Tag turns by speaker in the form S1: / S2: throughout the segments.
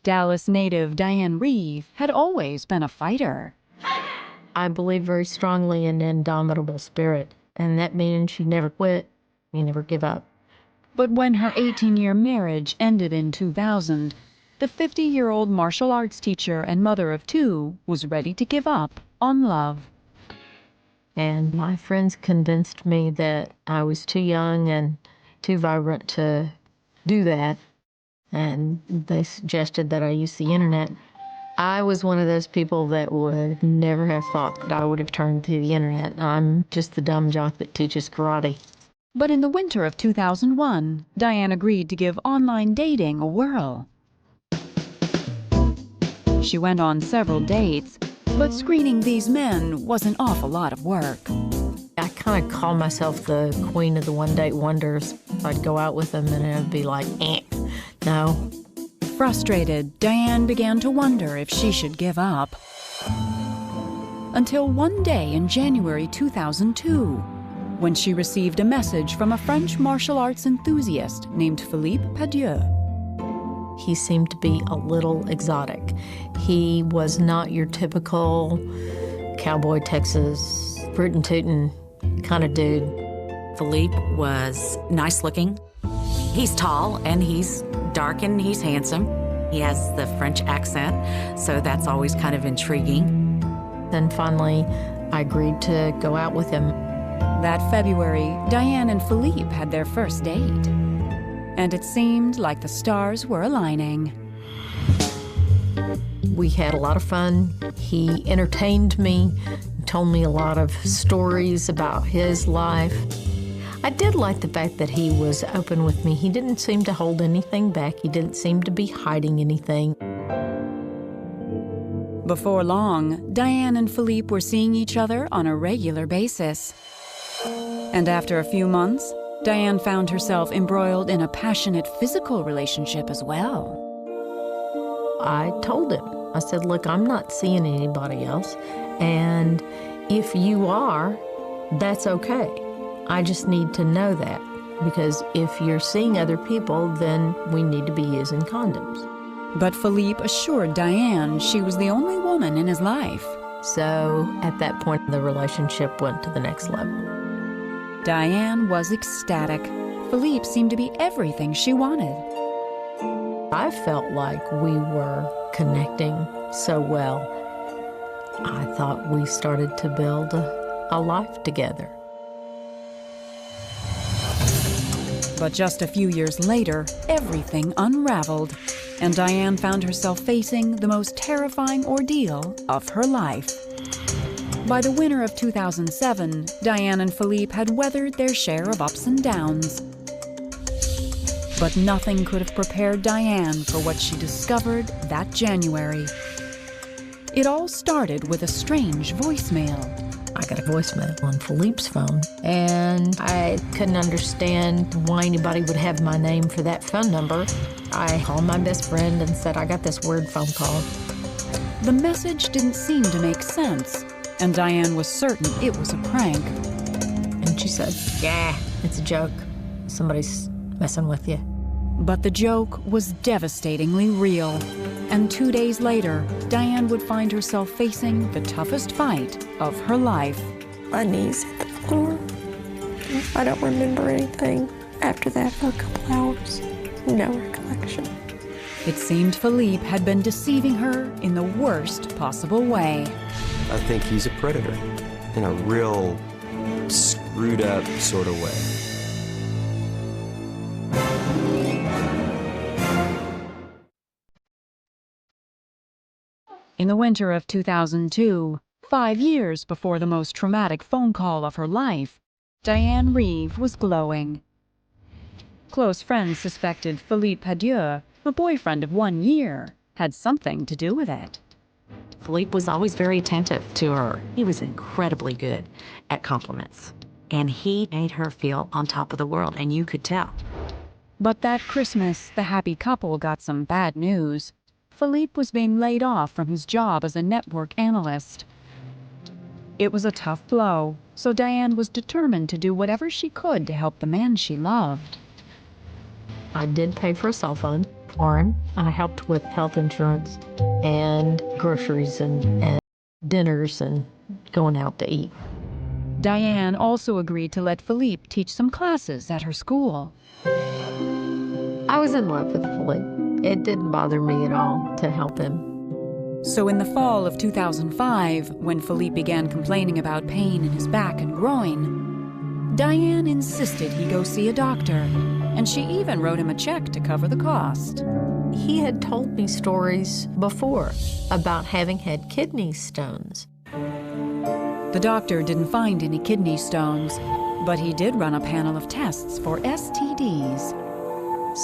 S1: Dallas native Diane Reeve had always been a fighter.
S2: I believe very strongly in indomitable spirit, and that means you never quit, you never give up.
S1: But when her 18-year marriage ended in 2000, the 50-year-old martial arts teacher and mother of two was ready to give up on love.
S2: And my friends convinced me that I was too young and too vibrant to do that, and they suggested that I use the internet. I was one of those people that would never have thought that I would have turned to the internet. I'm just the dumb jock that teaches karate.
S1: But in the winter of 2001, Diane agreed to give online dating a whirl. She went on several dates, but screening these men was an awful lot of work.
S2: I kind of call myself the queen of the one-date wonders. I'd go out with them and it would be like, no.
S1: Frustrated, Diane began to wonder if she should give up. Until one day in January 2002, when she received a message from a French martial arts enthusiast named Philippe Padieu.
S2: He seemed to be a little exotic. He was not your typical cowboy Texas, rootin' tootin' kind of dude.
S3: Philippe was nice looking. He's tall and he's dark and he's handsome. He has the French accent, so that's always kind of intriguing.
S2: Then finally, I agreed to go out with him.
S1: That February, Diane and Philippe had their first date. And it seemed like the stars were aligning.
S2: We had a lot of fun. He entertained me, told me a lot of stories about his life. I did like the fact that he was open with me. He didn't seem to hold anything back. He didn't seem to be hiding anything.
S1: Before long, Diane and Philippe were seeing each other on a regular basis. And after a few months, Diane found herself embroiled in a passionate physical relationship as well.
S2: I told him, I said, look, I'm not seeing anybody else, and if you are, that's okay. I just need to know that, because if you're seeing other people, then we need to be using condoms.
S1: But Philippe assured Diane she was the only woman in his life.
S2: So at that point, the relationship went to the next level.
S1: Diane was ecstatic. Philippe seemed to be everything she wanted.
S2: I felt like we were connecting so well. I thought we started to build a life together.
S1: But just a few years later, everything unraveled, and Diane found herself facing the most terrifying ordeal of her life. By the winter of 2007, Diane and Philippe had weathered their share of ups and downs. But nothing could have prepared Diane for what she discovered that January. It all started with a strange voicemail.
S2: I got a voicemail on Philippe's phone, and I couldn't understand why anybody would have my name for that phone number. I called my best friend and said, I got this weird phone call.
S1: The message didn't seem to make sense, and Diane was certain it was a prank.
S2: And she said, yeah, it's a joke. Somebody's messing with you.
S1: But the joke was devastatingly real, and 2 days later, Diane would find herself facing the toughest fight of her life.
S4: My knees hit the floor. I don't remember anything after that for a couple hours. No recollection.
S1: It seemed Philippe had been deceiving her in the worst possible way.
S5: I think he's a predator in a real screwed up sort of way.
S1: In the winter of 2002, 5 years before the most traumatic phone call of her life, Diane Reeve was glowing. Close friends suspected Philippe Padieu, a boyfriend of 1 year, had something to do with it.
S3: Philippe was always very attentive to her. He was incredibly good at compliments, and he made her feel on top of the world, and you could tell.
S1: But that Christmas, the happy couple got some bad news. Philippe was being laid off from his job as a network analyst. It was a tough blow, so Diane was determined to do whatever she could to help the man she loved.
S2: I did pay for a cell phone. for him. I helped with health insurance and groceries and dinners and going out to eat.
S1: Diane also agreed to let Philippe teach some classes at her school.
S2: I was in love with Philippe. It didn't bother me at all to help him.
S1: So in the fall of 2005, when Philippe began complaining about pain in his back and groin, Diane insisted he go see a doctor, and she even wrote him a check to cover the cost.
S2: He had told me stories before about having had kidney stones.
S1: The doctor didn't find any kidney stones, but he did run a panel of tests for STDs.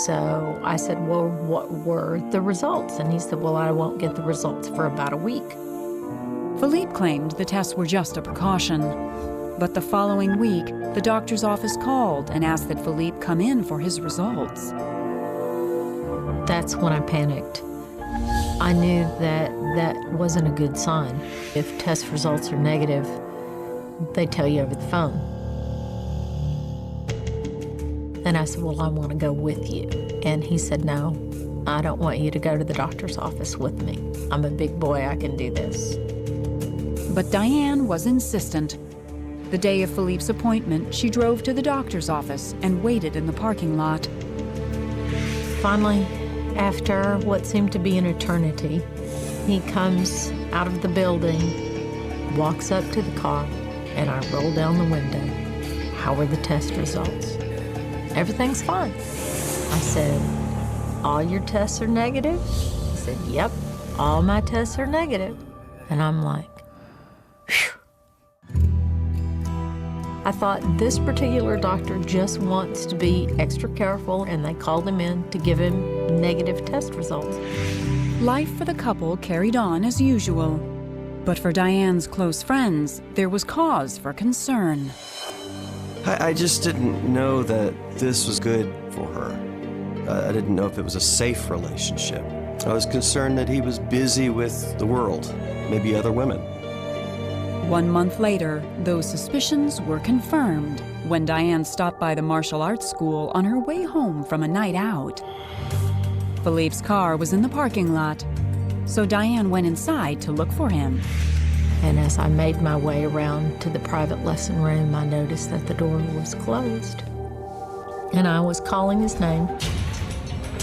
S2: So I said, well, what were the results? And he said, well, I won't get the results for about a week.
S1: Philippe claimed the tests were just a precaution. But the following week, the doctor's office called and asked that Philippe come in for his results.
S2: That's when I panicked. I knew that that wasn't a good sign. If test results are negative, they tell you over the phone. And I said, well, I want to go with you. And he said, no, I don't want you to go to the doctor's office with me. I'm a big boy, I can do this.
S1: But Diane was insistent. The day of Philippe's appointment, she drove to the doctor's office and waited in the parking lot.
S2: Finally, after what seemed to be an eternity, he comes out of the building, walks up to the car, and I roll down the window. How are the test results? Everything's fine. I said, all your tests are negative? He said, yep, all my tests are negative. And I'm like, phew. I thought this particular doctor just wants to be extra careful, and they called him in to give him negative test results.
S1: Life for the couple carried on as usual. But for Diane's close friends, there was cause for concern.
S5: I just didn't know that this was good for her. I didn't know if it was a safe relationship. I was concerned that he was busy with the world, maybe other women.
S1: 1 month later, those suspicions were confirmed when Diane stopped by the martial arts school on her way home from a night out. Philippe's car was in the parking lot, so Diane went inside to look for him.
S2: And as I made my way around to the private lesson room, I noticed that the door was closed. And I was calling his name.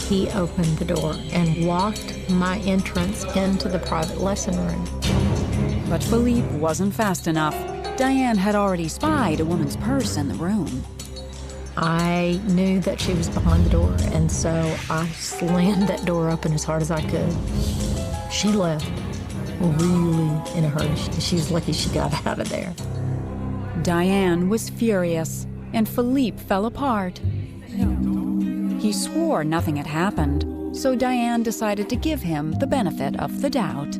S2: He opened the door and blocked my entrance into the private lesson room.
S1: But Philippe wasn't fast enough. Diane had already spied a woman's purse in the room.
S2: I knew that she was behind the door, and so I slammed that door open as hard as I could. She left really in a hurry. She's lucky she got out of there.
S1: Diane was furious, and Philippe fell apart. He swore nothing had happened, so Diane decided to give him the benefit of the doubt.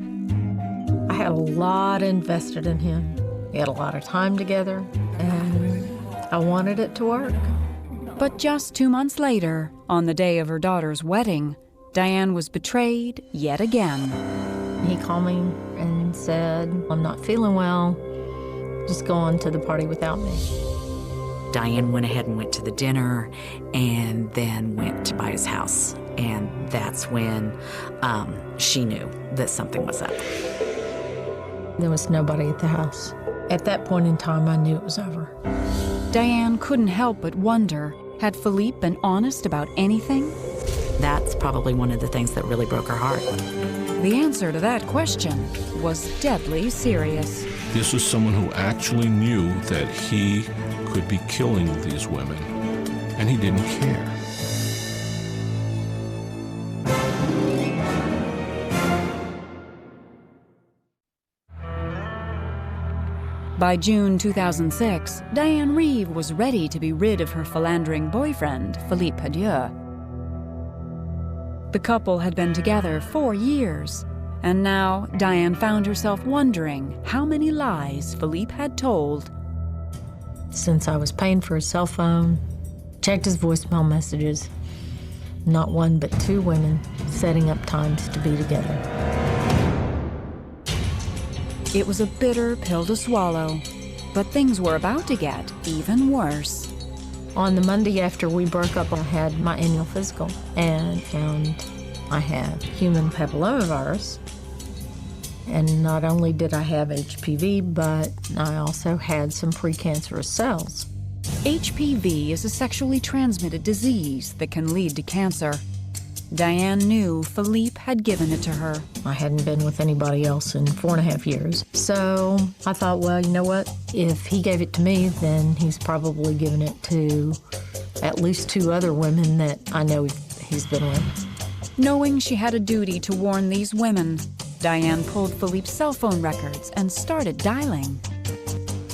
S2: I had a lot invested in him. We had a lot of time together, and I wanted it to work.
S1: But just 2 months later, on the day of her daughter's wedding, Diane was betrayed yet again.
S2: He called me and said, I'm not feeling well. Just go on to the party without me.
S3: Diane went ahead and went to the dinner and then went by his house. And that's when she knew that something was up.
S2: There was nobody at the house. At that point in time, I knew it was over.
S1: Diane couldn't help but wonder, had Philippe been honest about anything?
S3: That's probably one of the things that really broke her heart.
S1: The answer to that question was deadly serious.
S6: This was someone who actually knew that he could be killing these women, and he didn't care.
S1: By June 2006, Diane Reeve was ready to be rid of her philandering boyfriend, Philippe Hadieu. The couple had been together 4 years, and now Diane found herself wondering how many lies Philippe had told.
S2: Since I was paying for his cell phone, checked his voicemail messages, not one but 2 women setting up times to be together.
S1: It was a bitter pill to swallow, but things were about to get even worse.
S2: On the Monday after we broke up, I had my annual physical and found I have human papillomavirus. And not only did I have HPV, but I also had some precancerous cells.
S1: HPV is a sexually transmitted disease that can lead to cancer. Diane knew Philippe had given it to her.
S2: I hadn't been with anybody else in 4.5 years. So I thought, well, you know what? If he gave it to me, then he's probably given it to at least 2 other women that I know he's been with.
S1: Knowing she had a duty to warn these women, Diane pulled Philippe's cell phone records and started dialing.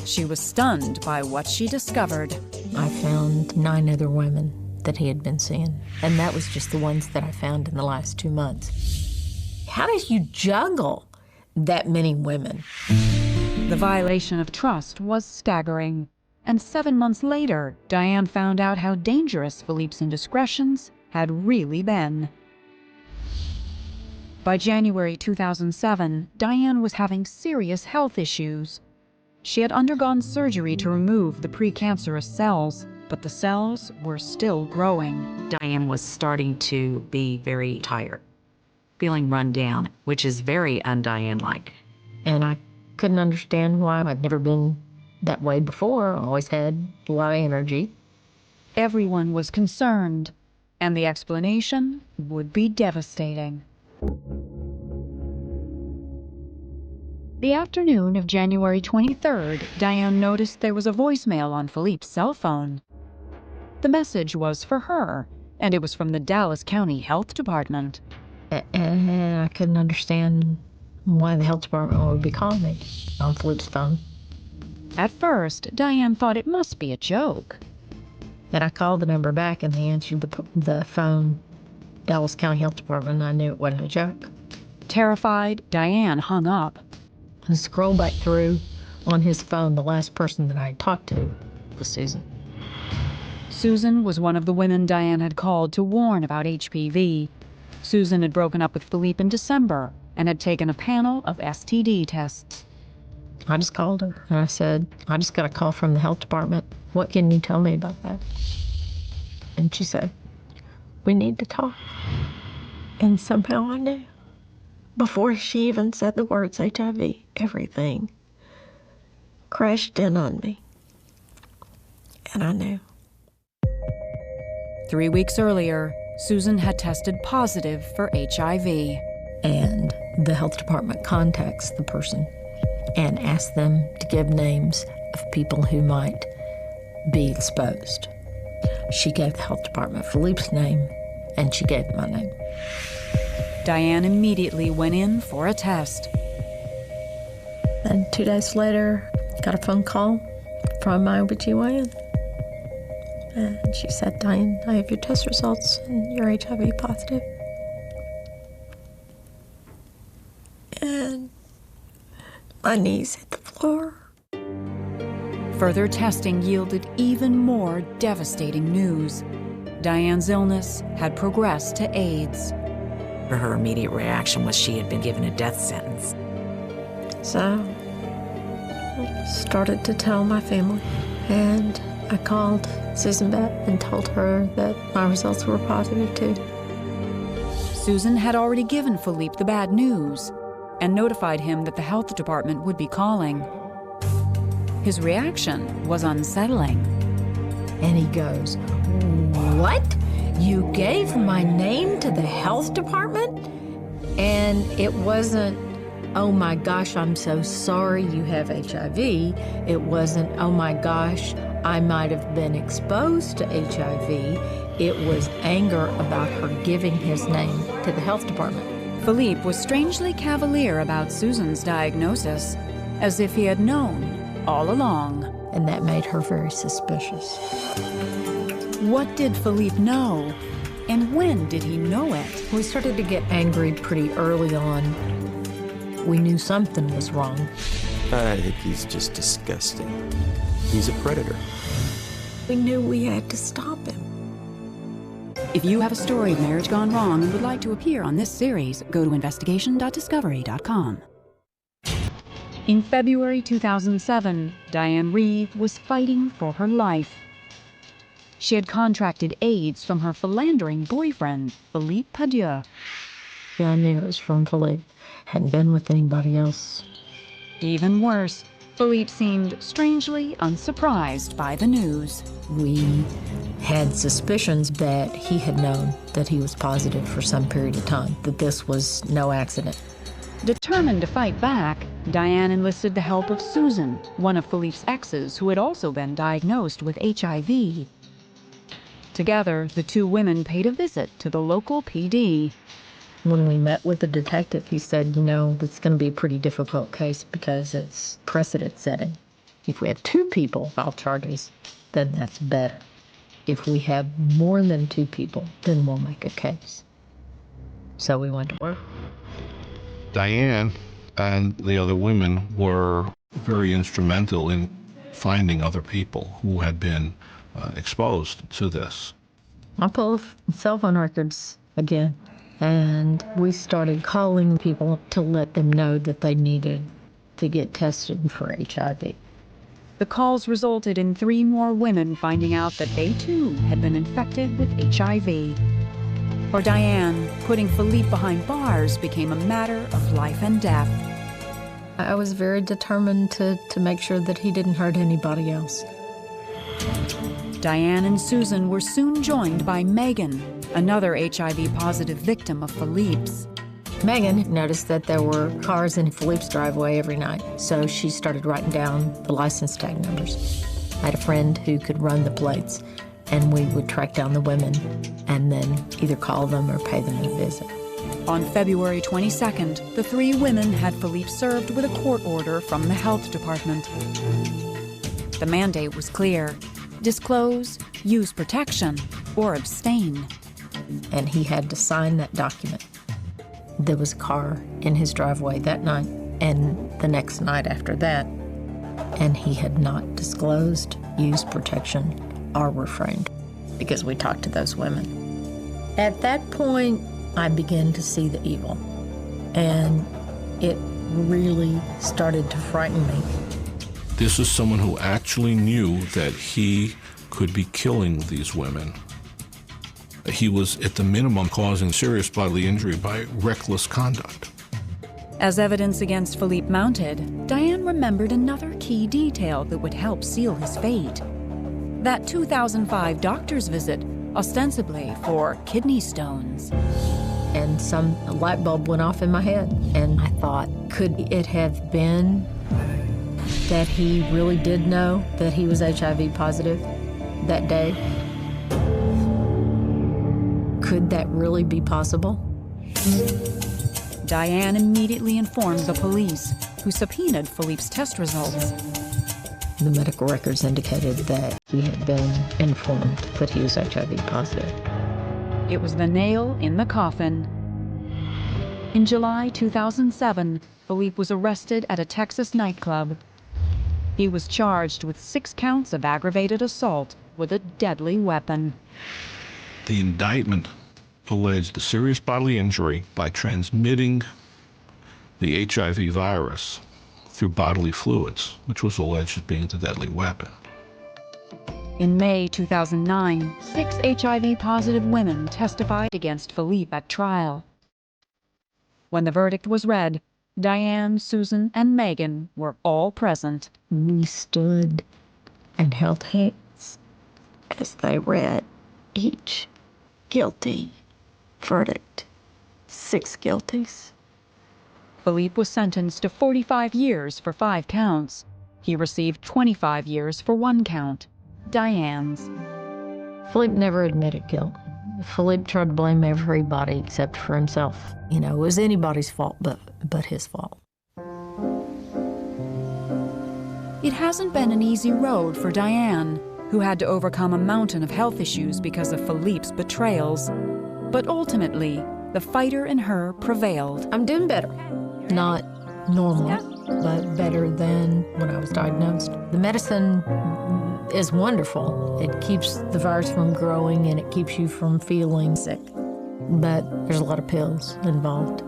S1: She was stunned by what she discovered.
S2: I found 9 other women that he had been seeing, and that was just the ones that I found in the last 2 months. How did you juggle that many women?
S1: The violation of trust was staggering, and 7 months later, Diane found out how dangerous Philippe's indiscretions had really been. By January 2007, Diane was having serious health issues. She had undergone surgery to remove the precancerous cells, but the cells were still growing.
S3: Diane was starting to be very tired, feeling run down, which is very un-Diane-like.
S2: And I couldn't understand why. I'd never been that way before. I always had a lot of energy.
S1: Everyone was concerned, and the explanation would be devastating. The afternoon of January 23rd, Diane noticed there was a voicemail on Philippe's cell phone. The message was for her, and it was from the Dallas County Health Department.
S2: And I couldn't understand why the health department would be calling me on Philippe's phone.
S1: At first, Diane thought it must be a joke.
S2: And I called the number back, and they answered the phone, Dallas County Health Department, and I knew it wasn't a joke.
S1: Terrified, Diane hung up.
S2: And scrolled back through on his phone, the last person that I had talked to was Susan.
S1: Susan was one of the women Diane had called to warn about HPV. Susan had broken up with Philippe in December and had taken a panel of STD tests.
S2: I just called her and I said, I just got a call from the health department. What can you tell me about that? And she said, we need to talk. And somehow I knew. Before she even said the words HIV, everything crashed in on me. And I knew.
S1: 3 weeks earlier, Susan had tested positive for HIV.
S2: And the health department contacts the person and asks them to give names of people who might be exposed. She gave the health department Philippe's name, and she gave my name.
S1: Diane immediately went in for a test.
S2: And 2 days later, got a phone call from my OBGYN. And she said, Diane, I have your test results and you're HIV positive. And my knees hit the floor.
S1: Further testing yielded even more devastating news. Diane's illness had progressed to AIDS.
S3: Her immediate reaction was she had been given a death sentence.
S2: So I started to tell my family, and I called Susan Beth and told her that my results were positive too.
S1: Susan had already given Philippe the bad news and notified him that the health department would be calling. His reaction was unsettling.
S2: And he goes, what? You gave my name to the health department? And it wasn't, oh my gosh, I'm so sorry you have HIV. It wasn't, oh my gosh, I might have been exposed to HIV. It was anger about her giving his name to the health department.
S1: Philippe was strangely cavalier about Susan's diagnosis, as if he had known all along.
S2: And that made her very suspicious.
S1: What did Philippe know? And when did he know it?
S2: We started to get angry pretty early on. We knew something was wrong.
S5: I think he's just disgusting. He's a predator.
S2: We knew we had to stop him.
S1: If you have a story of marriage gone wrong and would like to appear on this series, go to investigation.discovery.com. In February 2007, Diane Reeve was fighting for her life. She had contracted AIDS from her philandering boyfriend, Philippe Padieu.
S2: Yeah, I knew it was from Philippe. Hadn't been with anybody else.
S1: Even worse, Philippe seemed strangely unsurprised by the news.
S2: We had suspicions that he had known that he was positive for some period of time, that this was no accident.
S1: Determined to fight back, Diane enlisted the help of Susan, one of Philippe's exes who had also been diagnosed with HIV. Together, the two women paid a visit to the local PD.
S2: When we met with the detective, he said, you know, it's going to be a pretty difficult case because it's precedent setting. If we have two people file charges, then that's better. If we have more than two people, then we'll make a case. So we went to work.
S6: Diane and the other women were very instrumental in finding other people who had been exposed to this.
S2: I pulled cell phone records again, and we started calling people to let them know that they needed to get tested for HIV.
S1: The calls resulted in 3 more women finding out that they too had been infected with HIV. For Diane, putting Philippe behind bars became a matter of life and death.
S2: I was very determined to make sure that he didn't hurt anybody else.
S1: Diane and Susan were soon joined by Megan, another HIV-positive victim of Philippe's.
S2: Megan noticed that there were cars in Philippe's driveway every night, so she started writing down the license tag numbers. I had a friend who could run the plates, and we would track down the women and then either call them or pay them a visit.
S1: On February 22nd, the 3 women had Philippe served with a court order from the health department. The mandate was clear: disclose, use protection, or abstain.
S2: And he had to sign that document. There was a car in his driveway that night and the next night after that, and he had not disclosed, used protection, or refrained, because we talked to those women. At that point, I began to see the evil, and it really started to frighten me.
S6: This is someone who actually knew that he could be killing these women. He was, at the minimum, causing serious bodily injury by reckless conduct.
S1: As evidence against Philippe mounted, Diane remembered another key detail that would help seal his fate. That 2005 doctor's visit, ostensibly for kidney stones.
S2: And some light bulb went off in my head, and I thought, could it have been that he really did know that he was HIV positive that day? Could that really be possible?
S1: Diane immediately informed the police, who subpoenaed Philippe's test results.
S2: The medical records indicated that he had been informed that he was HIV positive.
S1: It was the nail in the coffin. In July 2007, Philippe was arrested at a Texas nightclub. He was charged with 6 counts of aggravated assault with a deadly weapon.
S6: The indictment alleged a serious bodily injury by transmitting the HIV virus through bodily fluids, which was alleged as being the deadly weapon.
S1: In May 2009, 6 HIV-positive women testified against Philippe at trial. When the verdict was read, Diane, Susan, and Megan were all present.
S2: We stood and held hands as they read each guilty verdict. 6 guilties.
S1: Philippe was sentenced to 45 years for 5 counts. He received 25 years for 1 count, Diane's.
S2: Philippe never admitted guilt. Philippe tried to blame everybody except for himself. You know, it was anybody's fault but his fault.
S1: It hasn't been an easy road for Diane, who had to overcome a mountain of health issues because of Philippe's betrayals. But ultimately, the fighter in her prevailed.
S2: I'm doing better. Not normal, but better than when I was diagnosed. The medicine is wonderful. It keeps the virus from growing and it keeps you from feeling sick. But there's a lot of pills involved.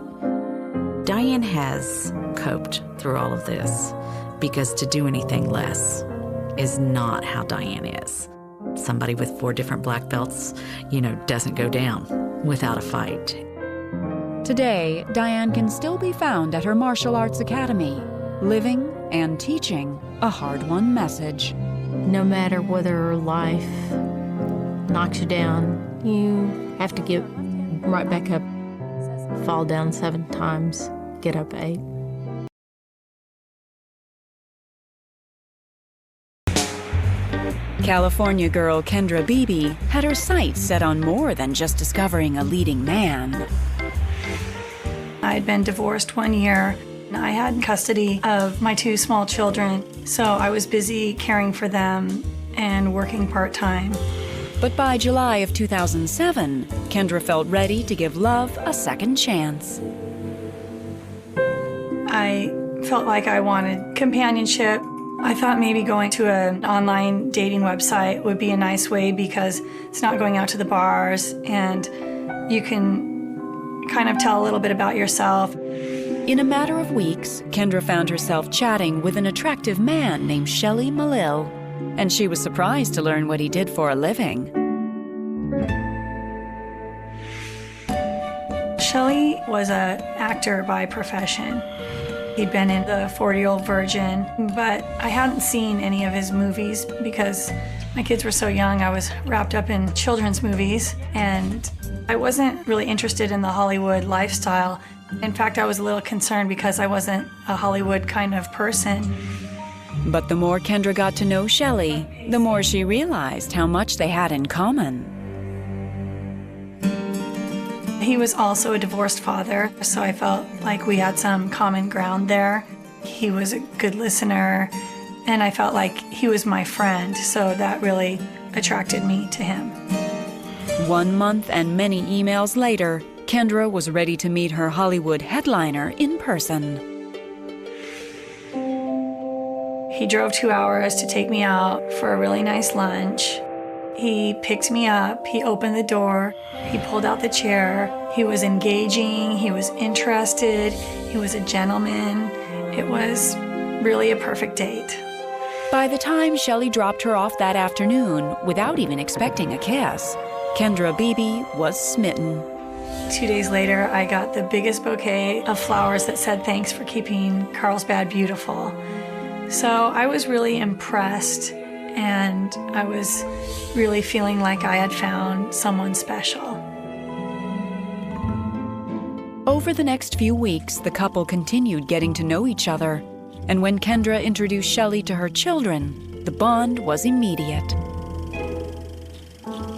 S3: Diane has coped through all of this because to do anything less is not how Diane is. Somebody with 4 different black belts, doesn't go down without a fight.
S1: Today, Diane can still be found at her martial arts academy, living and teaching a hard-won message.
S2: No matter whether life knocks you down, you have to get right back up. Fall down 7 times, get up 8.
S1: California girl Kendra Beebe had her sights set on more than just discovering a leading man.
S7: I had been divorced 1 year. I had custody of my 2 small children, so I was busy caring for them and working part-time.
S1: But by July of 2007, Kendra felt ready to give love a second chance.
S7: I felt like I wanted companionship. I thought maybe going to an online dating website would be a nice way because it's not going out to the bars and you can kind of tell a little bit about yourself.
S1: In a matter of weeks, Kendra found herself chatting with an attractive man named Shelly Malil, and she was surprised to learn what he did for a living.
S7: Shelly was an actor by profession. He'd been in The 40-Year-Old Virgin, but I hadn't seen any of his movies because my kids were so young. I was wrapped up in children's movies, and I wasn't really interested in the Hollywood lifestyle. In fact, I was a little concerned because I wasn't a Hollywood kind of person.
S1: But the more Kendra got to know Shelly, the more she realized how much they had in common.
S7: He was also a divorced father, so I felt like we had some common ground there. He was a good listener, and I felt like he was my friend, so that really attracted me to him.
S1: 1 month and many emails later, Kendra was ready to meet her Hollywood headliner in person.
S7: He drove 2 hours to take me out for a really nice lunch. He picked me up, he opened the door, he pulled out the chair. He was engaging, he was interested, he was a gentleman. It was really a perfect date.
S1: By the time Shelly dropped her off that afternoon, without even expecting a kiss, Kendra Beebe was smitten.
S7: 2 days later, I got the biggest bouquet of flowers that said thanks for keeping Carlsbad beautiful. So I was really impressed, and I was really feeling like I had found someone special.
S1: Over the next few weeks, the couple continued getting to know each other, and when Kendra introduced Shelly to her children, the bond was immediate.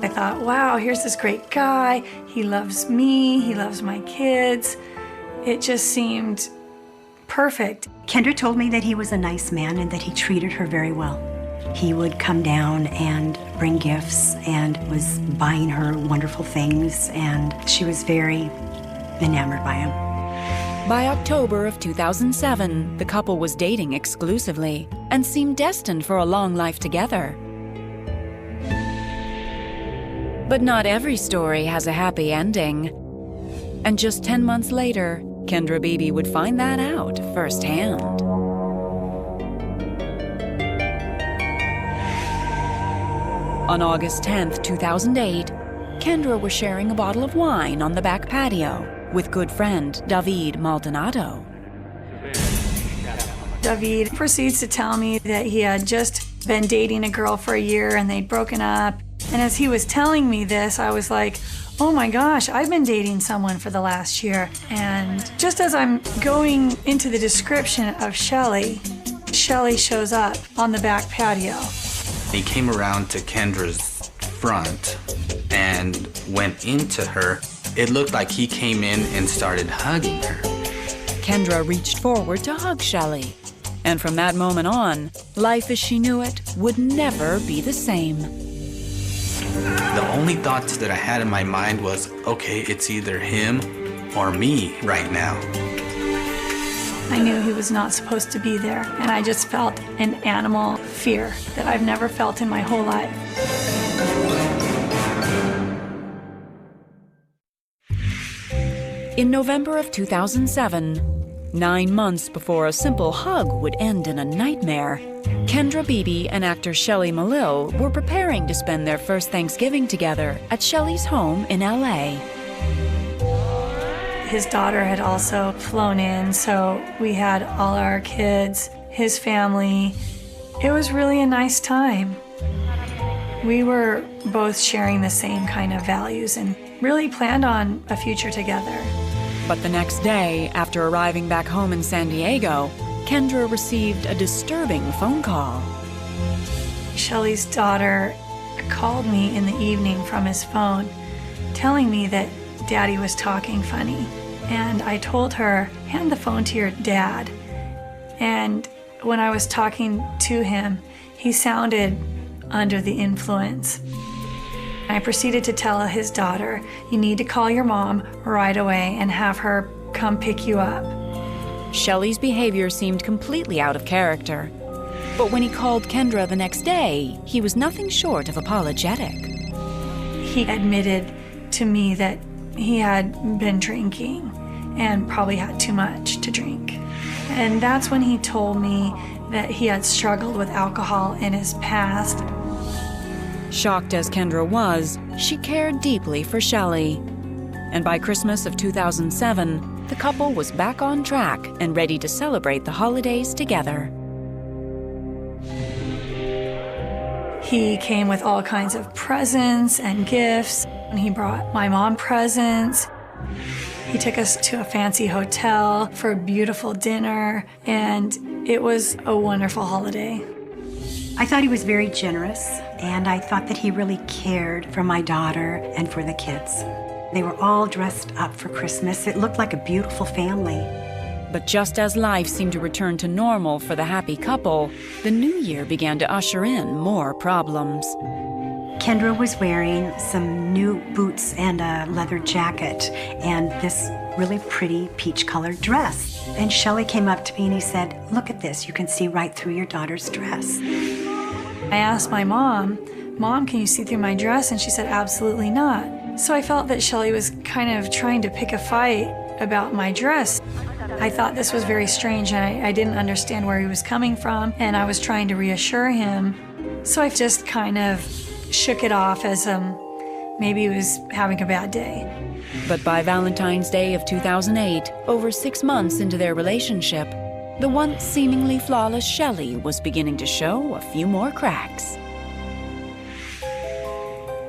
S7: I thought, wow, here's this great guy. He loves me, he loves my kids. It just seemed perfect.
S8: Kendra told me that he was a nice man and that he treated her very well. He would come down and bring gifts and was buying her wonderful things, and she was very enamored by him.
S1: By October of 2007, the couple was dating exclusively and seemed destined for a long life together. But not every story has a happy ending. And just 10 months later, Kendra Beebe would find that out firsthand. On August 10th, 2008, Kendra was sharing a bottle of wine on the back patio with good friend David Maldonado.
S7: David proceeds to tell me that he had just been dating a girl for a year and they'd broken up. And as he was telling me this, I was like, oh my gosh, I've been dating someone for the last year. And just as I'm going into the description of Shelly, Shelly shows up on the back patio.
S9: He came around to Kendra's front and went into her. It looked like he came in and started hugging her.
S1: Kendra reached forward to hug Shelly. And from that moment on, life as she knew it would never be the same.
S9: The only thoughts that I had in my mind was, okay, it's either him or me right now.
S7: I knew he was not supposed to be there, and I just felt an animal fear that I've never felt in my whole life.
S1: In November of 2007, 9 months before a simple hug would end in a nightmare, Kendra Beebe and actor Shelly Malil were preparing to spend their first Thanksgiving together at Shelly's home in LA.
S7: His daughter had also flown in, so we had all our kids, his family. It was really a nice time. We were both sharing the same kind of values and really planned on a future together.
S1: But the next day, after arriving back home in San Diego, Kendra received a disturbing phone call.
S7: Shelley's daughter called me in the evening from his phone, telling me that Daddy was talking funny. And I told her, hand the phone to your dad. And when I was talking to him, he sounded under the influence. I proceeded to tell his daughter, you need to call your mom right away and have her come pick you up.
S1: Shelley's behavior seemed completely out of character. But when he called Kendra the next day, he was nothing short of apologetic.
S7: He admitted to me that he had been drinking and probably had too much to drink. And that's when he told me that he had struggled with alcohol in his past.
S1: Shocked as Kendra was, she cared deeply for Shelley. And by Christmas of 2007, the couple was back on track and ready to celebrate the holidays together.
S7: He came with all kinds of presents and gifts, and he brought my mom presents. He took us to a fancy hotel for a beautiful dinner, and it was a wonderful holiday.
S8: I thought he was very generous, and I thought that he really cared for my daughter and for the kids. They were all dressed up for Christmas. It looked like a beautiful family.
S1: But just as life seemed to return to normal for the happy couple, the new year began to usher in more problems.
S8: Kendra was wearing some new boots and a leather jacket and this really pretty peach-colored dress. And Shelley came up to me and he said, look at this, you can see right through your daughter's dress.
S7: I asked my mom, Mom, can you see through my dress? And she said, absolutely not. So I felt that Shelley was kind of trying to pick a fight about my dress. I thought this was very strange, and I didn't understand where he was coming from, and I was trying to reassure him. So I just kind of shook it off as maybe he was having a bad day.
S1: But by Valentine's Day of 2008, over 6 months into their relationship, the once seemingly flawless Shelley was beginning to show a few more cracks.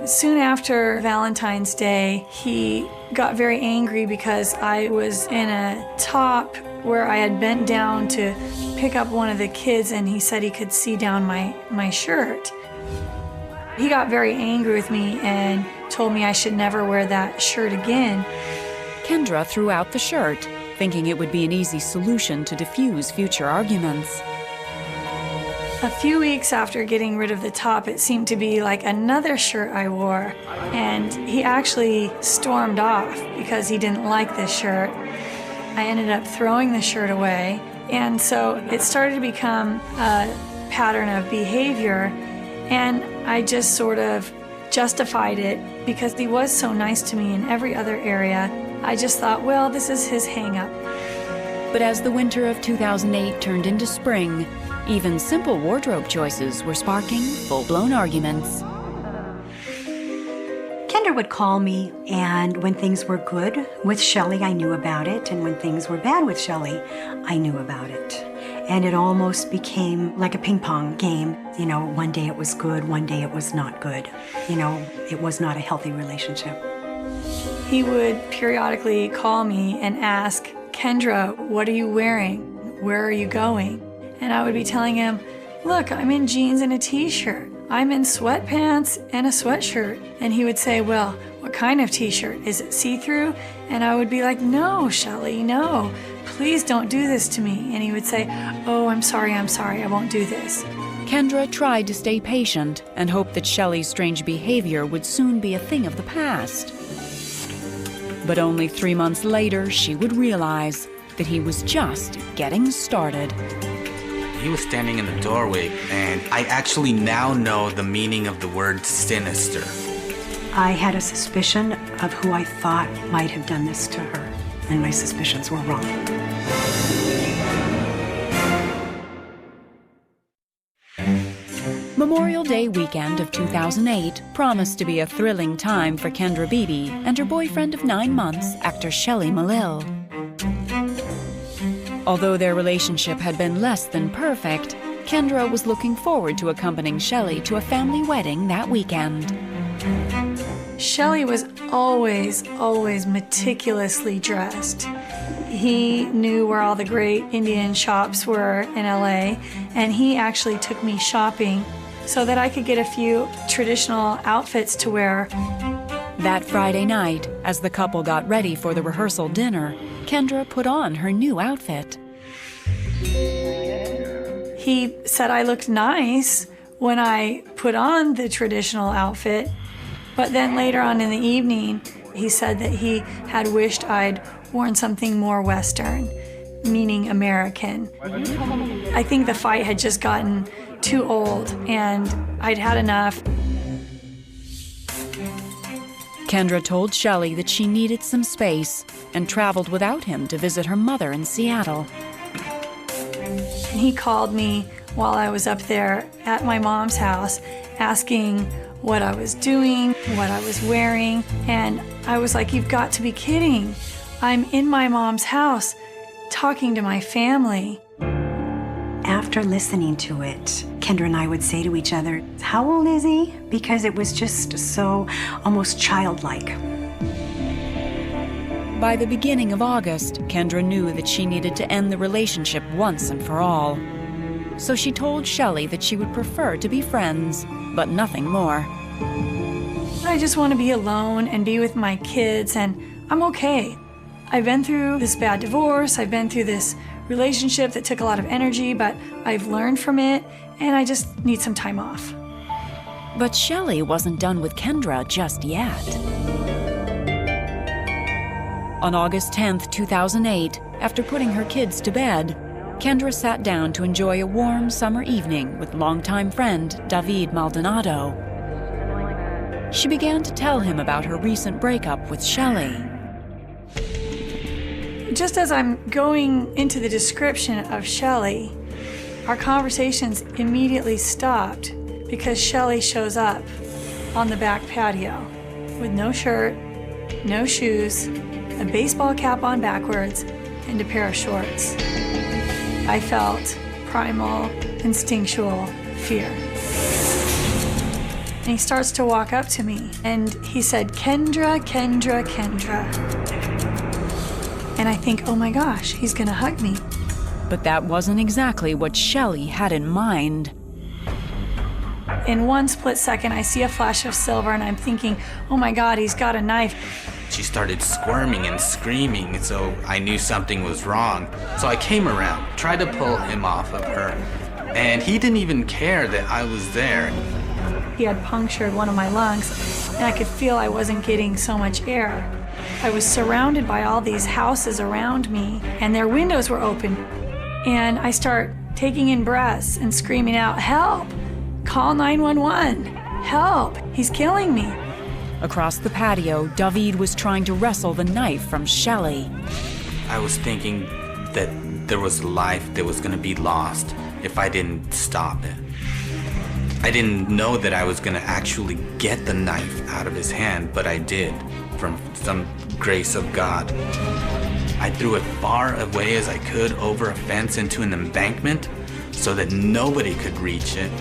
S7: Soon after Valentine's Day, he got very angry because I was in a top where I had bent down to pick up one of the kids, and he said he could see down my shirt. He got very angry with me and told me I should never wear that shirt again.
S1: Kendra threw out the shirt, thinking it would be an easy solution to diffuse future arguments.
S7: A few weeks after getting rid of the top, it seemed to be like another shirt I wore, and he actually stormed off because he didn't like this shirt. I ended up throwing the shirt away, and so it started to become a pattern of behavior, and I just sort of justified it because he was so nice to me in every other area. I just thought, well, this is his hang-up.
S1: But as the winter of 2008 turned into spring, even simple wardrobe choices were sparking full-blown arguments.
S8: Kendra would call me, and when things were good with Shelley, I knew about it, and when things were bad with Shelley, I knew about it. And it almost became like a ping pong game. You know, one day it was good, one day it was not good. You know, it was not a healthy relationship.
S7: He would periodically call me and ask, Kendra, what are you wearing? Where are you going? And I would be telling him, look, I'm in jeans and a t-shirt. I'm in sweatpants and a sweatshirt. And he would say, well, what kind of t-shirt? Is it see-through? And I would be like, no, Shelley, no. Please don't do this to me. And he would say, oh, I'm sorry, I won't do this.
S1: Kendra tried to stay patient and hoped that Shelley's strange behavior would soon be a thing of the past. But only 3 months later, she would realize that he was just getting started.
S9: He was standing in the doorway, and I actually now know the meaning of the word sinister.
S8: I had a suspicion of who I thought might have done this to her, and my suspicions were wrong.
S1: Memorial Day weekend of 2008 promised to be a thrilling time for Kendra Beebe and her boyfriend of 9 months, actor Shelley Malil. Although their relationship had been less than perfect, Kendra was looking forward to accompanying Shelley to a family wedding that weekend.
S7: Shelley was always meticulously dressed. He knew where all the great Indian shops were in LA, and he actually took me shopping so that I could get a few traditional outfits to wear.
S1: That Friday night, as the couple got ready for the rehearsal dinner, Kendra put on her new outfit.
S7: He said I looked nice when I put on the traditional outfit, but then later on in the evening, he said that he had wished I'd worn something more Western, meaning American. I think the fight had just gotten too old, and I'd had enough.
S1: Kendra told Shelley that she needed some space and traveled without him to visit her mother in Seattle.
S7: He called me while I was up there at my mom's house, asking what I was doing, what I was wearing, and I was like, "You've got to be kidding. I'm in my mom's house talking to my family."
S8: After listening to it, Kendra and I would say to each other, "How old is he?" Because it was just so almost childlike.
S1: By the beginning of August, Kendra knew that she needed to end the relationship once and for all. So she told Shelley that she would prefer to be friends, but nothing more.
S7: I just want to be alone and be with my kids, and I'm okay. I've been through this bad divorce, I've been through this relationship that took a lot of energy, but I've learned from it, and I just need some time off.
S1: But Shelley wasn't done with Kendra just yet. On August 10th, 2008, after putting her kids to bed, Kendra sat down to enjoy a warm summer evening with longtime friend David Maldonado. She began to tell him about her recent breakup with Shelley.
S7: Just as I'm going into the description of Shelley, our conversations immediately stopped because Shelley shows up on the back patio with no shirt, no shoes, a baseball cap on backwards, and a pair of shorts. I felt primal, instinctual fear. And he starts to walk up to me, and he said, "Kendra, Kendra, Kendra." And I think, oh my gosh, he's gonna hug me.
S1: But that wasn't exactly what Shelley had in mind.
S7: In one split second, I see a flash of silver, and I'm thinking, oh my God, he's got a knife.
S9: She started squirming and screaming, so I knew something was wrong. So I came around, tried to pull him off of her, and he didn't even care that I was there.
S7: He had punctured one of my lungs, and I could feel I wasn't getting so much air. I was surrounded by all these houses around me, and their windows were open. And I start taking in breaths and screaming out, "Help! Call 911! Help! He's killing me!"
S1: Across the patio, David was trying to wrestle the knife from Shelley.
S9: I was thinking that there was a life that was going to be lost if I didn't stop it. I didn't know that I was going to actually get the knife out of his hand, but I did, from some grace of God. I threw it far away as I could over a fence into an embankment so that nobody could reach it.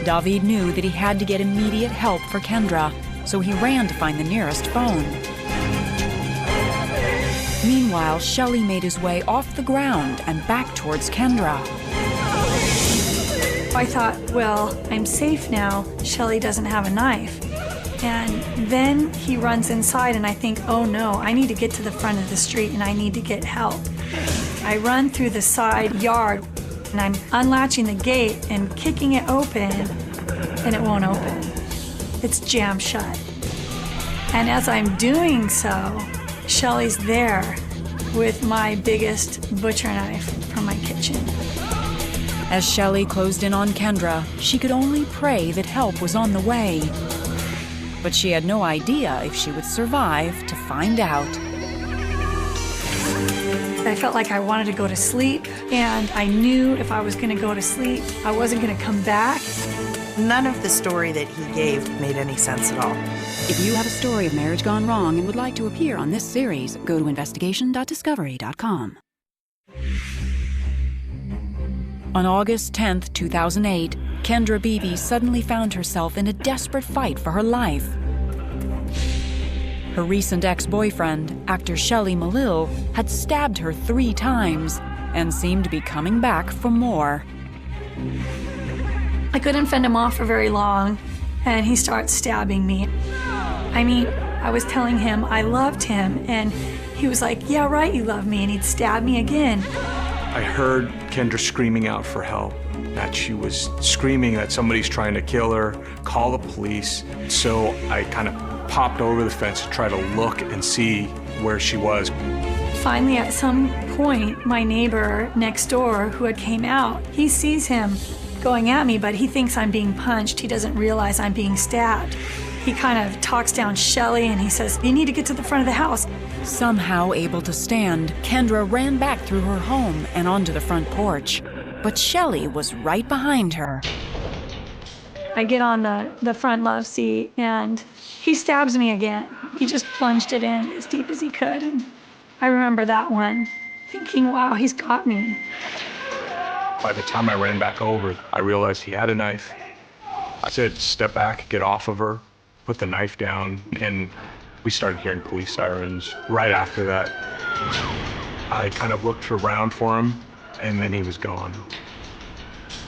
S1: David knew that he had to get immediate help for Kendra, so he ran to find the nearest phone. Meanwhile, Shelley made his way off the ground and back towards Kendra.
S7: I thought, well, I'm safe now. Shelley doesn't have a knife. And then he runs inside, and I think, oh no, I need to get to the front of the street and I need to get help. I run through the side yard, and I'm unlatching the gate and kicking it open, and it won't open. It's jammed shut. And as I'm doing so, Shelley's there with my biggest butcher knife from my kitchen.
S1: As Shelley closed in on Kendra, she could only pray that help was on the way. But she had no idea if she would survive to find out.
S7: I felt like I wanted to go to sleep, and I knew if I was going to go to sleep, I wasn't going to come back.
S10: None of the story that he gave made any sense at all.
S1: If you have a story of marriage gone wrong and would like to appear on this series, go to investigation.discovery.com. On August 10th, 2008, Kendra Beebe suddenly found herself in a desperate fight for her life. Her recent ex-boyfriend, actor Shelley Malil, had stabbed her 3 times and seemed to be coming back for more.
S7: I couldn't fend him off for very long, and he starts stabbing me. I mean, I was telling him I loved him, and he was like, yeah, right, you love me, and he'd stab me again.
S11: I heard Kendra screaming out for help, that she was screaming that somebody's trying to kill her, call the police. So I kind of popped over the fence to try to look and see where she was.
S7: Finally, at some point, my neighbor next door who had came out, he sees him going at me, but he thinks I'm being punched. He doesn't realize I'm being stabbed. He kind of talks down Shelley and he says, you need to get to the front of the house.
S1: Somehow able to stand, Kendra ran back through her home and onto the front porch. But Shelley was right behind her.
S7: I get on the front love seat and he stabs me again. He just plunged it in as deep as he could. And I remember that one, thinking, wow, he's got me.
S11: By the time I ran back over, I realized he had a knife. I said, step back, get off of her, put the knife down, and we started hearing police sirens right after that. I kind of looked around for him, and then he was gone.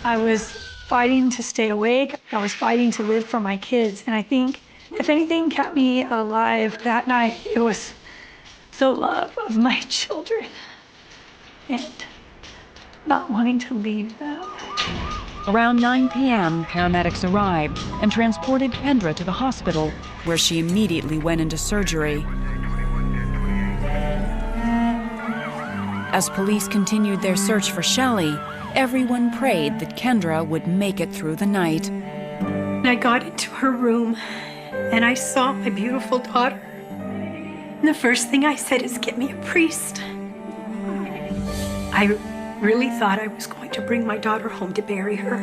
S7: I was fighting to stay awake. I was fighting to live for my kids. And I think if anything kept me alive that night, it was the love of my children and not wanting to leave them.
S1: Around 9 p.m., paramedics arrived and transported Kendra to the hospital, where she immediately went into surgery. As police continued their search for Shelley, everyone prayed that Kendra would make it through the night.
S8: I got into her room and I saw my beautiful daughter. And the first thing I said is, get me a priest. I really thought I was going to bring my daughter home to bury her.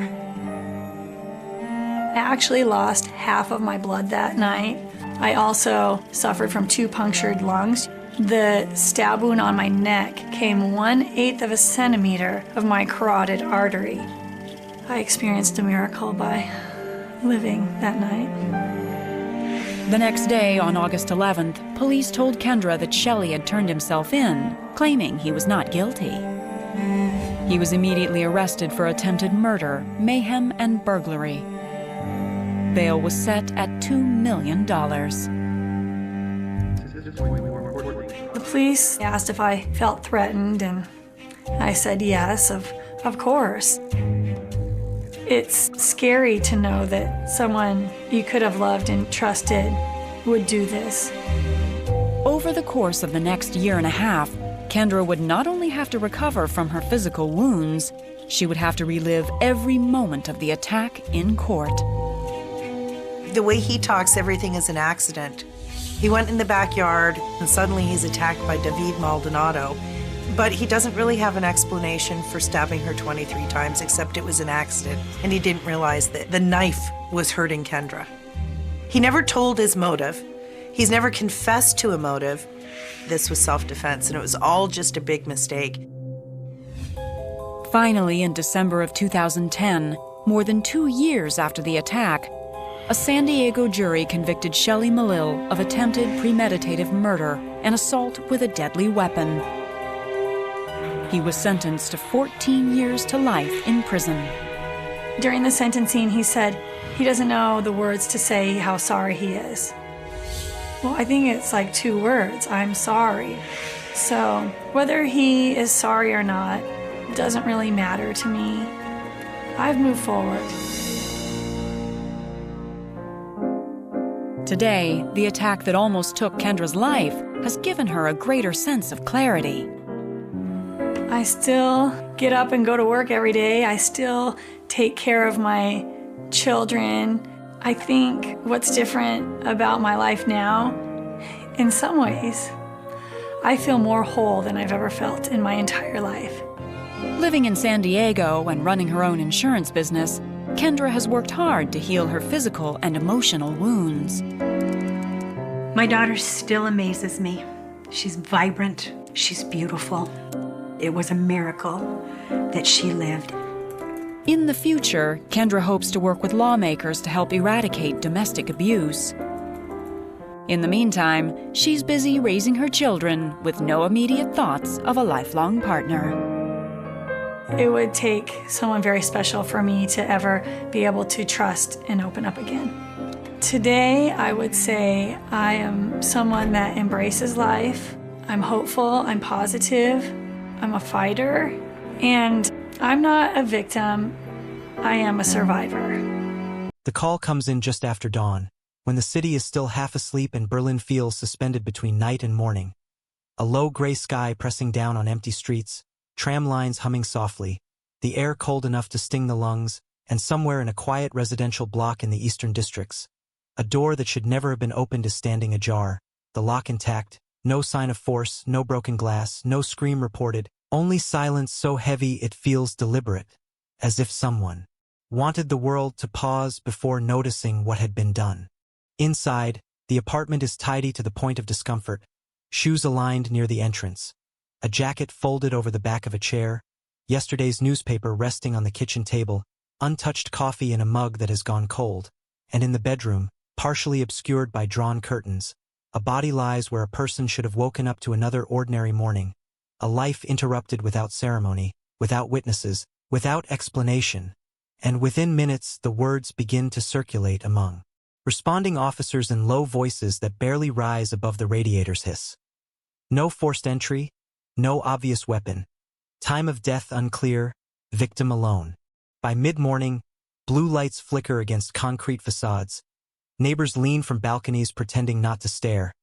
S7: I actually lost half of my blood that night. I also suffered from 2 punctured lungs. The stab wound on my neck came 1/8 of a centimeter of my carotid artery. I experienced a miracle by living that night.
S1: The next day, on August 11th, police told Kendra that Shelley had turned himself in, claiming he was not guilty. He was immediately arrested for attempted murder, mayhem, and burglary. Bail was set at $2 million.
S7: The police asked if I felt threatened, and I said yes, of course. It's scary to know that someone you could have loved and trusted would do this.
S1: Over the course of the next year and a half, Kendra would not only have to recover from her physical wounds, she would have to relive every moment of the attack in court.
S10: The way he talks, everything is an accident. He went in the backyard and suddenly he's attacked by David Maldonado. But he doesn't really have an explanation for stabbing her 23 times, except it was an accident. And he didn't realize that the knife was hurting Kendra. He never told his motive. He's never confessed to a motive. This was self-defense, and it was all just a big mistake.
S1: Finally, in December of 2010, more than 2 years after the attack, a San Diego jury convicted Shelley Malil of attempted premeditative murder and assault with a deadly weapon. He was sentenced to 14 years to life in prison.
S7: During the sentencing, he said he doesn't know the words to say how sorry he is. Well, I think it's like 2 words, I'm sorry. So whether he is sorry or not doesn't really matter to me. I've moved forward.
S1: Today, the attack that almost took Kendra's life has given her a greater sense of clarity.
S7: I still get up and go to work every day. I still take care of my children. I think what's different about my life now, in some ways, I feel more whole than I've ever felt in my entire life.
S1: Living in San Diego and running her own insurance business, Kendra has worked hard to heal her physical and emotional wounds.
S8: My daughter still amazes me. She's vibrant, she's beautiful. It was a miracle that she lived.
S1: In the future, Kendra hopes to work with lawmakers to help eradicate domestic abuse. In the meantime, she's busy raising her children with no immediate thoughts of a lifelong partner.
S7: It would take someone very special for me to ever be able to trust and open up again. Today, I would say I am someone that embraces life. I'm hopeful, I'm positive, I'm a fighter, and I'm not a victim, I am a survivor.
S12: The call comes in just after dawn, when the city is still half asleep and Berlin feels suspended between night and morning. A low gray sky pressing down on empty streets, tram lines humming softly, the air cold enough to sting the lungs, and somewhere in a quiet residential block in the eastern districts, a door that should never have been opened is standing ajar, the lock intact, no sign of force, no broken glass, no scream reported, only silence so heavy it feels deliberate, as if someone wanted the world to pause before noticing what had been done. Inside, the apartment is tidy to the point of discomfort, shoes aligned near the entrance, a jacket folded over the back of a chair, yesterday's newspaper resting on the kitchen table, untouched coffee in a mug that has gone cold, and in the bedroom, partially obscured by drawn curtains, a body lies where a person should have woken up to another ordinary morning, a life interrupted without ceremony, without witnesses, without explanation, and within minutes the words begin to circulate among responding officers in low voices that barely rise above the radiator's hiss. No forced entry, no obvious weapon. Time of death unclear, victim alone. By mid-morning, blue lights flicker against concrete facades. Neighbors lean from balconies pretending not to stare,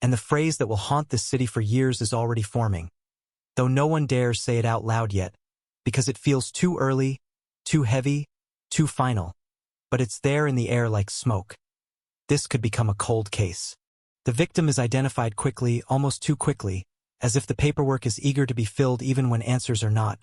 S12: and the phrase that will haunt this city for years is already forming, though no one dares say it out loud yet, because it feels too early, too heavy, too final. But it's there in the air like smoke. This could become a cold case. The victim is identified quickly, almost too quickly, as if the paperwork is eager to be filled even when answers are not.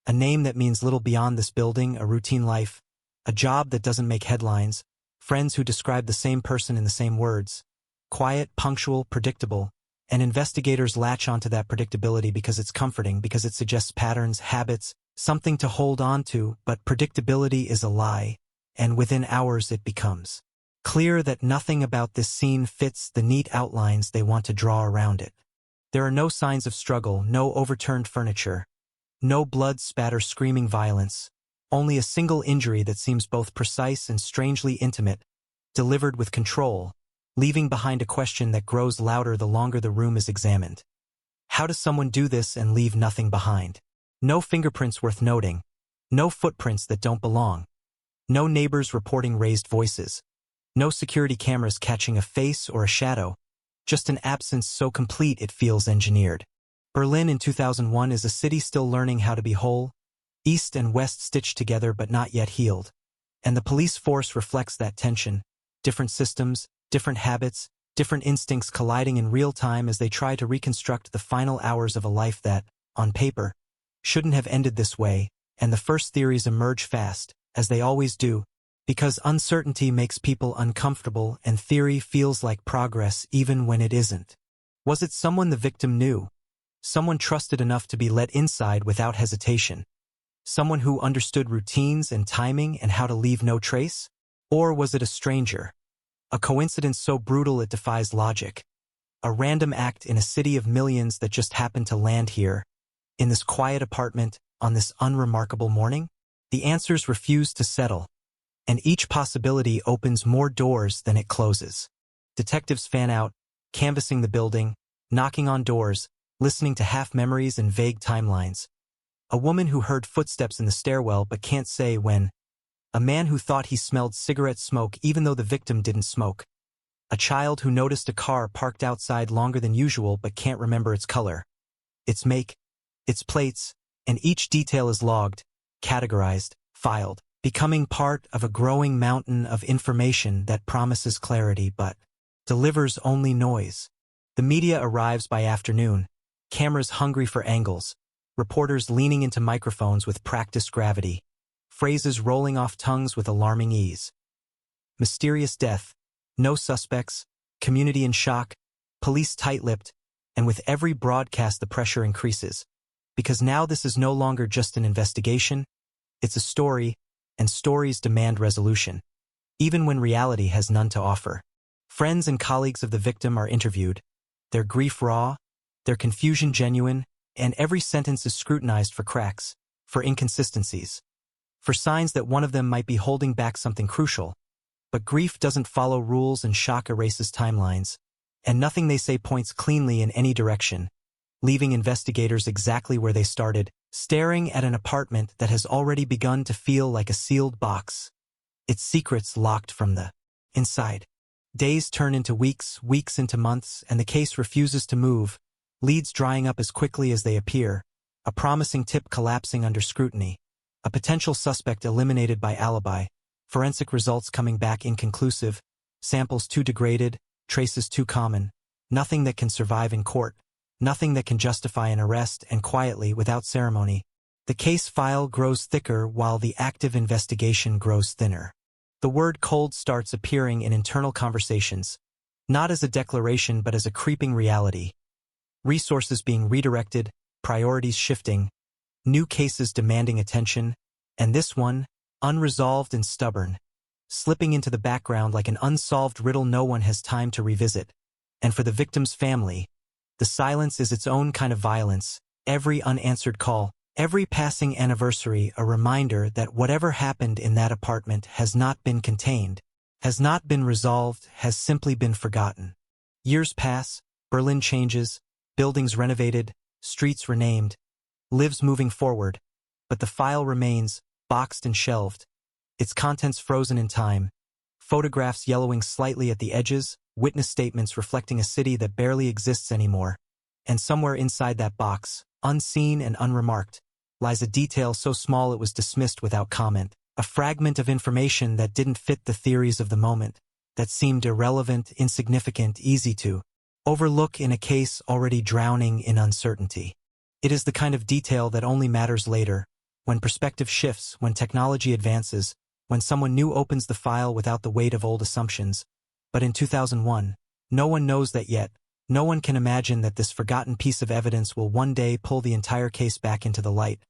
S12: A name that means little beyond this building, a routine life, a job that doesn't make headlines, friends who describe the same person in the same words. Quiet, punctual, predictable, and investigators latch onto that predictability because it's comforting, because it suggests patterns, habits, something to hold on to, but predictability is a lie, and within hours it becomes clear that nothing about this scene fits the neat outlines they want to draw around it. There are no signs of struggle, no overturned furniture, no blood spatter screaming violence, only a single injury that seems both precise and strangely intimate, delivered with control, leaving behind a question that grows louder the longer the room is examined. How does someone do this and leave nothing behind? No fingerprints worth noting, no footprints that don't belong, no neighbors reporting raised voices, no security cameras catching a face or a shadow, just an absence so complete it feels engineered. Berlin in 2001 is a city still learning how to be whole, east and west stitched together but not yet healed. And the police force reflects that tension, different systems, different habits, different instincts colliding in real time as they try to reconstruct the final hours of a life that, on paper, shouldn't have ended this way, and the first theories emerge fast, as they always do, because uncertainty makes people uncomfortable and theory feels like progress even when it isn't. Was it someone the victim knew? Someone trusted enough to be let inside without hesitation? Someone who understood routines and timing and how to leave no trace? Or was it a stranger? A coincidence so brutal it defies logic? A random act in a city of millions that just happened to land here, in this quiet apartment, on this unremarkable morning? The answers refuse to settle, and each possibility opens more doors than it closes. Detectives fan out, canvassing the building, knocking on doors, listening to half-memories and vague timelines. A woman who heard footsteps in the stairwell but can't say when. A man who thought he smelled cigarette smoke even though the victim didn't smoke. A child who noticed a car parked outside longer than usual but can't remember its color, its make, its plates, and each detail is logged, categorized, filed, becoming part of a growing mountain of information that promises clarity but delivers only noise. The media arrives by afternoon, cameras hungry for angles, reporters leaning into microphones with practiced gravity, phrases rolling off tongues with alarming ease. Mysterious death, no suspects, community in shock, police tight-lipped, and with every broadcast the pressure increases. Because now this is no longer just an investigation, it's a story, and stories demand resolution, even when reality has none to offer. Friends and colleagues of the victim are interviewed, their grief raw, their confusion genuine, and every sentence is scrutinized for cracks, for inconsistencies, for signs that one of them might be holding back something crucial. But grief doesn't follow rules and shock erases timelines, and nothing they say points cleanly in any direction, leaving investigators exactly where they started, staring at an apartment that has already begun to feel like a sealed box, its secrets locked from the inside. Days turn into weeks, weeks into months, and the case refuses to move, leads drying up as quickly as they appear, a promising tip collapsing under scrutiny, a potential suspect eliminated by alibi, forensic results coming back inconclusive, samples too degraded, traces too common, nothing that can survive in court, nothing that can justify an arrest, and quietly, without ceremony, the case file grows thicker while the active investigation grows thinner. The word cold starts appearing in internal conversations, not as a declaration but as a creeping reality. Resources being redirected, priorities shifting, new cases demanding attention, and this one, unresolved and stubborn, slipping into the background like an unsolved riddle no one has time to revisit. And for the victim's family, the silence is its own kind of violence, every unanswered call, every passing anniversary a reminder that whatever happened in that apartment has not been contained, has not been resolved, has simply been forgotten. Years pass, Berlin changes, buildings renovated, streets renamed, lives moving forward, but the file remains, boxed and shelved, its contents frozen in time, photographs yellowing slightly at the edges, witness statements reflecting a city that barely exists anymore. And somewhere inside that box, unseen and unremarked, lies a detail so small it was dismissed without comment, a fragment of information that didn't fit the theories of the moment, that seemed irrelevant, insignificant, easy to overlook in a case already drowning in uncertainty. It is the kind of detail that only matters later, when perspective shifts, when technology advances, when someone new opens the file without the weight of old assumptions. But in 2001, no one knows that yet. No one can imagine that this forgotten piece of evidence will one day pull the entire case back into the light,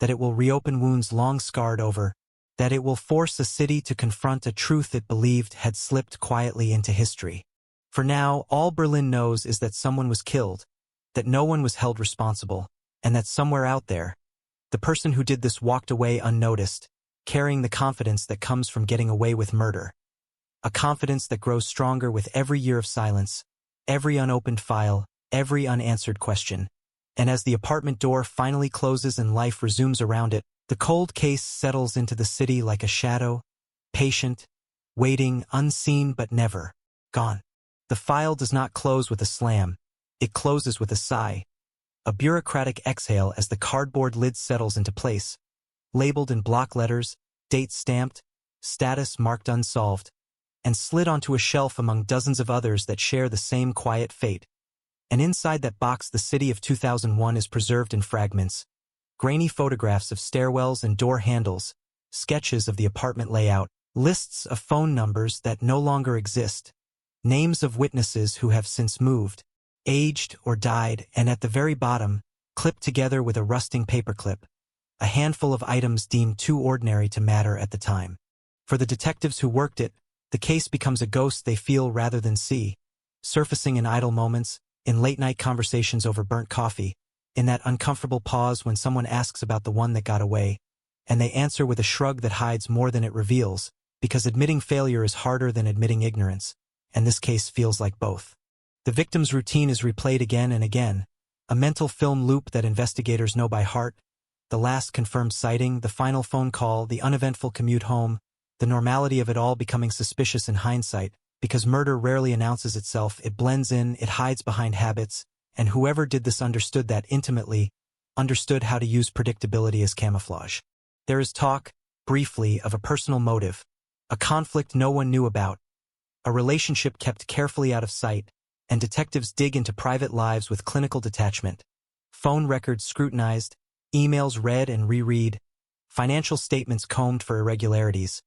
S12: that it will reopen wounds long scarred over, that it will force a city to confront a truth it believed had slipped quietly into history. For now, all Berlin knows is that someone was killed, that no one was held responsible, and that somewhere out there, the person who did this walked away unnoticed, carrying the confidence that comes from getting away with murder. A confidence that grows stronger with every year of silence, every unopened file, every unanswered question. And as the apartment door finally closes and life resumes around it, the cold case settles into the city like a shadow, patient, waiting, unseen but never gone. The file does not close with a slam, it closes with a sigh, a bureaucratic exhale as the cardboard lid settles into place, labeled in block letters, date stamped, status marked unsolved, and slid onto a shelf among dozens of others that share the same quiet fate. And inside that box the city of 2001 is preserved in fragments, grainy photographs of stairwells and door handles, sketches of the apartment layout, lists of phone numbers that no longer exist, names of witnesses who have since moved, aged or died, and at the very bottom, clipped together with a rusting paperclip, a handful of items deemed too ordinary to matter at the time. For the detectives who worked it, the case becomes a ghost they feel rather than see, surfacing in idle moments, in late-night conversations over burnt coffee, in that uncomfortable pause when someone asks about the one that got away, and they answer with a shrug that hides more than it reveals, because admitting failure is harder than admitting ignorance, and this case feels like both. The victim's routine is replayed again and again, a mental film loop that investigators know by heart, the last confirmed sighting, the final phone call, the uneventful commute home, the normality of it all becoming suspicious in hindsight, because murder rarely announces itself, it blends in, it hides behind habits, and whoever did this understood that intimately, understood how to use predictability as camouflage. There is talk, briefly, of a personal motive, a conflict no one knew about, a relationship kept carefully out of sight, and detectives dig into private lives with clinical detachment. Phone records scrutinized, emails read and reread, financial statements combed for irregularities.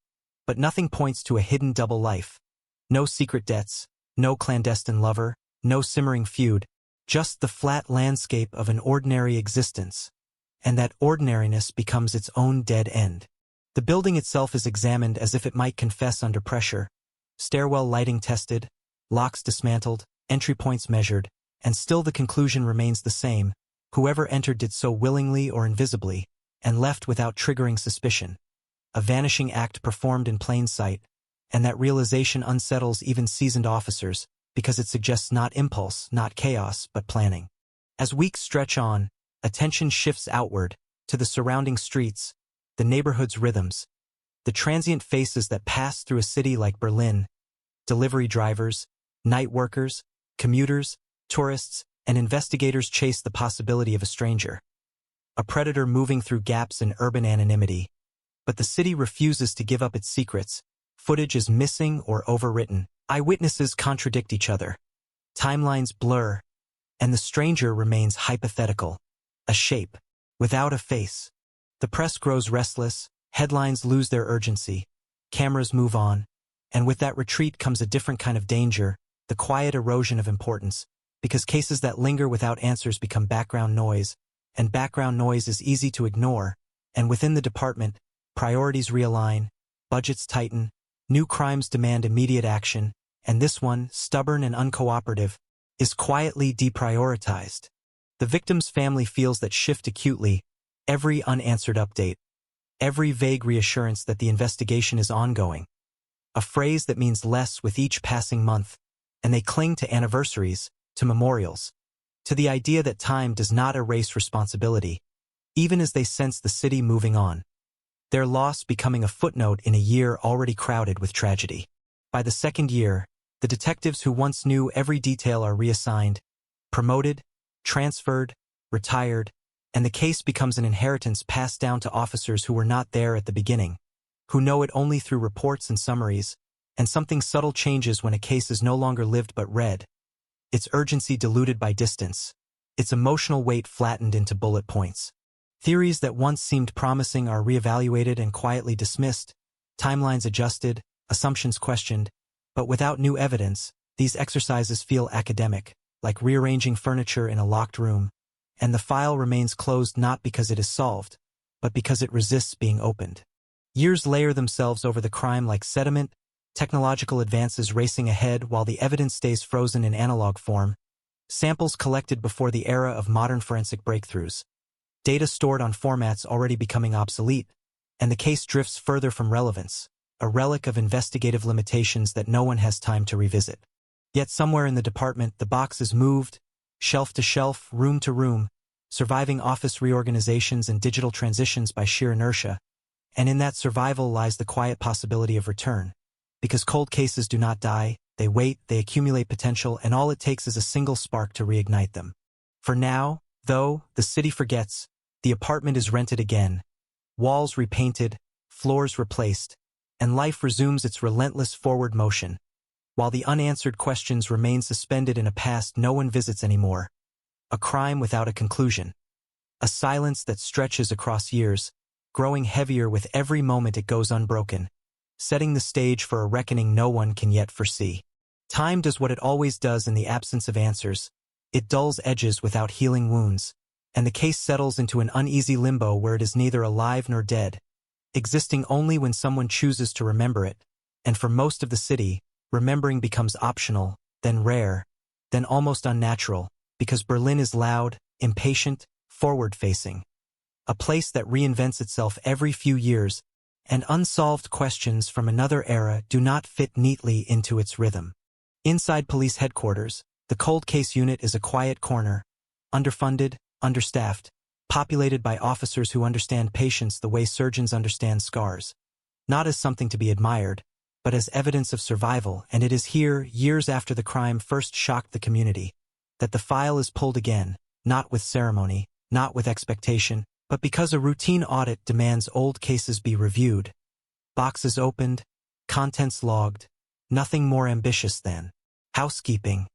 S12: But nothing points to a hidden double life. No secret debts, no clandestine lover, no simmering feud, just the flat landscape of an ordinary existence. And that ordinariness becomes its own dead end. The building itself is examined as if it might confess under pressure. Stairwell lighting tested, locks dismantled, entry points measured, and still the conclusion remains the same. Whoever entered did so willingly or invisibly, and left without triggering suspicion. A vanishing act performed in plain sight, and that realization unsettles even seasoned officers, because it suggests not impulse, not chaos, but planning. As weeks stretch on, attention shifts outward, to the surrounding streets, the neighborhood's rhythms, the transient faces that pass through a city like Berlin, delivery drivers, night workers, commuters, tourists, and investigators chase the possibility of a stranger. A predator moving through gaps in urban anonymity. But the city refuses to give up its secrets. Footage is missing or overwritten. Eyewitnesses contradict each other. Timelines blur. And the stranger remains hypothetical. A shape, without a face. The press grows restless, headlines lose their urgency, cameras move on, and with that retreat comes a different kind of danger, the quiet erosion of importance, because cases that linger without answers become background noise, and background noise is easy to ignore, and within the department, priorities realign, budgets tighten, new crimes demand immediate action, and this one, stubborn and uncooperative, is quietly deprioritized. The victim's family feels that shift acutely, every unanswered update, every vague reassurance that the investigation is ongoing. A phrase that means less with each passing month, and they cling to anniversaries, to memorials, to the idea that time does not erase responsibility, even as they sense the city moving on. Their loss becoming a footnote in a year already crowded with tragedy. By the second year, the detectives who once knew every detail are reassigned, promoted, transferred, retired, and the case becomes an inheritance passed down to officers who were not there at the beginning, who know it only through reports and summaries, and something subtle changes when a case is no longer lived but read, its urgency diluted by distance, its emotional weight flattened into bullet points. Theories that once seemed promising are reevaluated and quietly dismissed, timelines adjusted, assumptions questioned, but without new evidence, these exercises feel academic, like rearranging furniture in a locked room, and the file remains closed not because it is solved, but because it resists being opened. Years layer themselves over the crime like sediment, technological advances racing ahead while the evidence stays frozen in analog form, samples collected before the era of modern forensic breakthroughs, data stored on formats already becoming obsolete, and the case drifts further from relevance, a relic of investigative limitations that no one has time to revisit. Yet somewhere in the department, the box is moved, shelf to shelf, room to room, surviving office reorganizations and digital transitions by sheer inertia, and in that survival lies the quiet possibility of return. Because cold cases do not die, they wait, they accumulate potential, and all it takes is a single spark to reignite them. For now, though, the city forgets, the apartment is rented again, walls repainted, floors replaced, and life resumes its relentless forward motion, while the unanswered questions remain suspended in a past no one visits anymore. A crime without a conclusion. A silence that stretches across years, growing heavier with every moment it goes unbroken, setting the stage for a reckoning no one can yet foresee. Time does what it always does in the absence of answers. It dulls edges without healing wounds, and the case settles into an uneasy limbo where it is neither alive nor dead, existing only when someone chooses to remember it, and for most of the city, remembering becomes optional, then rare, then almost unnatural, because Berlin is loud, impatient, forward-facing. A place that reinvents itself every few years, and unsolved questions from another era do not fit neatly into its rhythm. Inside police headquarters, the cold case unit is a quiet corner, underfunded, understaffed, populated by officers who understand patients the way surgeons understand scars. Not as something to be admired, but as evidence of survival, and it is here, years after the crime first shocked the community, that the file is pulled again, not with ceremony, not with expectation, but because a routine audit demands old cases be reviewed. Boxes opened, contents logged, nothing more ambitious than housekeeping.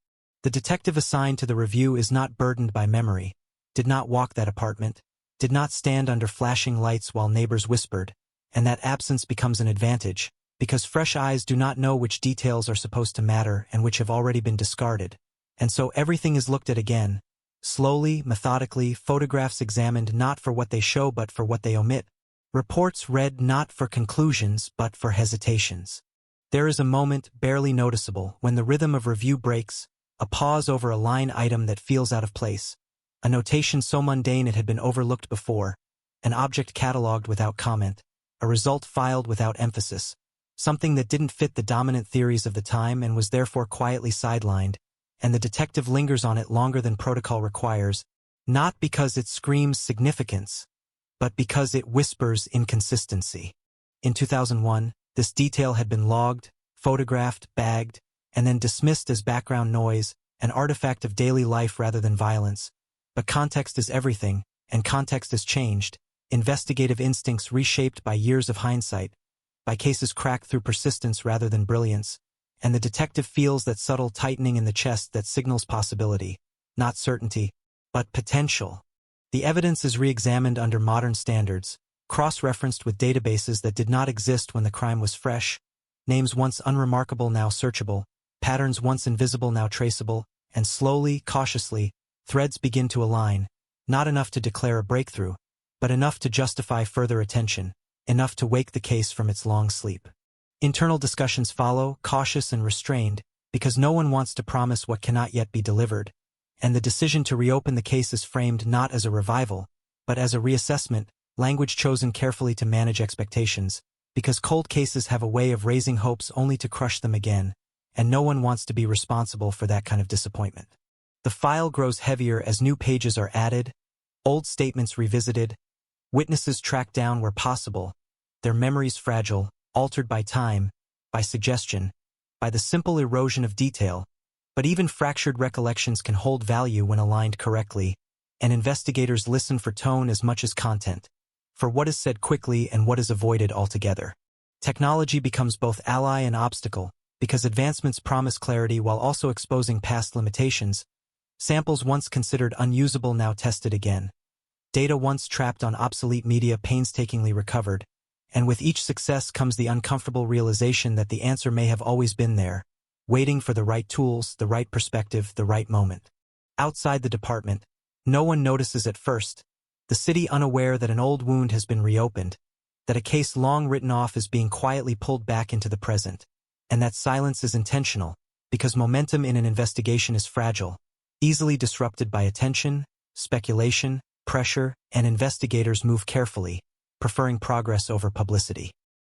S12: The detective assigned to the review is not burdened by memory, did not walk that apartment, did not stand under flashing lights while neighbors whispered, and that absence becomes an advantage, because fresh eyes do not know which details are supposed to matter and which have already been discarded. And so everything is looked at again, slowly, methodically, photographs examined not for what they show but for what they omit, reports read not for conclusions but for hesitations. There is a moment, barely noticeable, when the rhythm of review breaks, a pause over a line item that feels out of place, a notation so mundane it had been overlooked before, an object catalogued without comment, a result filed without emphasis, something that didn't fit the dominant theories of the time and was therefore quietly sidelined, and the detective lingers on it longer than protocol requires, not because it screams significance, but because it whispers inconsistency. In 2001, this detail had been logged, photographed, bagged, and then dismissed as background noise, an artifact of daily life rather than violence. But context is everything, and context is changed, investigative instincts reshaped by years of hindsight, by cases cracked through persistence rather than brilliance, and the detective feels that subtle tightening in the chest that signals possibility, not certainty, but potential. The evidence is re-examined under modern standards, cross-referenced with databases that did not exist when the crime was fresh, names once unremarkable now searchable, patterns once invisible now traceable, and slowly, cautiously, threads begin to align, not enough to declare a breakthrough, but enough to justify further attention, enough to wake the case from its long sleep. Internal discussions follow, cautious and restrained, because no one wants to promise what cannot yet be delivered, and the decision to reopen the case is framed not as a revival, but as a reassessment, language chosen carefully to manage expectations, because cold cases have a way of raising hopes only to crush them again, and no one wants to be responsible for that kind of disappointment. The file grows heavier as new pages are added, old statements revisited, witnesses tracked down where possible, their memories fragile, altered by time, by suggestion, by the simple erosion of detail, but even fractured recollections can hold value when aligned correctly, and investigators listen for tone as much as content, for what is said quickly and what is avoided altogether. Technology becomes both ally and obstacle, because advancements promise clarity while also exposing past limitations, samples once considered unusable now tested again, data once trapped on obsolete media painstakingly recovered, and with each success comes the uncomfortable realization that the answer may have always been there, waiting for the right tools, the right perspective, the right moment. Outside the department, no one notices at first, the city unaware that an old wound has been reopened, that a case long written off is being quietly pulled back into the present, and that silence is intentional, because momentum in an investigation is fragile, easily disrupted by attention, speculation, pressure, and investigators move carefully, preferring progress over publicity.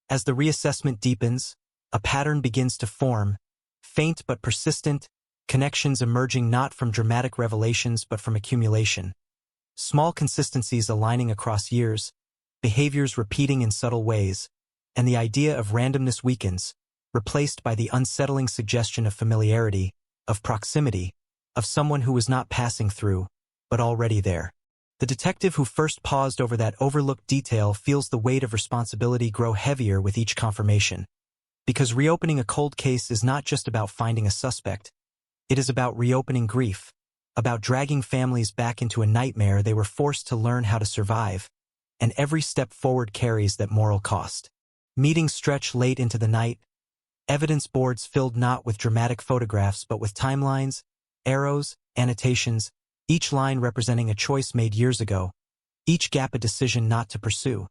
S12: As the reassessment deepens, a pattern begins to form, faint but persistent, connections emerging not from dramatic revelations but from accumulation. Small consistencies aligning across years, behaviors repeating in subtle ways, and the idea of randomness weakens, replaced by the unsettling suggestion of familiarity, of proximity, of someone who was not passing through, but already there. The detective who first paused over that overlooked detail feels the weight of responsibility grow heavier with each confirmation. Because reopening a cold case is not just about finding a suspect. It is about reopening grief, about dragging families back into a nightmare they were forced to learn how to survive, and every step forward carries that moral cost. Meetings stretch late into the night, evidence boards filled not with dramatic photographs but with timelines, arrows, annotations, each line representing a choice made years ago, each gap a decision not to pursue.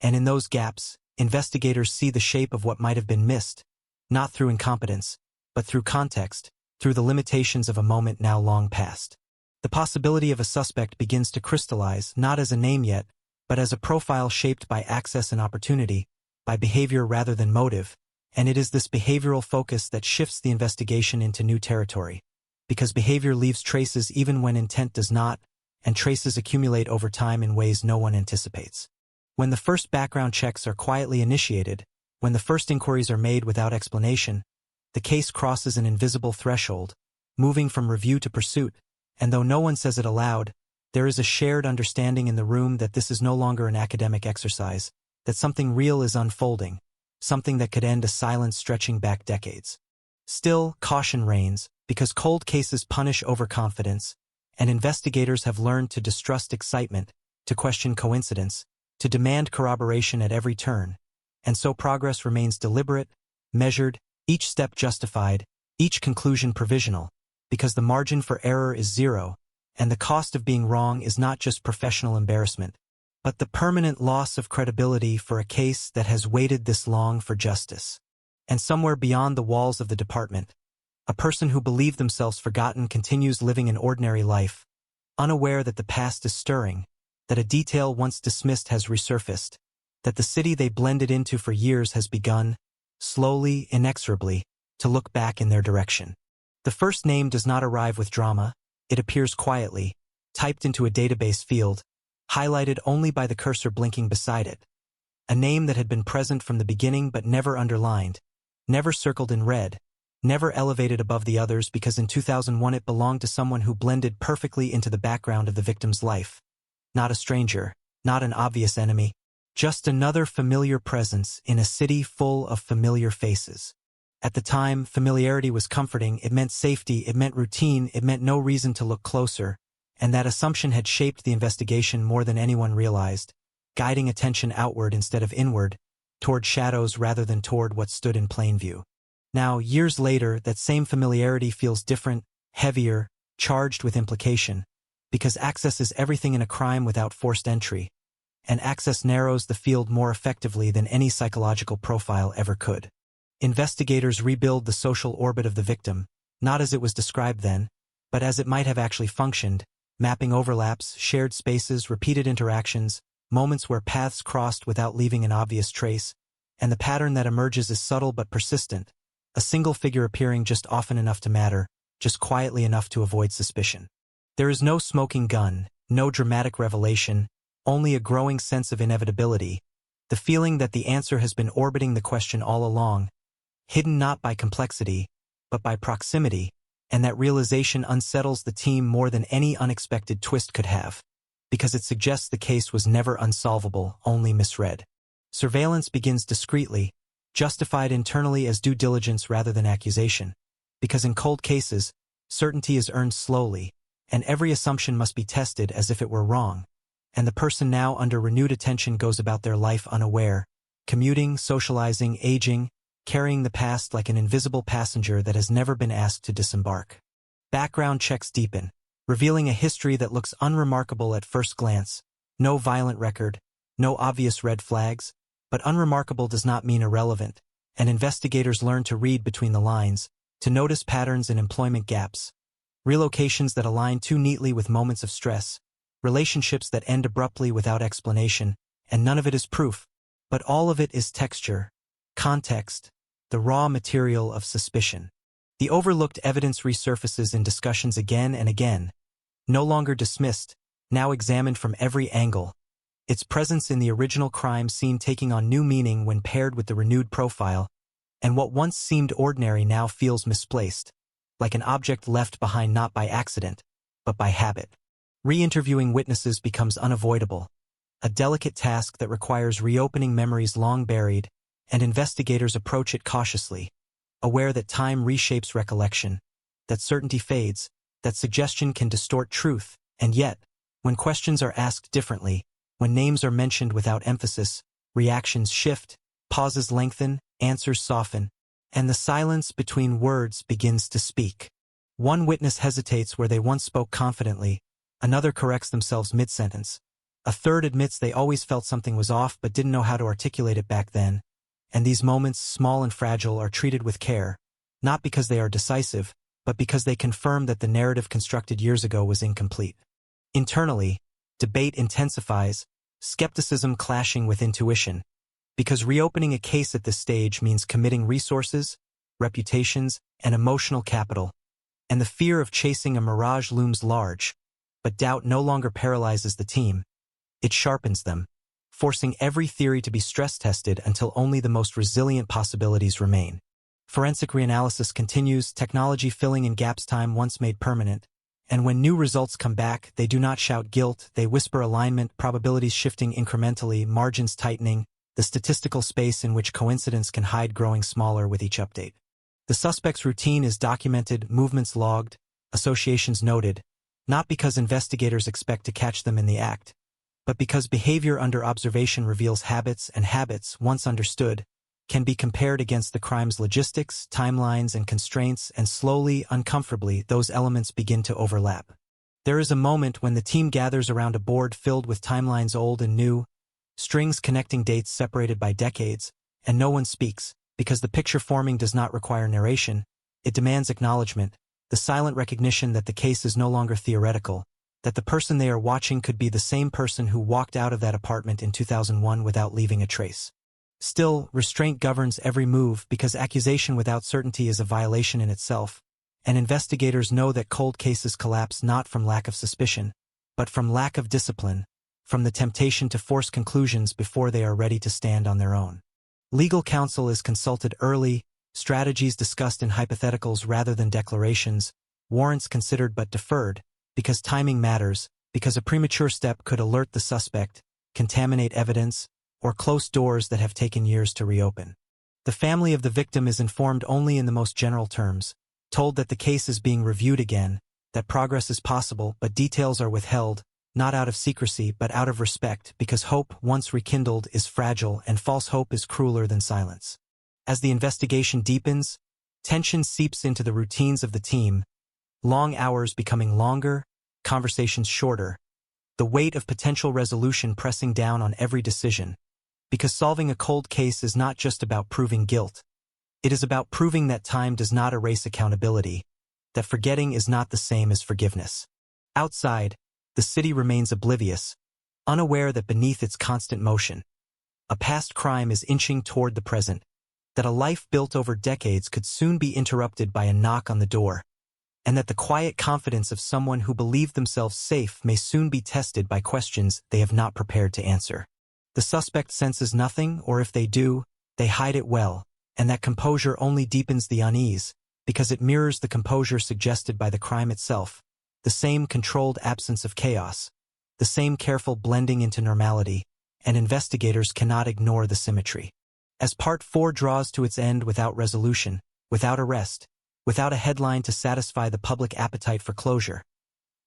S12: And in those gaps, investigators see the shape of what might have been missed, not through incompetence, but through context, through the limitations of a moment now long past. The possibility of a suspect begins to crystallize, not as a name yet, but as a profile shaped by access and opportunity, by behavior rather than motive, and it is this behavioral focus that shifts the investigation into new territory. Because behavior leaves traces even when intent does not, and traces accumulate over time in ways no one anticipates. When the first background checks are quietly initiated, when the first inquiries are made without explanation, the case crosses an invisible threshold, moving from review to pursuit, and though no one says it aloud, there is a shared understanding in the room that this is no longer an academic exercise, that something real is unfolding, something that could end a silence stretching back decades. Still, caution reigns, because cold cases punish overconfidence, and investigators have learned to distrust excitement, to question coincidence, to demand corroboration at every turn, and so progress remains deliberate, measured, each step justified, each conclusion provisional, because the margin for error is zero, and the cost of being wrong is not just professional embarrassment, but the permanent loss of credibility for a case that has waited this long for justice. And somewhere beyond the walls of the department, a person who believed themselves forgotten continues living an ordinary life, unaware that the past is stirring, that a detail once dismissed has resurfaced, that the city they blended into for years has begun, slowly, inexorably, to look back in their direction. The first name does not arrive with drama, it appears quietly, typed into a database field, highlighted only by the cursor blinking beside it. A name that had been present from the beginning but never underlined, never circled in red, never elevated above the others because in 2001 it belonged to someone who blended perfectly into the background of the victim's life. Not a stranger, not an obvious enemy, just another familiar presence in a city full of familiar faces. At the time, familiarity was comforting, it meant safety, it meant routine, it meant no reason to look closer, and that assumption had shaped the investigation more than anyone realized, guiding attention outward instead of inward, toward shadows rather than toward what stood in plain view. Now, years later, that same familiarity feels different, heavier, charged with implication, because access is everything in a crime without forced entry, and access narrows the field more effectively than any psychological profile ever could. Investigators rebuild the social orbit of the victim, not as it was described then, but as it might have actually functioned, mapping overlaps, shared spaces, repeated interactions, moments where paths crossed without leaving an obvious trace, and the pattern that emerges is subtle but persistent, a single figure appearing just often enough to matter, just quietly enough to avoid suspicion. There is no smoking gun, no dramatic revelation, only a growing sense of inevitability, the feeling that the answer has been orbiting the question all along, hidden not by complexity, but by proximity, and that realization unsettles the team more than any unexpected twist could have, because it suggests the case was never unsolvable, only misread. Surveillance begins discreetly, justified internally as due diligence rather than accusation, because in cold cases, certainty is earned slowly, and every assumption must be tested as if it were wrong, and the person now under renewed attention goes about their life unaware, commuting, socializing, aging, carrying the past like an invisible passenger that has never been asked to disembark. Background checks deepen, revealing a history that looks unremarkable at first glance, no violent record, no obvious red flags, but unremarkable does not mean irrelevant, and investigators learn to read between the lines, to notice patterns and employment gaps, relocations that align too neatly with moments of stress, relationships that end abruptly without explanation, and none of it is proof, but all of it is texture, context, the raw material of suspicion. The overlooked evidence resurfaces in discussions again and again, no longer dismissed, now examined from every angle, its presence in the original crime scene taking on new meaning when paired with the renewed profile, and what once seemed ordinary now feels misplaced, like an object left behind not by accident, but by habit. Re-interviewing witnesses becomes unavoidable, a delicate task that requires reopening memories long buried, and investigators approach it cautiously, aware that time reshapes recollection, that certainty fades, that suggestion can distort truth, and yet, when questions are asked differently, when names are mentioned without emphasis, reactions shift, pauses lengthen, answers soften, and the silence between words begins to speak. One witness hesitates where they once spoke confidently, another corrects themselves mid-sentence, a third admits they always felt something was off but didn't know how to articulate it back then, and these moments, small and fragile, are treated with care, not because they are decisive, but because they confirm that the narrative constructed years ago was incomplete. Internally, debate intensifies, skepticism clashing with intuition, because reopening a case at this stage means committing resources, reputations, and emotional capital, and the fear of chasing a mirage looms large, but doubt no longer paralyzes the team, it sharpens them, forcing every theory to be stress-tested until only the most resilient possibilities remain. Forensic reanalysis continues, technology filling in gaps time once made permanent, and when new results come back, they do not shout guilt, they whisper alignment, probabilities shifting incrementally, margins tightening, the statistical space in which coincidence can hide growing smaller with each update. The suspect's routine is documented, movements logged, associations noted, not because investigators expect to catch them in the act, but because behavior under observation reveals habits, and habits, once understood, can be compared against the crime's logistics, timelines, and constraints, and slowly, uncomfortably, those elements begin to overlap. There is a moment when the team gathers around a board filled with timelines old and new, strings connecting dates separated by decades, and no one speaks, because the picture forming does not require narration, it demands acknowledgement, the silent recognition that the case is no longer theoretical, that the person they are watching could be the same person who walked out of that apartment in 2001 without leaving a trace. Still, restraint governs every move because accusation without certainty is a violation in itself, and investigators know that cold cases collapse not from lack of suspicion, but from lack of discipline, from the temptation to force conclusions before they are ready to stand on their own. Legal counsel is consulted early, strategies discussed in hypotheticals rather than declarations, warrants considered but deferred, because timing matters, because a premature step could alert the suspect, contaminate evidence, or close doors that have taken years to reopen. The family of the victim is informed only in the most general terms, told that the case is being reviewed again, that progress is possible but details are withheld, not out of secrecy but out of respect because hope, once rekindled, is fragile and false hope is crueler than silence. As the investigation deepens, tension seeps into the routines of the team, long hours becoming longer, conversations shorter, the weight of potential resolution pressing down on every decision, because solving a cold case is not just about proving guilt. It is about proving that time does not erase accountability, that forgetting is not the same as forgiveness. Outside, the city remains oblivious, unaware that beneath its constant motion, a past crime is inching toward the present, that a life built over decades could soon be interrupted by a knock on the door, and that the quiet confidence of someone who believed themselves safe may soon be tested by questions they have not prepared to answer. The suspect senses nothing, or if they do, they hide it well, and that composure only deepens the unease, because it mirrors the composure suggested by the crime itself, the same controlled absence of chaos, the same careful blending into normality, and investigators cannot ignore the symmetry. As Part 4 draws to its end without resolution, without arrest, without a headline to satisfy the public appetite for closure,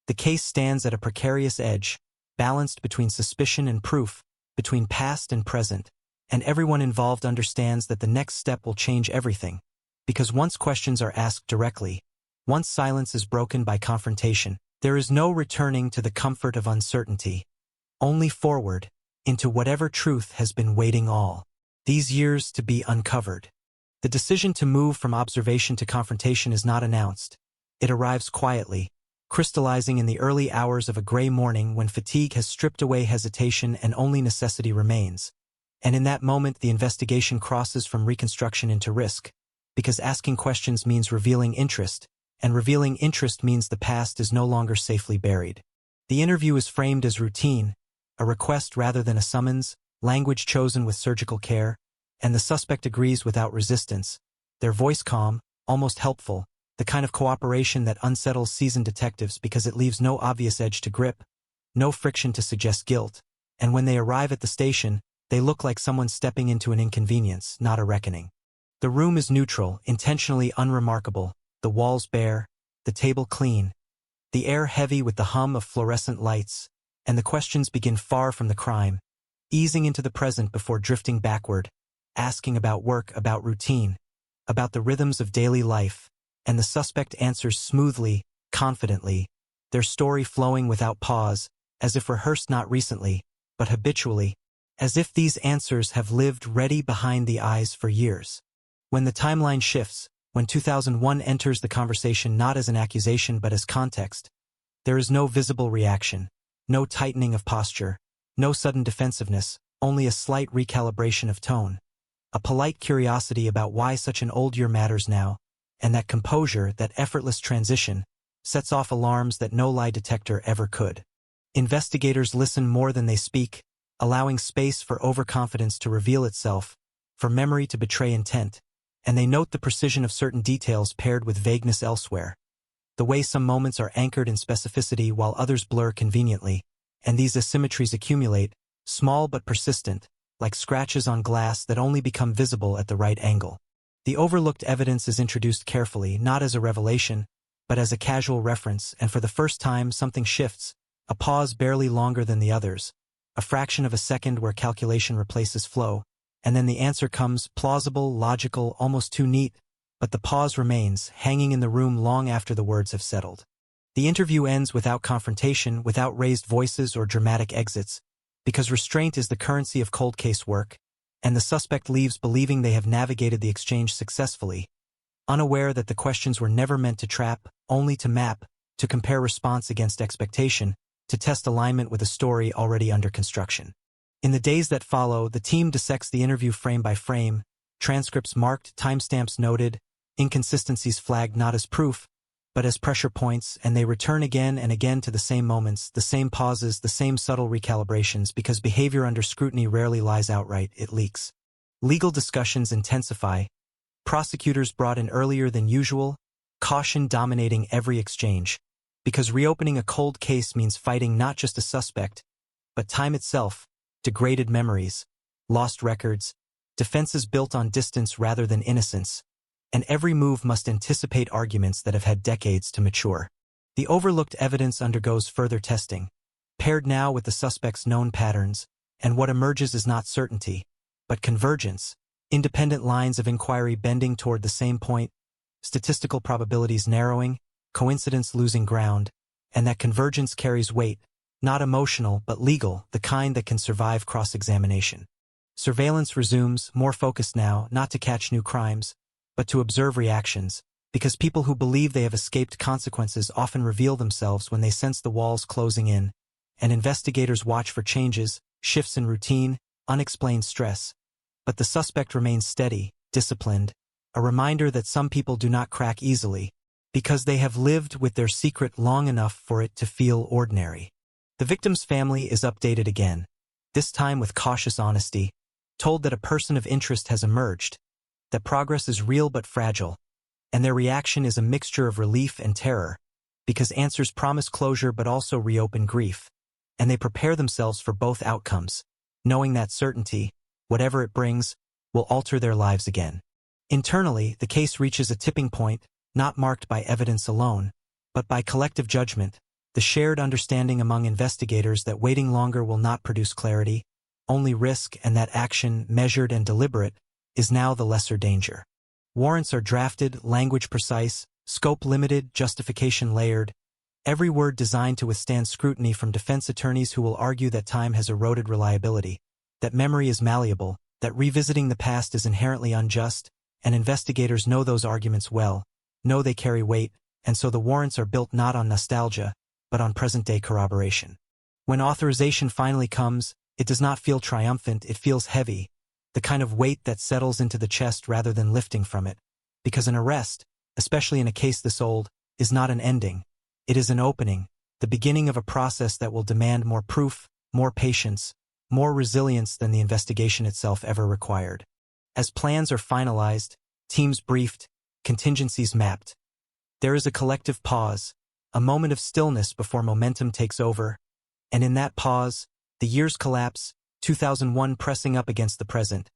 S12: the case stands at a precarious edge, balanced between suspicion and proof, between past and present, and everyone involved understands that the next step will change everything, because once questions are asked directly, once silence is broken by confrontation, there is no returning to the comfort of uncertainty, only forward, into whatever truth has been waiting all these years to be uncovered. The decision to move from observation to confrontation is not announced. It arrives quietly, crystallizing in the early hours of a gray morning when fatigue has stripped away hesitation and only necessity remains. And in that moment, the investigation crosses from reconstruction into risk, because asking questions means revealing interest, and revealing interest means the past is no longer safely buried. The interview is framed as routine, a request rather than a summons, language chosen with surgical care, and the suspect agrees without resistance, their voice calm, almost helpful, the kind of cooperation that unsettles seasoned detectives because it leaves no obvious edge to grip, no friction to suggest guilt, and when they arrive at the station, they look like someone stepping into an inconvenience, not a reckoning. The room is neutral, intentionally unremarkable, the walls bare, the table clean, the air heavy with the hum of fluorescent lights, and the questions begin far from the crime, easing into the present before drifting backward, asking about work, about routine, about the rhythms of daily life, and the suspect answers smoothly, confidently, their story flowing without pause, as if rehearsed not recently, but habitually, as if these answers have lived ready behind the eyes for years. When the timeline shifts, when 2001 enters the conversation not as an accusation but as context, there is no visible reaction, no tightening of posture, no sudden defensiveness, only a slight recalibration of tone, a polite curiosity about why such an old year matters now, and that composure, that effortless transition, sets off alarms that no lie detector ever could. Investigators listen more than they speak, allowing space for overconfidence to reveal itself, for memory to betray intent, and they note the precision of certain details paired with vagueness elsewhere, the way some moments are anchored in specificity while others blur conveniently, and these asymmetries accumulate, small but persistent, like scratches on glass that only become visible at the right angle. The overlooked evidence is introduced carefully, not as a revelation, but as a casual reference, and for the first time something shifts, a pause barely longer than the others, a fraction of a second where calculation replaces flow, and then the answer comes, plausible, logical, almost too neat, but the pause remains, hanging in the room long after the words have settled. The interview ends without confrontation, without raised voices or dramatic exits, because restraint is the currency of cold case work, and the suspect leaves believing they have navigated the exchange successfully, unaware that the questions were never meant to trap, only to map, to compare response against expectation, to test alignment with a story already under construction. In the days that follow, the team dissects the interview frame by frame, transcripts marked, timestamps noted, inconsistencies flagged not as proof, but as pressure points, and they return again and again to the same moments, the same pauses, the same subtle recalibrations, because behavior under scrutiny rarely lies outright, it leaks. Legal discussions intensify, prosecutors brought in earlier than usual, caution dominating every exchange, because reopening a cold case means fighting not just a suspect, but time itself, degraded memories, lost records, defenses built on distance rather than innocence, and every move must anticipate arguments that have had decades to mature. The overlooked evidence undergoes further testing, paired now with the suspect's known patterns, and what emerges is not certainty, but convergence, independent lines of inquiry bending toward the same point, statistical probabilities narrowing, coincidence losing ground, and that convergence carries weight, not emotional but legal, the kind that can survive cross-examination. Surveillance resumes, more focused now, not to catch new crimes, but to observe reactions, because people who believe they have escaped consequences often reveal themselves when they sense the walls closing in, and investigators watch for changes, shifts in routine, unexplained stress. But the suspect remains steady, disciplined, a reminder that some people do not crack easily, because they have lived with their secret long enough for it to feel ordinary. The victim's family is updated again, this time with cautious honesty, told that a person of interest has emerged, that progress is real but fragile, and their reaction is a mixture of relief and terror, because answers promise closure but also reopen grief, and they prepare themselves for both outcomes, knowing that certainty, whatever it brings, will alter their lives again. Internally, the case reaches a tipping point, not marked by evidence alone, but by collective judgment, the shared understanding among investigators that waiting longer will not produce clarity, only risk, and that action, measured and deliberate, is now the lesser danger. Warrants are drafted, language precise, scope limited, justification layered, every word designed to withstand scrutiny from defense attorneys who will argue that time has eroded reliability, that memory is malleable, that revisiting the past is inherently unjust, and investigators know those arguments well, know they carry weight, and so the warrants are built not on nostalgia, but on present-day corroboration. When authorization finally comes, it does not feel triumphant, it feels heavy, the kind of weight that settles into the chest rather than lifting from it, because an arrest, especially in a case this old, is not an ending. It is an opening, the beginning of a process that will demand more proof, more patience, more resilience than the investigation itself ever required. As plans are finalized, teams briefed, contingencies mapped, there is a collective pause, a moment of stillness before momentum takes over, and in that pause, the years collapse, 2001 pressing up against the present,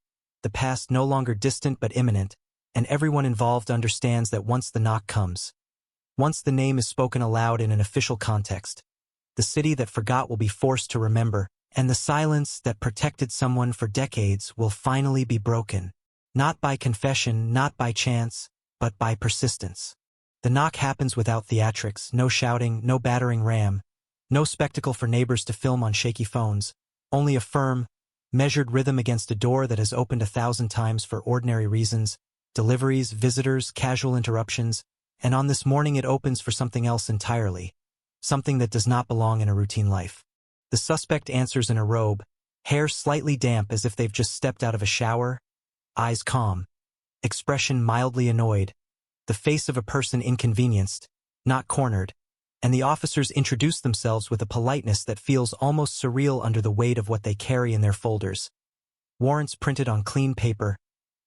S12: the past no longer distant but imminent, and everyone involved understands that once the knock comes, once the name is spoken aloud in an official context, the city that forgot will be forced to remember, and the silence that protected someone for decades will finally be broken, not by confession, not by chance, but by persistence. The knock happens without theatrics, no shouting, no battering ram, no spectacle for neighbors to film on shaky phones, only a firm, measured rhythm against a door that has opened 1,000 times for ordinary reasons, deliveries, visitors, casual interruptions, and on this morning it opens for something else entirely, something that does not belong in a routine life. The suspect answers in a robe, hair slightly damp as if they've just stepped out of a shower, eyes calm, expression mildly annoyed, the face of a person inconvenienced, not cornered, and the officers introduce themselves with a politeness that feels almost surreal under the weight of what they carry in their folders. Warrants printed on clean paper,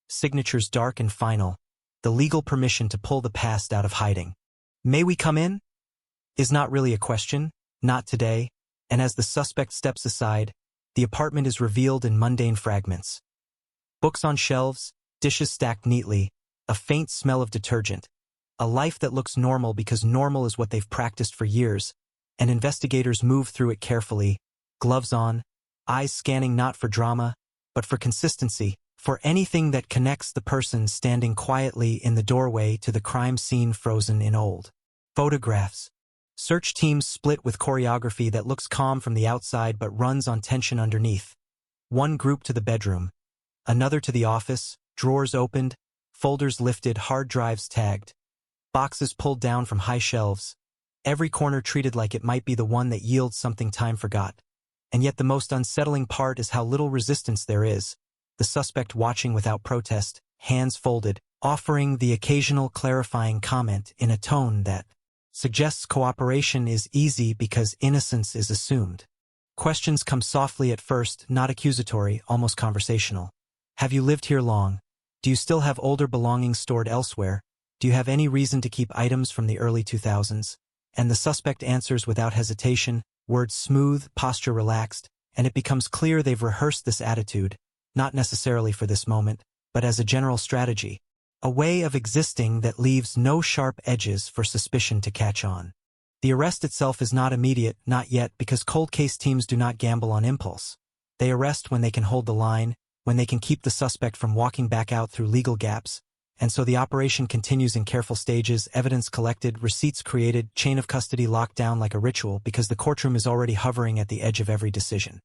S12: signatures dark and final, the legal permission to pull the past out of hiding. "May we come in?" is not really a question, not today, and as the suspect steps aside, the apartment is revealed in mundane fragments. Books on shelves, dishes stacked neatly, a faint smell of detergent, a life that looks normal because normal is what they've practiced for years, and investigators move through it carefully, gloves on, eyes scanning not for drama, but for consistency, for anything that connects the person standing quietly in the doorway to the crime scene frozen in old photographs. Search teams split with choreography that looks calm from the outside but runs on tension underneath. One group to the bedroom, another to the office, drawers opened, folders lifted, hard drives tagged, boxes pulled down from high shelves, every corner treated like it might be the one that yields something time forgot. And yet the most unsettling part is how little resistance there is, the suspect watching without protest, hands folded, offering the occasional clarifying comment in a tone that suggests cooperation is easy because innocence is assumed. Questions come softly at first, not accusatory, almost conversational. Have you lived here long? Do you still have older belongings stored elsewhere? Do you have any reason to keep items from the early 2000s? And the suspect answers without hesitation, words smooth, posture relaxed, and it becomes clear they've rehearsed this attitude, not necessarily for this moment, but as a general strategy, a way of existing that leaves no sharp edges for suspicion to catch on. The arrest itself is not immediate, not yet, because cold case teams do not gamble on impulse. They arrest when they can hold the line, when they can keep the suspect from walking back out through legal gaps, and so the operation continues in careful stages, evidence collected, receipts created, chain of custody locked down like a ritual because the courtroom is already hovering at the edge of every decision.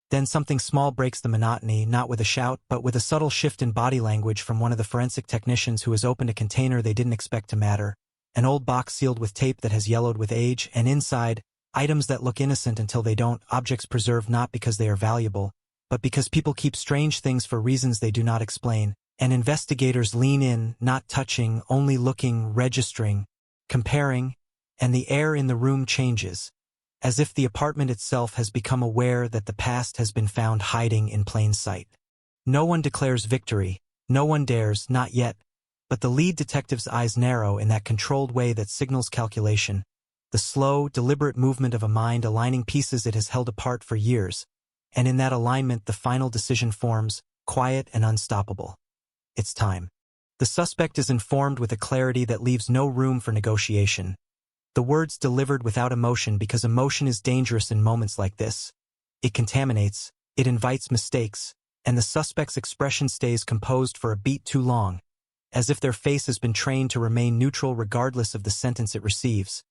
S12: Then something small breaks the monotony, not with a shout, but with a subtle shift in body language from one of the forensic technicians who has opened a container they didn't expect to matter, an old box sealed with tape that has yellowed with age, and inside, items that look innocent until they don't, objects preserved not because they are valuable, but because people keep strange things for reasons they do not explain, and investigators lean in, not touching, only looking, registering, comparing, and the air in the room changes, as if the apartment itself has become aware that the past has been found hiding in plain sight. No one declares victory, no one dares, not yet, but the lead detective's eyes narrow in that controlled way that signals calculation, the slow, deliberate movement of a mind aligning pieces it has held apart for years, and in that alignment the final decision forms, quiet and unstoppable. It's time. The suspect is informed with a clarity that leaves no room for negotiation. The words delivered without emotion because emotion is dangerous in moments like this. It contaminates, it invites mistakes, and the suspect's expression stays composed for a beat too long, as if their face has been trained to remain neutral regardless of the sentence it receives.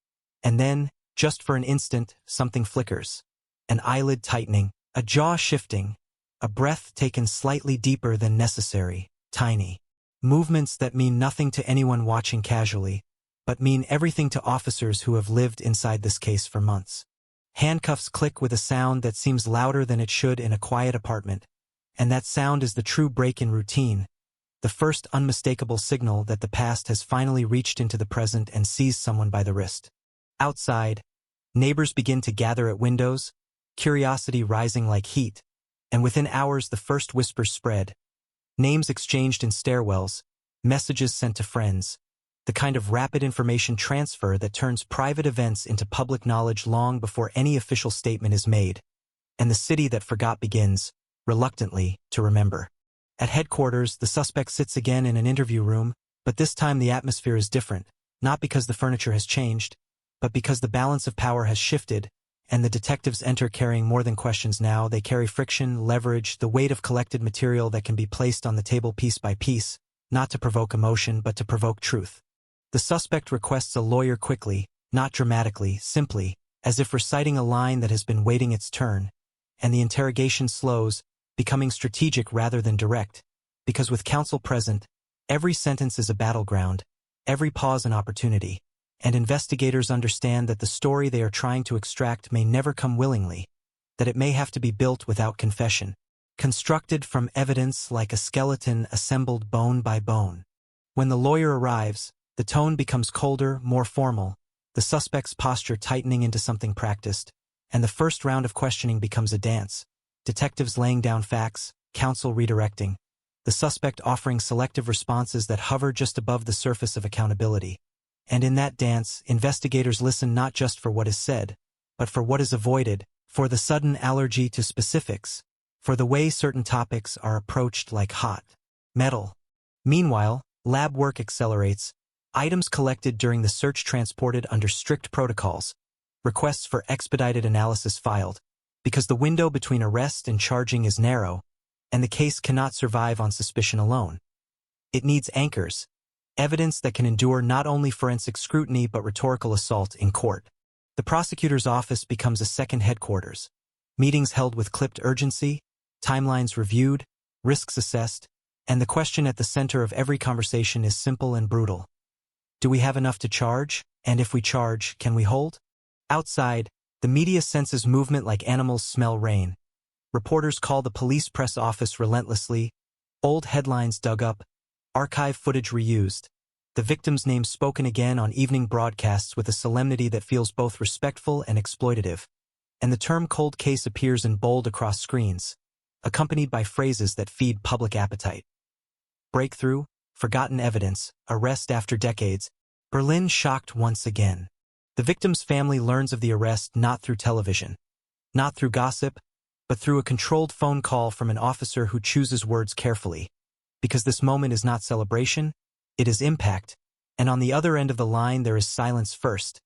S12: And then, just for an instant, something flickers. An eyelid tightening, a jaw shifting, a breath taken slightly deeper than necessary, tiny. Movements that mean nothing to anyone watching casually, but mean everything to officers who have lived inside this case for months. Handcuffs click with a sound that seems louder than it should in a quiet apartment, and that sound is the true break in routine, the first unmistakable signal that the past has finally reached into the present and seized someone by the wrist. Outside, neighbors begin to gather at windows, curiosity rising like heat, and within hours the first whispers spread. Names exchanged in stairwells, messages sent to friends, the kind of rapid information transfer that turns private events into public knowledge long before any official statement is made. And the city that forgot begins, reluctantly, to remember. At headquarters, the suspect sits again in an interview room, but this time the atmosphere is different, not because the furniture has changed, but because the balance of power has shifted, and the detectives enter carrying more than questions now. They carry friction, leverage, the weight of collected material that can be placed on the table piece by piece, not to provoke emotion but to provoke truth. The suspect requests a lawyer quickly, not dramatically, simply, as if reciting a line that has been waiting its turn, and the interrogation slows, becoming strategic rather than direct, because with counsel present, every sentence is a battleground, every pause an opportunity, and investigators understand that the story they are trying to extract may never come willingly, that it may have to be built without confession, constructed from evidence like a skeleton assembled bone by bone. When the lawyer arrives, the tone becomes colder, more formal, the suspect's posture tightening into something practiced, and the first round of questioning becomes a dance, detectives laying down facts, counsel redirecting, the suspect offering selective responses that hover just above the surface of accountability. And in that dance, investigators listen not just for what is said, but for what is avoided, for the sudden allergy to specifics, for the way certain topics are approached like hot metal. Meanwhile, Lab work accelerates, items collected during the search transported under strict protocols, requests for expedited analysis filed, because the window between arrest and charging is narrow, and the case cannot survive on suspicion alone. It needs anchors, evidence that can endure not only forensic scrutiny but rhetorical assault in court. The prosecutor's office becomes a second headquarters. Meetings held with clipped urgency, timelines reviewed, risks assessed, and the question at the center of every conversation is simple and brutal. Do we have enough to charge? And if we charge, can we hold? Outside, the media senses movement like animals smell rain. Reporters call the police press office relentlessly, old headlines dug up, archive footage reused, the victim's name spoken again on evening broadcasts with a solemnity that feels both respectful and exploitative, and the term cold case appears in bold across screens, accompanied by phrases that feed public appetite. Breakthrough, forgotten evidence, arrest after decades, Berlin shocked once again. The victim's family learns of the arrest not through television, not through gossip, but through a controlled phone call from an officer who chooses words carefully. Because this moment is not celebration, it is impact, and on the other end of the line there is silence first,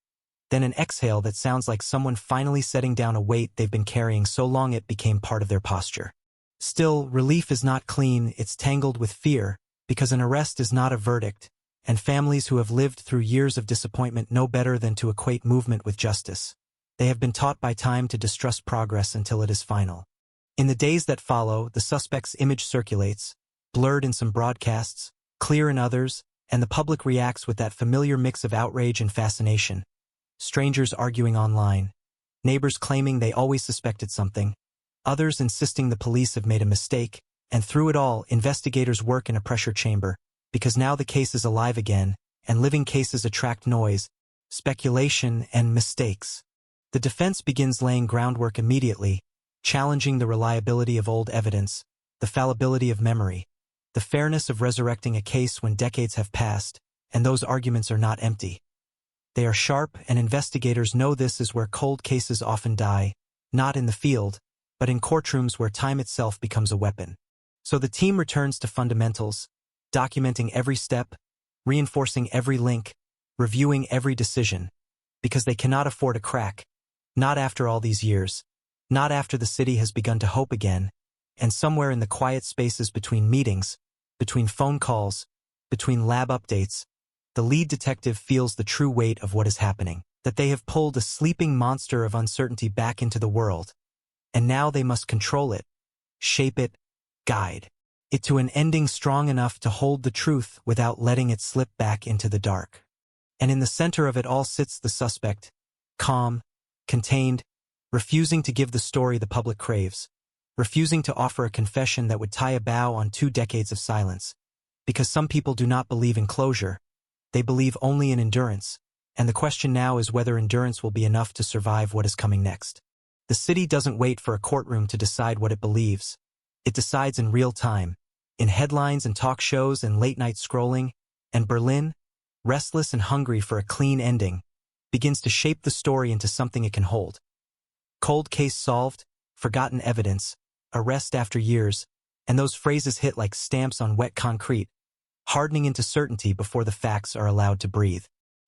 S12: then an exhale that sounds like someone finally setting down a weight they've been carrying so long it became part of their posture. Still, relief is not clean, it's tangled with fear, because an arrest is not a verdict, and families who have lived through years of disappointment know better than to equate movement with justice. They have been taught by time to distrust progress until it is final. In the days that follow, the suspect's image circulates, blurred in some broadcasts, clear in others, and the public reacts with that familiar mix of outrage and fascination. Strangers arguing online, neighbors claiming they always suspected something, others insisting the police have made a mistake, and through it all, investigators work in a pressure chamber, because now the case is alive again, and living cases attract noise, speculation, and mistakes. The defense begins laying groundwork immediately, challenging the reliability of old evidence, the fallibility of memory, the fairness of resurrecting a case when decades have passed, and those arguments are not empty. They are sharp, and investigators know this is where cold cases often die, not in the field, but in courtrooms where time itself becomes a weapon. So the team returns to fundamentals, documenting every step, reinforcing every link, reviewing every decision, because they cannot afford a crack, not after all these years, not after the city has begun to hope again, and somewhere in the quiet spaces between meetings, between phone calls, between lab updates, the lead detective feels the true weight of what is happening, that they have pulled a sleeping monster of uncertainty back into the world, and now they must control it, shape it, guide it to an ending strong enough to hold the truth without letting it slip back into the dark. And in the center of it all sits the suspect, calm, contained, refusing to give the story the public craves, refusing to offer a confession that would tie a bow on 2 decades of silence. Because some people do not believe in closure, they believe only in endurance, and the question now is whether endurance will be enough to survive what is coming next. The city doesn't wait for a courtroom to decide what it believes. It decides in real time, in headlines and talk shows and late-night scrolling, and Berlin, restless and hungry for a clean ending, begins to shape the story into something it can hold. Cold case solved, forgotten evidence, arrest after years, and those phrases hit like stamps on wet concrete, hardening into certainty before the facts are allowed to breathe.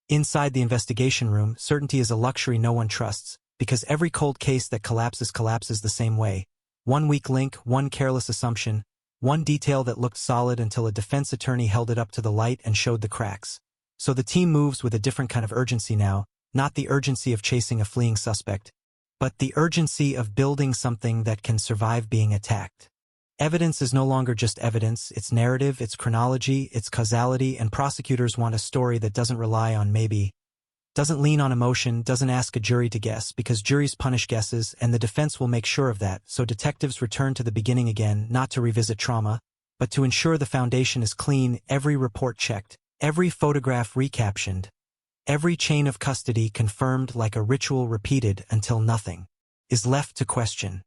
S12: Inside the investigation room, certainty is a luxury no one trusts, because every cold case that collapses the same way. One weak link, one careless assumption, one detail that looked solid until a defense attorney held it up to the light and showed the cracks. So the team moves with a different kind of urgency now, not the urgency of chasing a fleeing suspect, but the urgency of building something that can survive being attacked. Evidence is no longer just evidence, it's narrative, it's chronology, it's causality, and prosecutors want a story that doesn't rely on maybe, doesn't lean on emotion, doesn't ask a jury to guess, because juries punish guesses, and the defense will make sure of that, so detectives return to the beginning again, not to revisit trauma, but to ensure the foundation is clean, every report checked, every photograph recaptioned, every chain of custody confirmed like a ritual repeated until nothing is left to question.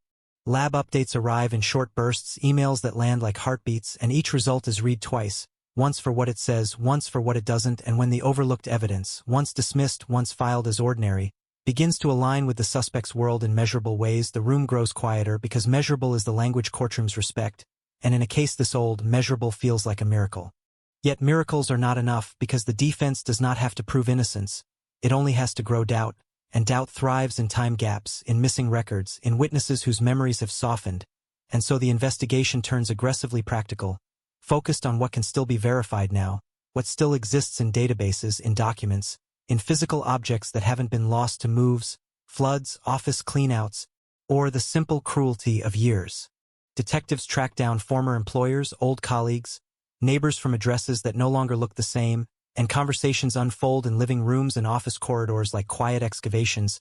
S12: Lab updates arrive in short bursts, emails that land like heartbeats, and each result is read twice, once for what it says, once for what it doesn't, and when the overlooked evidence, once dismissed, once filed as ordinary, begins to align with the suspect's world in measurable ways, the room grows quieter because measurable is the language courtrooms respect, and in a case this old, measurable feels like a miracle. Yet miracles are not enough because the defense does not have to prove innocence. It only has to grow doubt, and doubt thrives in time gaps, in missing records, in witnesses whose memories have softened, and so the investigation turns aggressively practical, focused on what can still be verified now, what still exists in databases, in documents, in physical objects that haven't been lost to moves, floods, office cleanouts, or the simple cruelty of years. Detectives track down former employers, old colleagues, neighbors from addresses that no longer look the same, and conversations unfold in living rooms and office corridors like quiet excavations,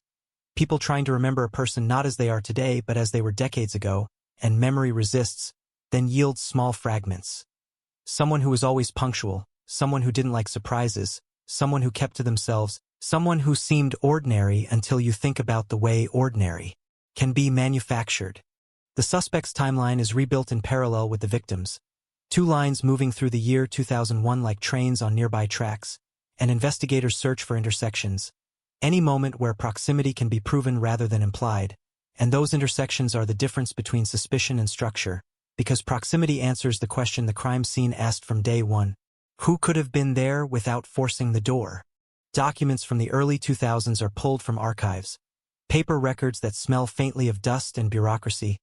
S12: people trying to remember a person not as they are today but as they were decades ago, and memory resists, then yields small fragments. Someone who was always punctual, someone who didn't like surprises, someone who kept to themselves, someone who seemed ordinary until you think about the way ordinary can be manufactured. The suspect's timeline is rebuilt in parallel with the victim's. Two lines moving through the year 2001 like trains on nearby tracks, and investigators search for intersections. Any moment where proximity can be proven rather than implied, and those intersections are the difference between suspicion and structure, because proximity answers the question the crime scene asked from day one. Who could have been there without forcing the door? Documents from the early 2000s are pulled from archives. Paper records that smell faintly of dust and bureaucracy.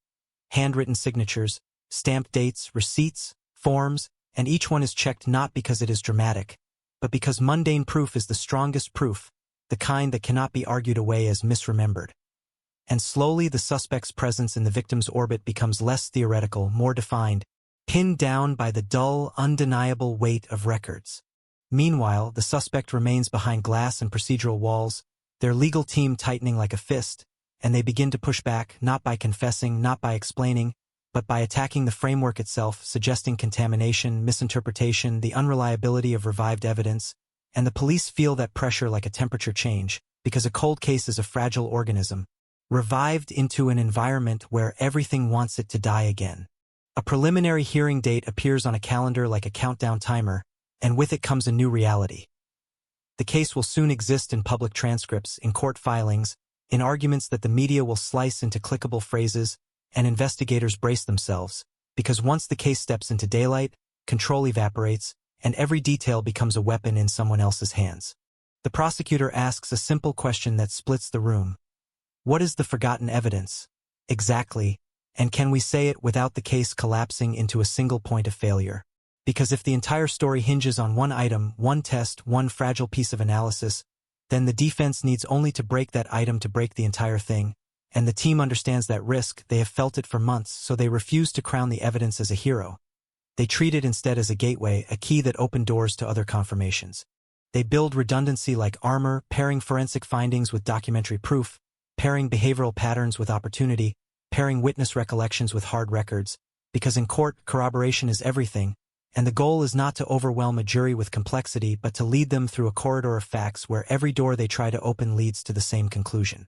S12: Handwritten signatures, stamped dates, receipts, forms, and each one is checked not because it is dramatic, but because mundane proof is the strongest proof, the kind that cannot be argued away as misremembered. And slowly the suspect's presence in the victim's orbit becomes less theoretical, more defined, pinned down by the dull, undeniable weight of records. Meanwhile, the suspect remains behind glass and procedural walls, their legal team tightening like a fist, and they begin to push back, not by confessing, not by explaining, but by attacking the framework itself, suggesting contamination, misinterpretation, the unreliability of revived evidence, and the police feel that pressure like a temperature change, because a cold case is a fragile organism, revived into an environment where everything wants it to die again. A preliminary hearing date appears on a calendar like a countdown timer, and with it comes a new reality. The case will soon exist in public transcripts, in court filings, in arguments that the media will slice into clickable phrases, and investigators brace themselves, because once the case steps into daylight, control evaporates, and every detail becomes a weapon in someone else's hands. The prosecutor asks a simple question that splits the room. What is the forgotten evidence? Exactly, and can we say it without the case collapsing into a single point of failure? Because if the entire story hinges on one item, one test, one fragile piece of analysis, then the defense needs only to break that item to break the entire thing, and the team understands that risk. They have felt it for months, so they refuse to crown the evidence as a hero. They treat it instead as a gateway, a key that opened doors to other confirmations. They build redundancy like armor, pairing forensic findings with documentary proof, pairing behavioral patterns with opportunity, pairing witness recollections with hard records, because in court, corroboration is everything, and the goal is not to overwhelm a jury with complexity but to lead them through a corridor of facts where every door they try to open leads to the same conclusion.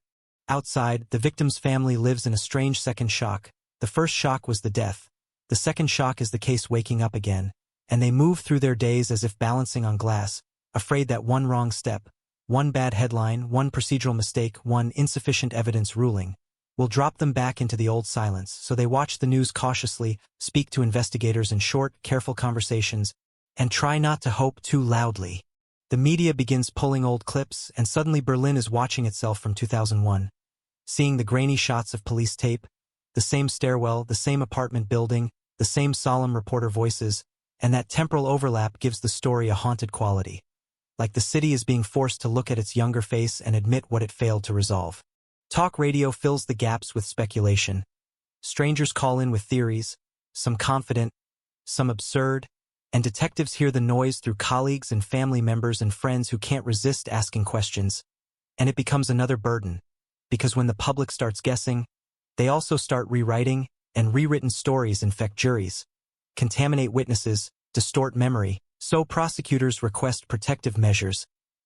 S12: Outside, the victim's family lives in a strange second shock. The first shock was the death. The second shock is the case waking up again, and they move through their days as if balancing on glass, afraid that one wrong step, one bad headline, one procedural mistake, one insufficient evidence ruling, will drop them back into the old silence, so they watch the news cautiously, speak to investigators in short, careful conversations, and try not to hope too loudly. The media begins pulling old clips, and suddenly Berlin is watching itself from 2001. Seeing the grainy shots of police tape, the same stairwell, the same apartment building, the same solemn reporter voices, and that temporal overlap gives the story a haunted quality. Like the city is being forced to look at its younger face and admit what it failed to resolve. Talk radio fills the gaps with speculation. Strangers call in with theories, some confident, some absurd, and detectives hear the noise through colleagues and family members and friends who can't resist asking questions. And it becomes another burden, because when the public starts guessing, they also start rewriting, and rewritten stories infect juries, contaminate witnesses, distort memory. So prosecutors request protective measures,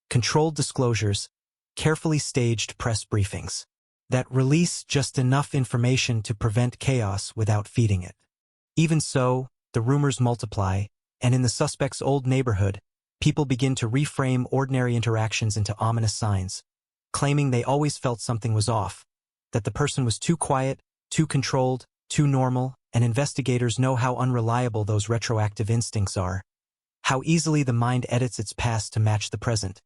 S12: controlled disclosures, carefully staged press briefings that release just enough information to prevent chaos without feeding it. Even so, the rumors multiply, and in the suspect's old neighborhood, people begin to reframe ordinary interactions into ominous signs, claiming they always felt something was off, that the person was too quiet, too controlled, too normal, and investigators know how unreliable those retroactive instincts are. how easily the mind edits its past to match the present.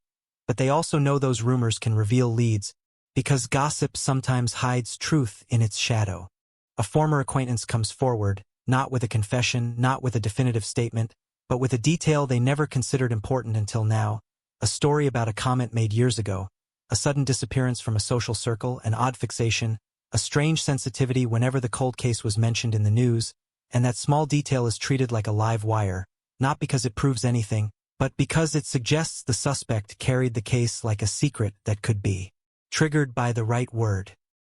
S12: But they also know those rumors can reveal leads, because gossip sometimes hides truth in its shadow. A former acquaintance comes forward, not with a confession, not with a definitive statement, but with a detail they never considered important until now, a story about a comment made years ago, a sudden disappearance from a social circle, an odd fixation, a strange sensitivity whenever the cold case was mentioned in the news, and that small detail is treated like a live wire, not because it proves anything, but because it suggests the suspect carried the case like a secret that could be triggered by the right word.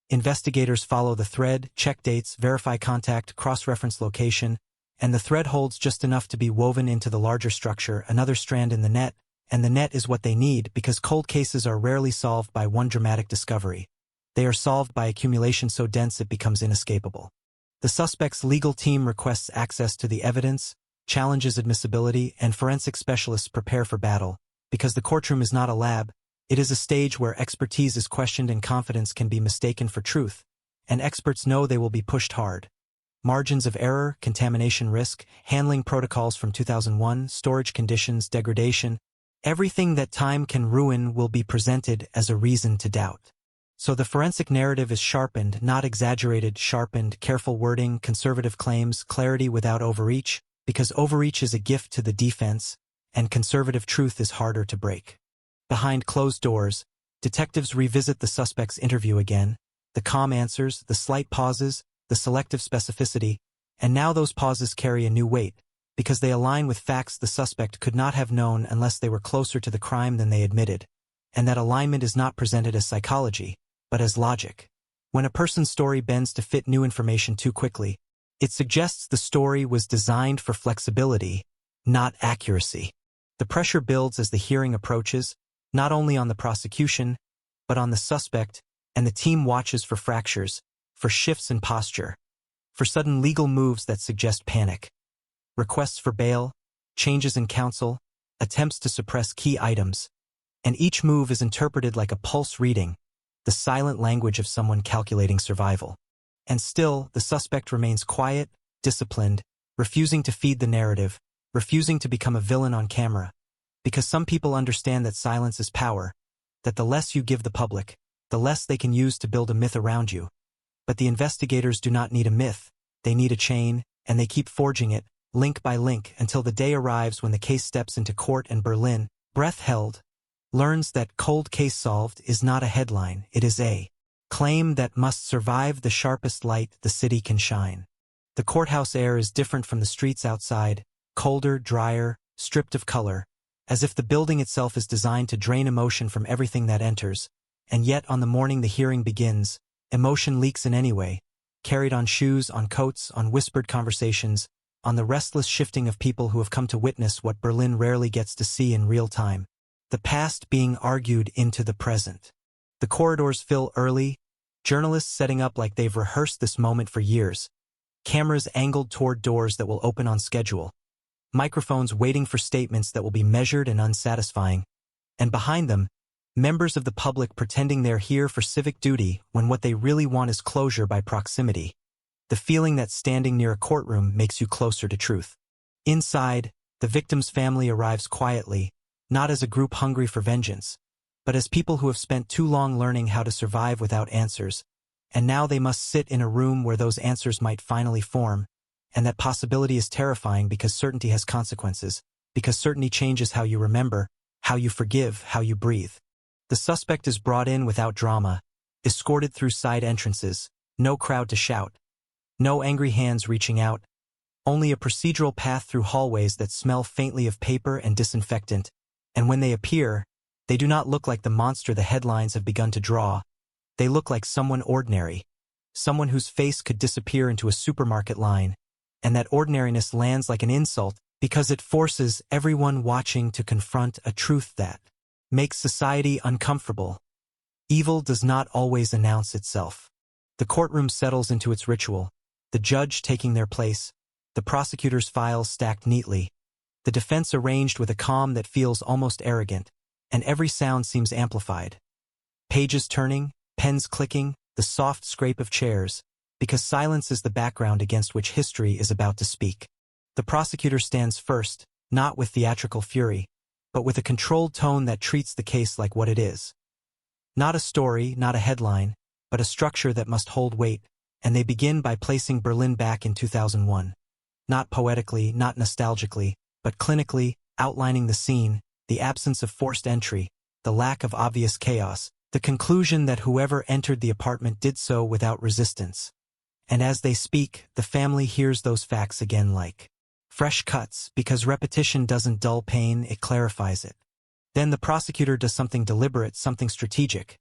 S12: Investigators follow the thread, check dates, verify contact, cross-reference location, and the thread holds just enough to be woven into the larger structure, another strand in the net, and the net is what they need because cold cases are rarely solved by one dramatic discovery. They are solved by accumulation so dense it becomes inescapable. The suspect's legal team requests access to the evidence, challenges admissibility, and forensic specialists prepare for battle. Because the courtroom is not a lab, it is a stage where expertise is questioned and confidence can be mistaken for truth, and experts know they will be pushed hard. Margins of error, contamination risk, handling protocols from 2001, storage conditions, degradation, everything that time can ruin will be presented as a reason to doubt. So the forensic narrative is sharpened, not exaggerated, sharpened, careful wording, conservative claims, clarity without overreach, because overreach is a gift to the defense, and conservative truth is harder to break. Behind closed doors, detectives revisit the suspect's interview again, the calm answers, the slight pauses, the selective specificity, and now those pauses carry a new weight, because they align with facts the suspect could not have known unless they were closer to the crime than they admitted, and that alignment is not presented as psychology, but as logic. When a person's story bends to fit new information too quickly, it suggests the story was designed for flexibility, not accuracy. The pressure builds as the hearing approaches, not only on the prosecution, but on the suspect, and the team watches for fractures, for shifts in posture, for sudden legal moves that suggest panic. Requests for bail, changes in counsel, attempts to suppress key items, and each move is interpreted like a pulse reading, the silent language of someone calculating survival. And still, the suspect remains quiet, disciplined, refusing to feed the narrative, refusing to become a villain on camera, because some people understand that silence is power, that the less you give the public, the less they can use to build a myth around you. But the investigators do not need a myth, they need a chain, and they keep forging it, link by link, until the day arrives when the case steps into court and Berlin, breath held, learns that cold case solved is not a headline, it is a claim that must survive the sharpest light the city can shine. The courthouse air is different from the streets outside, colder, drier, stripped of color, as if the building itself is designed to drain emotion from everything that enters, and yet on the morning the hearing begins, emotion leaks in any way, carried on shoes, on coats, on whispered conversations, on the restless shifting of people who have come to witness what Berlin rarely gets to see in real time. The past being argued into the present. The corridors fill early, journalists setting up like they've rehearsed this moment for years, cameras angled toward doors that will open on schedule, microphones waiting for statements that will be measured and unsatisfying, and behind them, members of the public pretending they're here for civic duty when what they really want is closure by proximity. The feeling that standing near a courtroom makes you closer to truth. Inside, the victim's family arrives quietly, not as a group hungry for vengeance, but as people who have spent too long learning how to survive without answers, and now they must sit in a room where those answers might finally form, and that possibility is terrifying because certainty has consequences, because certainty changes how you remember, how you forgive, how you breathe. The suspect is brought in without drama, escorted through side entrances, no crowd to shout, no angry hands reaching out, only a procedural path through hallways that smell faintly of paper and disinfectant, and when they appear, they do not look like the monster the headlines have begun to draw. They look like someone ordinary, someone whose face could disappear into a supermarket line, and that ordinariness lands like an insult because it forces everyone watching to confront a truth that makes society uncomfortable. Evil does not always announce itself. The courtroom settles into its ritual, the judge taking their place, the prosecutor's files stacked neatly, the defense arranged with a calm that feels almost arrogant, and every sound seems amplified. Pages turning, pens clicking, the soft scrape of chairs, because silence is the background against which history is about to speak. The prosecutor stands first, not with theatrical fury, but with a controlled tone that treats the case like what it is. Not a story, not a headline, but a structure that must hold weight, and they begin by placing Berlin back in 2001. Not poetically, not nostalgically, but clinically, outlining the scene, the absence of forced entry, the lack of obvious chaos, the conclusion that whoever entered the apartment did so without resistance. And as they speak, the family hears those facts again like fresh cuts, because repetition doesn't dull pain, it clarifies it. Then the prosecutor does something deliberate, something strategic.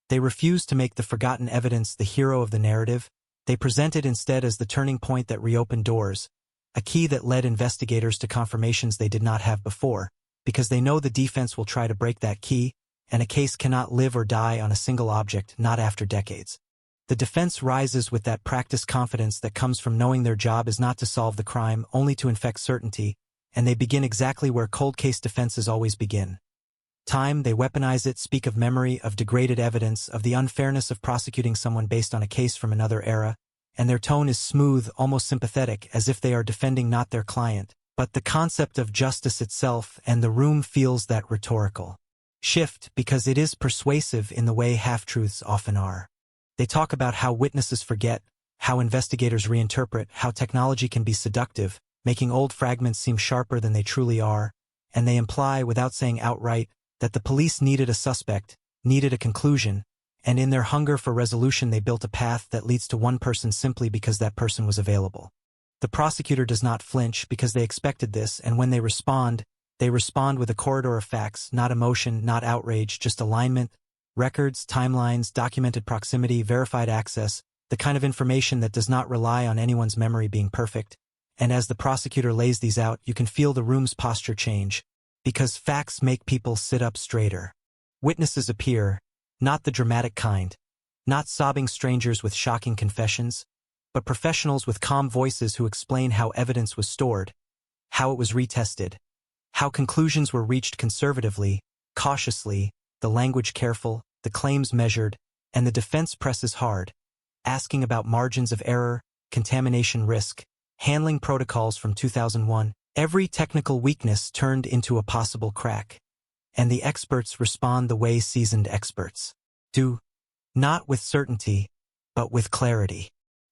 S12: They refuse to make the forgotten evidence the hero of the narrative. They present it instead as the turning point that reopened doors, a key that led investigators to confirmations they did not have before, because they know the defense will try to break that key, and a case cannot live or die on a single object, not after decades. The defense rises with that practiced confidence that comes from knowing their job is not to solve the crime, only to infect certainty, and they begin exactly where cold case defenses always begin. Time, they weaponize it, speak of memory, of degraded evidence, of the unfairness of prosecuting someone based on a case from another era, and their tone is smooth, almost sympathetic, as if they are defending not their client, but the concept of justice itself, and the room feels that rhetorical shift because it is persuasive in the way half-truths often are. They talk about how witnesses forget, how investigators reinterpret, how technology can be seductive, making old fragments seem sharper than they truly are, and they imply, without saying outright, that the police needed a suspect, needed a conclusion, and in their hunger for resolution they built a path that leads to one person simply because that person was available. The prosecutor does not flinch because they expected this, and when they respond with a corridor of facts, not emotion, not outrage, just alignment, records, timelines, documented proximity, verified access, the kind of information that does not rely on anyone's memory being perfect. And as the prosecutor lays these out, you can feel the room's posture change, because facts make people sit up straighter. Witnesses appear, not the dramatic kind, not sobbing strangers with shocking confessions, but professionals with calm voices who explain how evidence was stored, how it was retested, how conclusions were reached conservatively, cautiously, the language careful, the claims measured, and the defense presses hard, asking about margins of error, contamination risk, handling protocols from 2001, every technical weakness turned into a possible crack. And the experts respond the way seasoned experts do, not with certainty, but with clarity.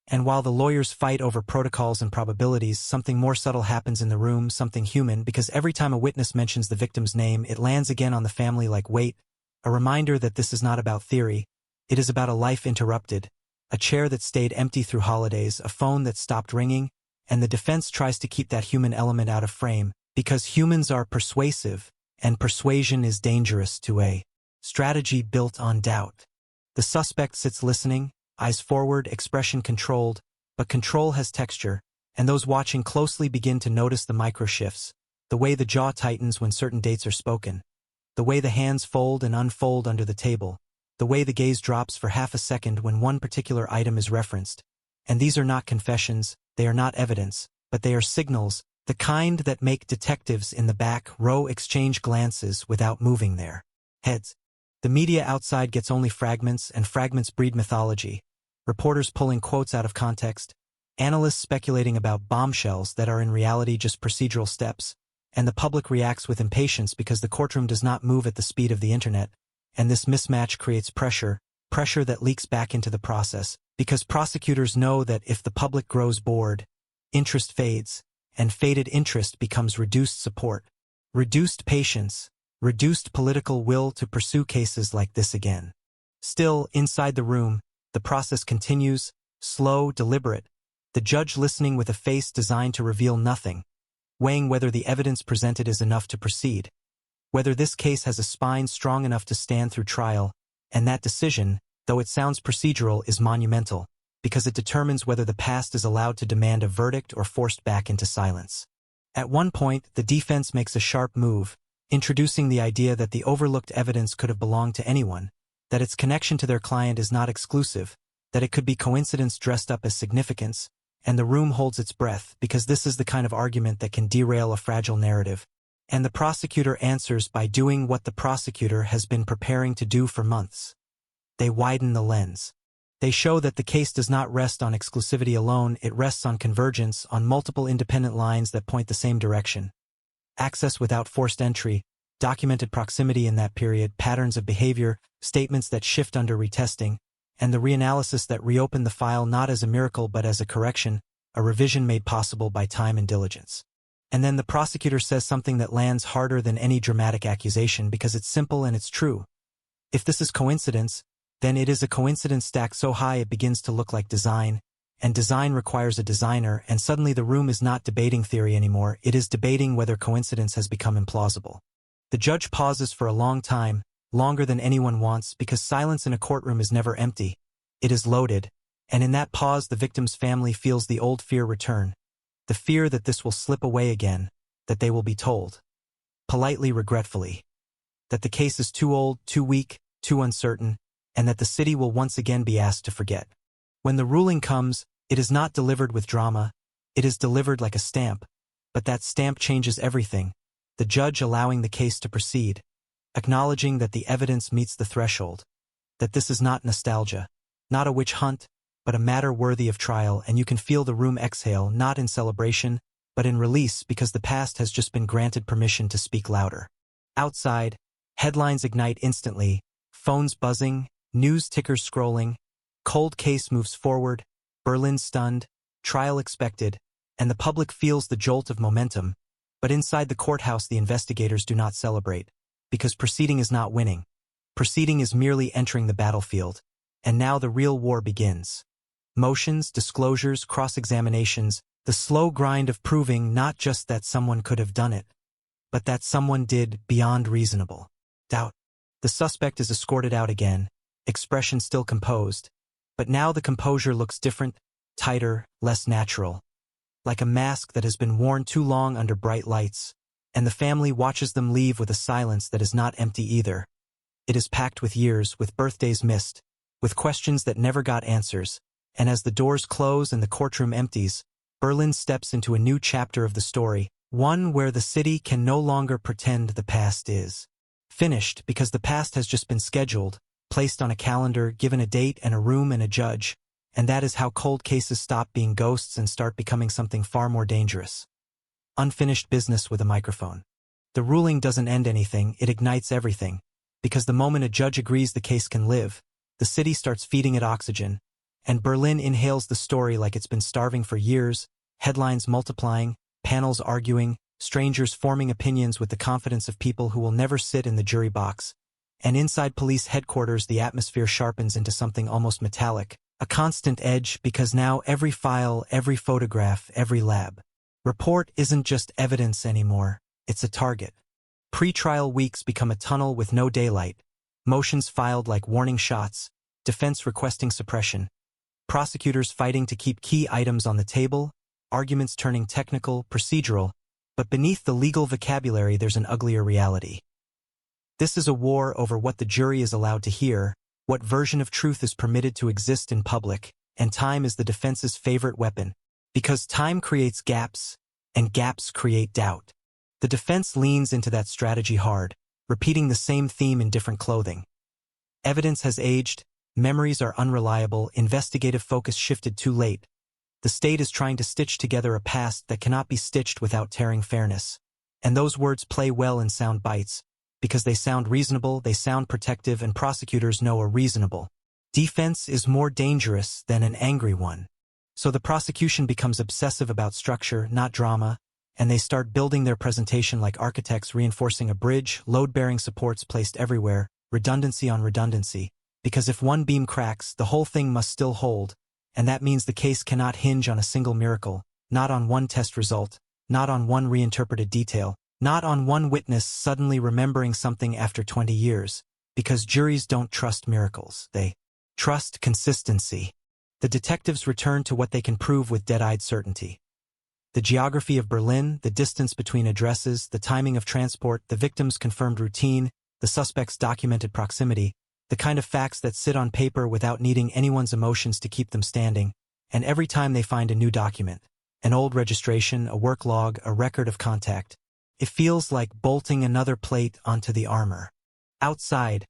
S12: And while the lawyers fight over protocols and probabilities, something more subtle happens in the room, something human, because every time a witness mentions the victim's name, it lands again on the family like weight, a reminder that this is not about theory, it is about a life interrupted, a chair that stayed empty through holidays, a phone that stopped ringing, and the defense tries to keep that human element out of frame, because humans are persuasive, and persuasion is dangerous to a strategy built on doubt. The suspect sits listening, eyes forward, expression controlled, but control has texture, and those watching closely begin to notice the micro-shifts, the way the jaw tightens when certain dates are spoken, the way the hands fold and unfold under the table, the way the gaze drops for half a second when one particular item is referenced. And these are not confessions, they are not evidence, but they are signals, the kind that make detectives in the back row exchange glances without moving their heads. The media outside gets only fragments, and fragments breed mythology. Reporters pulling quotes out of context, analysts speculating about bombshells that are in reality just procedural steps, and the public reacts with impatience because the courtroom does not move at the speed of the internet, and this mismatch creates pressure that leaks back into the process, because prosecutors know that if the public grows bored, interest fades, and faded interest becomes reduced support, reduced patience, reduced political will to pursue cases like this again. Still, inside the room, the process continues, slow, deliberate, the judge listening with a face designed to reveal nothing, weighing whether the evidence presented is enough to proceed, whether this case has a spine strong enough to stand through trial, and that decision, though it sounds procedural, is monumental, because it determines whether the past is allowed to demand a verdict or forced back into silence. At one point, the defense makes a sharp move, introducing the idea that the overlooked evidence could have belonged to anyone, that its connection to their client is not exclusive, that it could be coincidence dressed up as significance, and the room holds its breath because this is the kind of argument that can derail a fragile narrative. And the prosecutor answers by doing what the prosecutor has been preparing to do for months. They widen the lens. They show that the case does not rest on exclusivity alone, it rests on convergence, on multiple independent lines that point the same direction. access without forced entry, documented proximity in that period, patterns of behavior, statements that shift under retesting, and the reanalysis that reopened the file not as a miracle but as a correction, a revision made possible by time and diligence. And then the prosecutor says something that lands harder than any dramatic accusation because it's simple and it's true. If this is coincidence, then it is a coincidence stacked so high it begins to look like design, and design requires a designer, and suddenly the room is not debating theory anymore, it is debating whether coincidence has become implausible. The judge pauses for a long time, longer than anyone wants, because silence in a courtroom is never empty. It is loaded, and in that pause the victim's family feels the old fear return. The fear that this will slip away again, that they will be told, politely, regretfully, that the case is too old, too weak, too uncertain, and that the city will once again be asked to forget. When the ruling comes, it is not delivered with drama, it is delivered like a stamp, but that stamp changes everything, the judge allowing the case to proceed, acknowledging that the evidence meets the threshold, that this is not nostalgia, not a witch hunt, but a matter worthy of trial, and you can feel the room exhale, not in celebration, but in release, because the past has just been granted permission to speak louder. Outside, headlines ignite instantly, phones buzzing, news tickers scrolling, cold case moves forward, Berlin stunned, trial expected, and the public feels the jolt of momentum, but inside the courthouse the investigators do not celebrate, because proceeding is not winning. Proceeding is merely entering the battlefield, and now the real war begins. Motions, disclosures, cross-examinations, the slow grind of proving not just that someone could have done it, but that someone did beyond reasonable doubt. The suspect is escorted out again, expression still composed, but now the composure looks different, tighter, less natural, like a mask that has been worn too long under bright lights, and the family watches them leave with a silence that is not empty either. It is packed with years, with birthdays missed, with questions that never got answers, and as the doors close and the courtroom empties, Berlin steps into a new chapter of the story, one where the city can no longer pretend the past is finished, because the past has just been scheduled, placed on a calendar, given a date and a room and a judge, and that is how cold cases stop being ghosts and start becoming something far more dangerous. Unfinished business with a microphone. The ruling doesn't end anything, it ignites everything, because the moment a judge agrees the case can live, the city starts feeding it oxygen, and Berlin inhales the story like it's been starving for years, headlines multiplying, panels arguing, strangers forming opinions with the confidence of people who will never sit in the jury box, and inside police headquarters the atmosphere sharpens into something almost metallic, a constant edge, because now every file, every photograph, every lab report isn't just evidence anymore, it's a target. Pre-trial weeks become a tunnel with no daylight, motions filed like warning shots, defense requesting suppression, prosecutors fighting to keep key items on the table, arguments turning technical, procedural, but beneath the legal vocabulary there's an uglier reality. This is a war over what the jury is allowed to hear, what version of truth is permitted to exist in public, and time is the defense's favorite weapon, because time creates gaps, and gaps create doubt. The defense leans into that strategy hard, repeating the same theme in different clothing. Evidence has aged, memories are unreliable, investigative focus shifted too late. The state is trying to stitch together a past that cannot be stitched without tearing fairness. And those words play well in sound bites, because they sound reasonable, they sound protective, and prosecutors know a reasonable defense is more dangerous than an angry one. So the prosecution becomes obsessive about structure, not drama, and they start building their presentation like architects, reinforcing a bridge, load-bearing supports placed everywhere, redundancy on redundancy, because if one beam cracks, the whole thing must still hold, and that means the case cannot hinge on a single miracle, not on one test result, not on one reinterpreted detail, not on one witness suddenly remembering something after 20 years, because juries don't trust miracles, they trust consistency. The detectives return to what they can prove with dead-eyed certainty. The geography of Berlin, the distance between addresses, the timing of transport, the victim's confirmed routine, the suspect's documented proximity, the kind of facts that sit on paper without needing anyone's emotions to keep them standing, and every time they find a new document, an old registration, a work log, a record of contact, it feels like bolting another plate onto the armor. Outside,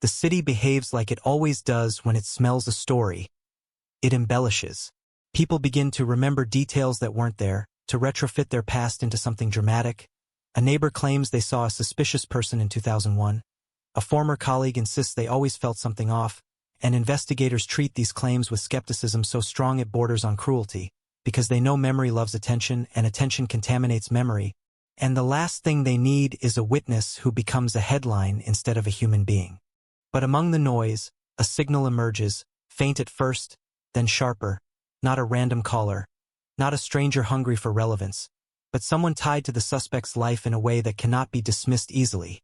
S12: the city behaves like it always does when it smells a story. It embellishes. People begin to remember details that weren't there, to retrofit their past into something dramatic, A neighbor claims they saw a suspicious person in 2001. A former colleague insists they always felt something off, and investigators treat these claims with skepticism so strong it borders on cruelty, because they know memory loves attention and attention contaminates memory, and the last thing they need is a witness who becomes a headline instead of a human being. But among the noise, a signal emerges, faint at first, then sharper, not a random caller, not a stranger hungry for relevance, but someone tied to the suspect's life in a way that cannot be dismissed easily.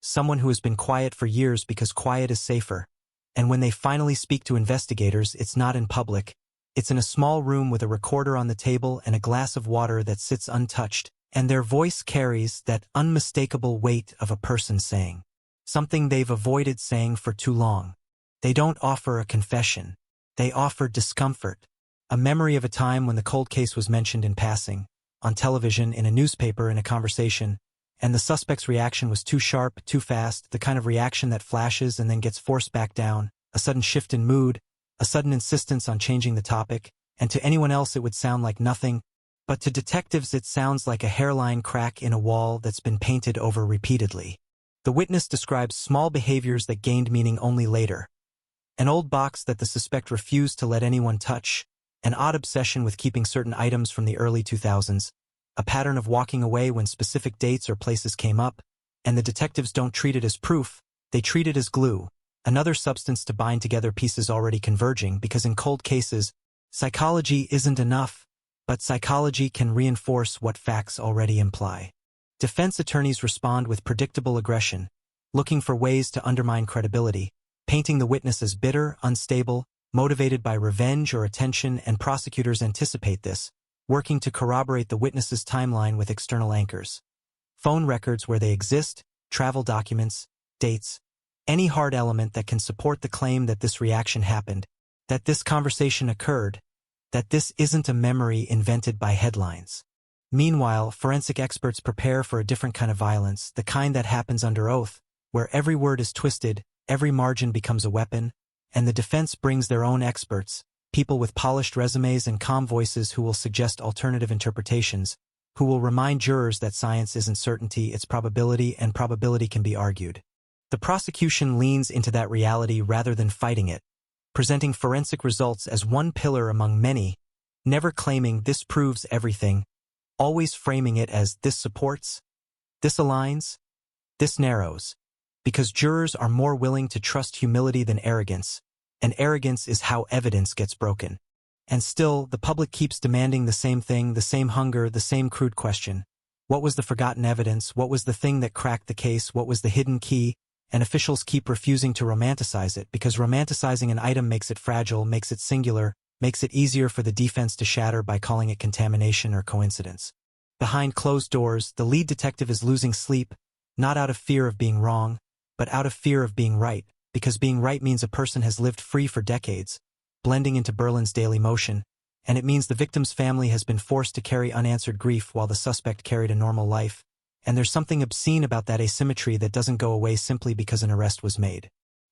S12: Someone who has been quiet for years because quiet is safer. And when they finally speak to investigators, it's not in public. It's in a small room with a recorder on the table and a glass of water that sits untouched, and their voice carries that unmistakable weight of a person saying something they've avoided saying for too long. They don't offer a confession. They offer discomfort, a memory of a time when the cold case was mentioned in passing, on television, in a newspaper, in a conversation, and the suspect's reaction was too sharp, too fast, the kind of reaction that flashes and then gets forced back down, a sudden shift in mood, a sudden insistence on changing the topic, and to anyone else it would sound like nothing, but to detectives it sounds like a hairline crack in a wall that's been painted over repeatedly. The witness describes small behaviors that gained meaning only later. An old box that the suspect refused to let anyone touch, an odd obsession with keeping certain items from the early 2000s, a pattern of walking away when specific dates or places came up, and the detectives don't treat it as proof, they treat it as glue, another substance to bind together pieces already converging, because in cold cases, psychology isn't enough, but psychology can reinforce what facts already imply. Defense attorneys respond with predictable aggression, looking for ways to undermine credibility, painting the witness as bitter, unstable, motivated by revenge or attention, and prosecutors anticipate this, working to corroborate the witness's timeline with external anchors. Phone records where they exist, travel documents, dates, any hard element that can support the claim that this reaction happened, that this conversation occurred, that this isn't a memory invented by headlines. Meanwhile, forensic experts prepare for a different kind of violence, the kind that happens under oath, where every word is twisted, every margin becomes a weapon, and the defense brings their own experts, people with polished resumes and calm voices who will suggest alternative interpretations, who will remind jurors that science isn't certainty, it's probability, and probability can be argued. The prosecution leans into that reality rather than fighting it, presenting forensic results as one pillar among many, never claiming this proves everything, always framing it as this supports, this aligns, this narrows, because jurors are more willing to trust humility than arrogance, and arrogance is how evidence gets broken. And still, the public keeps demanding the same thing, the same hunger, the same crude question. What was the forgotten evidence? What was the thing that cracked the case? What was the hidden key? And officials keep refusing to romanticize it, because romanticizing an item makes it fragile, makes it singular, makes it easier for the defense to shatter by calling it contamination or coincidence. Behind closed doors, the lead detective is losing sleep, not out of fear of being wrong, but out of fear of being right, because being right means a person has lived free for decades, blending into Berlin's daily motion, and it means the victim's family has been forced to carry unanswered grief while the suspect carried a normal life, and there's something obscene about that asymmetry that doesn't go away simply because an arrest was made.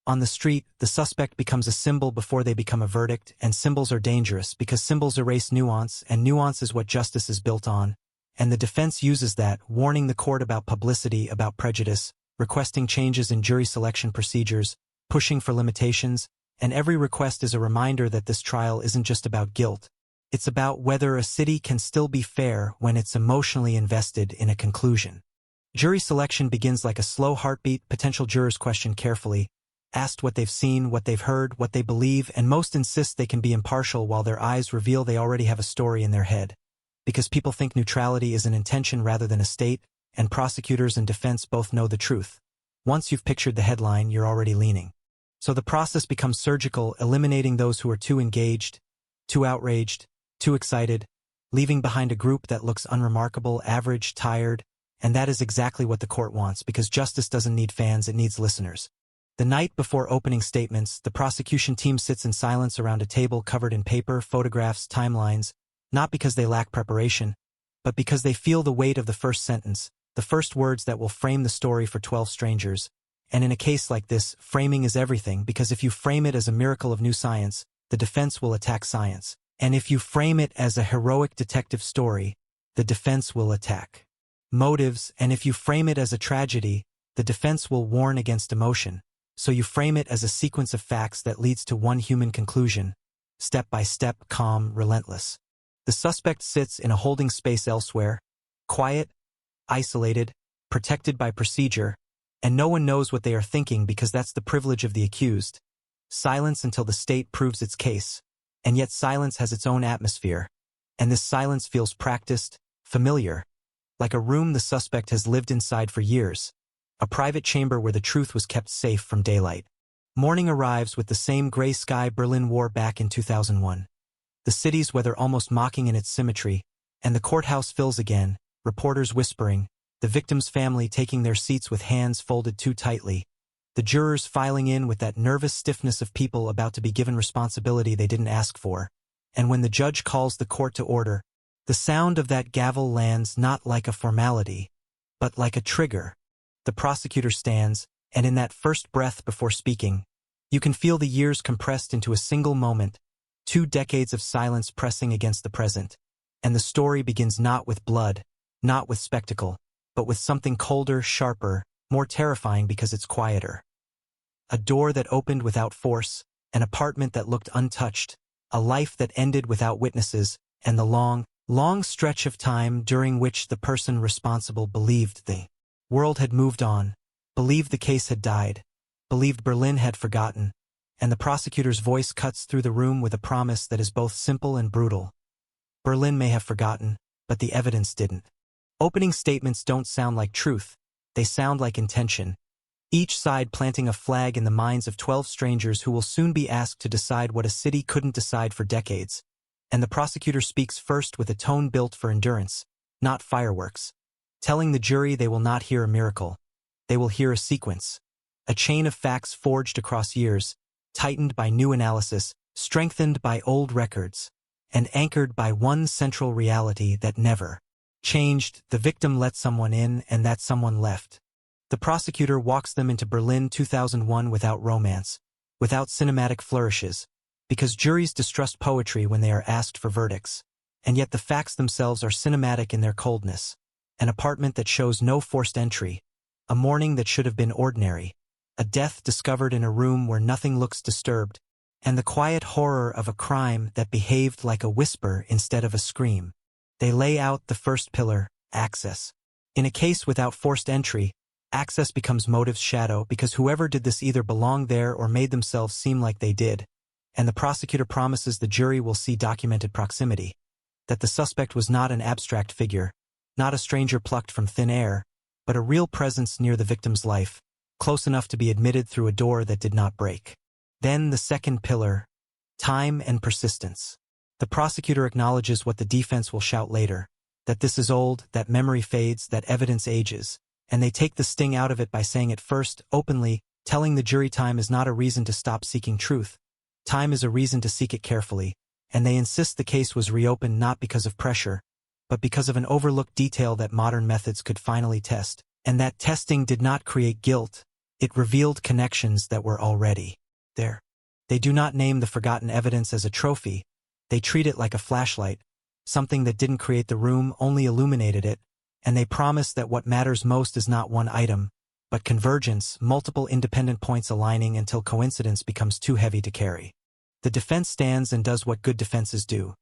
S12: On the street, the suspect becomes a symbol before they become a verdict, and symbols are dangerous because symbols erase nuance, and nuance is what justice is built on, and the defense uses that, warning the court about publicity, about prejudice, requesting changes in jury selection procedures, pushing for limitations, and every request is a reminder that this trial isn't just about guilt. It's about whether a city can still be fair when it's emotionally invested in a conclusion. Jury selection begins like a slow heartbeat. Potential jurors question carefully, asked what they've seen, what they've heard, what they believe, and most insist they can be impartial while their eyes reveal they already have a story in their head. Because people think neutrality is an intention rather than a state, and prosecutors and defense both know the truth. Once you've pictured the headline, you're already leaning. So the process becomes surgical, eliminating those who are too engaged, too outraged, too excited, leaving behind a group that looks unremarkable, average, tired, and that is exactly what the court wants, because justice doesn't need fans, it needs listeners. The night before opening statements, the prosecution team sits in silence around a table covered in paper, photographs, timelines, not because they lack preparation, but because they feel the weight of the first sentence, the first words that will frame the story for 12 strangers. And in a case like this, framing is everything, because if you frame it as a miracle of new science, the defense will attack science. And if you frame it as a heroic detective story, the defense will attack motives, and if you frame it as a tragedy, the defense will warn against emotion. So you frame it as a sequence of facts that leads to one human conclusion, step by step, calm, relentless. The suspect sits in a holding space elsewhere, quiet, isolated, protected by procedure, and no one knows what they are thinking because that's the privilege of the accused. Silence until the state proves its case. And yet silence has its own atmosphere. And this silence feels practiced, familiar, like a room the suspect has lived inside for years, a private chamber where the truth was kept safe from daylight. Morning arrives with the same gray sky Berlin wore back in 2001. The city's weather almost mocking in its symmetry, and the courthouse fills again, reporters whispering, the victim's family taking their seats with hands folded too tightly, the jurors filing in with that nervous stiffness of people about to be given responsibility they didn't ask for. And when the judge calls the court to order, the sound of that gavel lands not like a formality, but like a trigger. The prosecutor stands, and in that first breath before speaking, you can feel the years compressed into a single moment, 2 decades of silence pressing against the present. And the story begins not with blood, not with spectacle, but with something colder, sharper, more terrifying because it's quieter. A door that opened without force, an apartment that looked untouched, a life that ended without witnesses, and the long, long stretch of time during which the person responsible believed the world had moved on, believed the case had died, believed Berlin had forgotten, and the prosecutor's voice cuts through the room with a promise that is both simple and brutal. Berlin may have forgotten, but the evidence didn't. Opening statements don't sound like truth, they sound like intention, each side planting a flag in the minds of 12 strangers who will soon be asked to decide what a city couldn't decide for decades. And the prosecutor speaks first with a tone built for endurance, not fireworks, telling the jury they will not hear a miracle. They will hear a sequence, a chain of facts forged across years, tightened by new analysis, strengthened by old records, and anchored by one central reality that never changed. The victim let someone in, and that someone left. The prosecutor walks them into Berlin 2001 without romance, without cinematic flourishes, because juries distrust poetry when they are asked for verdicts. And yet the facts themselves are cinematic in their coldness. An apartment that shows no forced entry, a morning that should have been ordinary, a death discovered in a room where nothing looks disturbed, and the quiet horror of a crime that behaved like a whisper instead of a scream. They lay out the first pillar, access. In a case without forced entry, access becomes motive's shadow because whoever did this either belonged there or made themselves seem like they did. And the prosecutor promises the jury will see documented proximity, that the suspect was not an abstract figure, not a stranger plucked from thin air, but a real presence near the victim's life, close enough to be admitted through a door that did not break. Then the second pillar, time and persistence. The prosecutor acknowledges what the defense will shout later, that this is old, that memory fades, that evidence ages, and they take the sting out of it by saying it first, openly, telling the jury time is not a reason to stop seeking truth. Time is a reason to seek it carefully, and they insist the case was reopened not because of pressure, but because of an overlooked detail that modern methods could finally test. And that testing did not create guilt, it revealed connections that were already there. They do not name the forgotten evidence as a trophy, they treat it like a flashlight, something that didn't create the room, only illuminated it, and they promise that what matters most is not one item, but convergence, multiple independent points aligning until coincidence becomes too heavy to carry. The defense stands and does what good defenses do.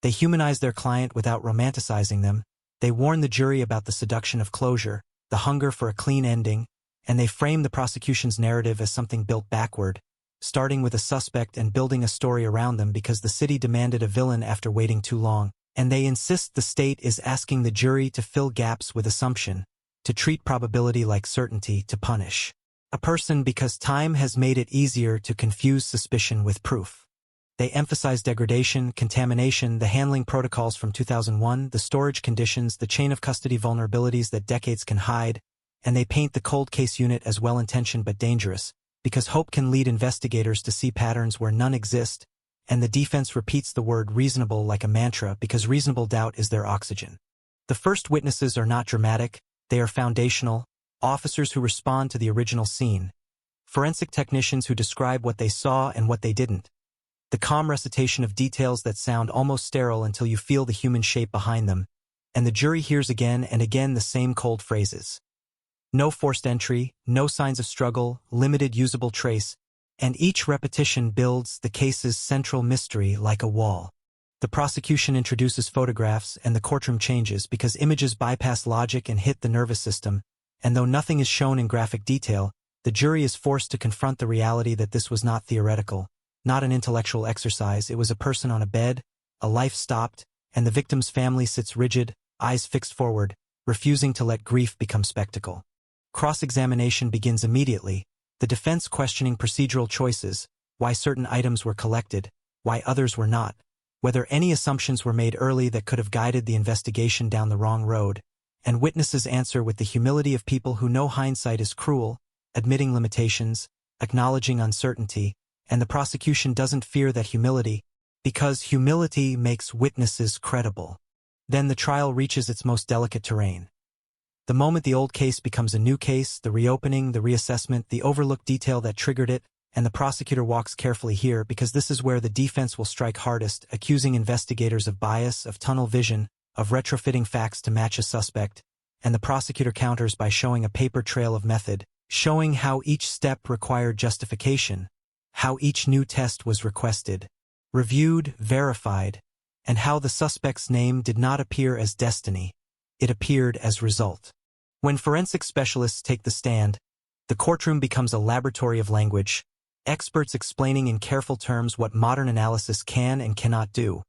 S12: They humanize their client without romanticizing them, they warn the jury about the seduction of closure, the hunger for a clean ending, and they frame the prosecution's narrative as something built backward, starting with a suspect and building a story around them because the city demanded a villain after waiting too long, and they insist the state is asking the jury to fill gaps with assumption, to treat probability like certainty, to punish a person because time has made it easier to confuse suspicion with proof. They emphasize degradation, contamination, the handling protocols from 2001, the storage conditions, the chain of custody vulnerabilities that decades can hide, and they paint the cold case unit as well-intentioned but dangerous, because hope can lead investigators to see patterns where none exist, and the defense repeats the word reasonable like a mantra because reasonable doubt is their oxygen. The first witnesses are not dramatic, they are foundational, officers who respond to the original scene, forensic technicians who describe what they saw and what they didn't, the calm recitation of details that sound almost sterile until you feel the human shape behind them, and the jury hears again and again the same cold phrases. No forced entry, no signs of struggle, limited usable trace, and each repetition builds the case's central mystery like a wall. The prosecution introduces photographs and the courtroom changes because images bypass logic and hit the nervous system, and though nothing is shown in graphic detail, the jury is forced to confront the reality that this was not theoretical, not an intellectual exercise. It was a person on a bed, a life stopped, and the victim's family sits rigid, eyes fixed forward, refusing to let grief become spectacle. Cross-examination begins immediately, the defense questioning procedural choices, why certain items were collected, why others were not, whether any assumptions were made early that could have guided the investigation down the wrong road, and witnesses answer with the humility of people who know hindsight is cruel, admitting limitations, acknowledging uncertainty, and the prosecution doesn't fear that humility, because humility makes witnesses credible. Then the trial reaches its most delicate terrain. The moment the old case becomes a new case, the reopening, the reassessment, the overlooked detail that triggered it, and the prosecutor walks carefully here because this is where the defense will strike hardest, accusing investigators of bias, of tunnel vision, of retrofitting facts to match a suspect, and the prosecutor counters by showing a paper trail of method, showing how each step required justification, how each new test was requested, reviewed, verified, and how the suspect's name did not appear as destiny, it appeared as result. When forensic specialists take the stand, the courtroom becomes a laboratory of language, experts explaining in careful terms what modern analysis can and cannot do,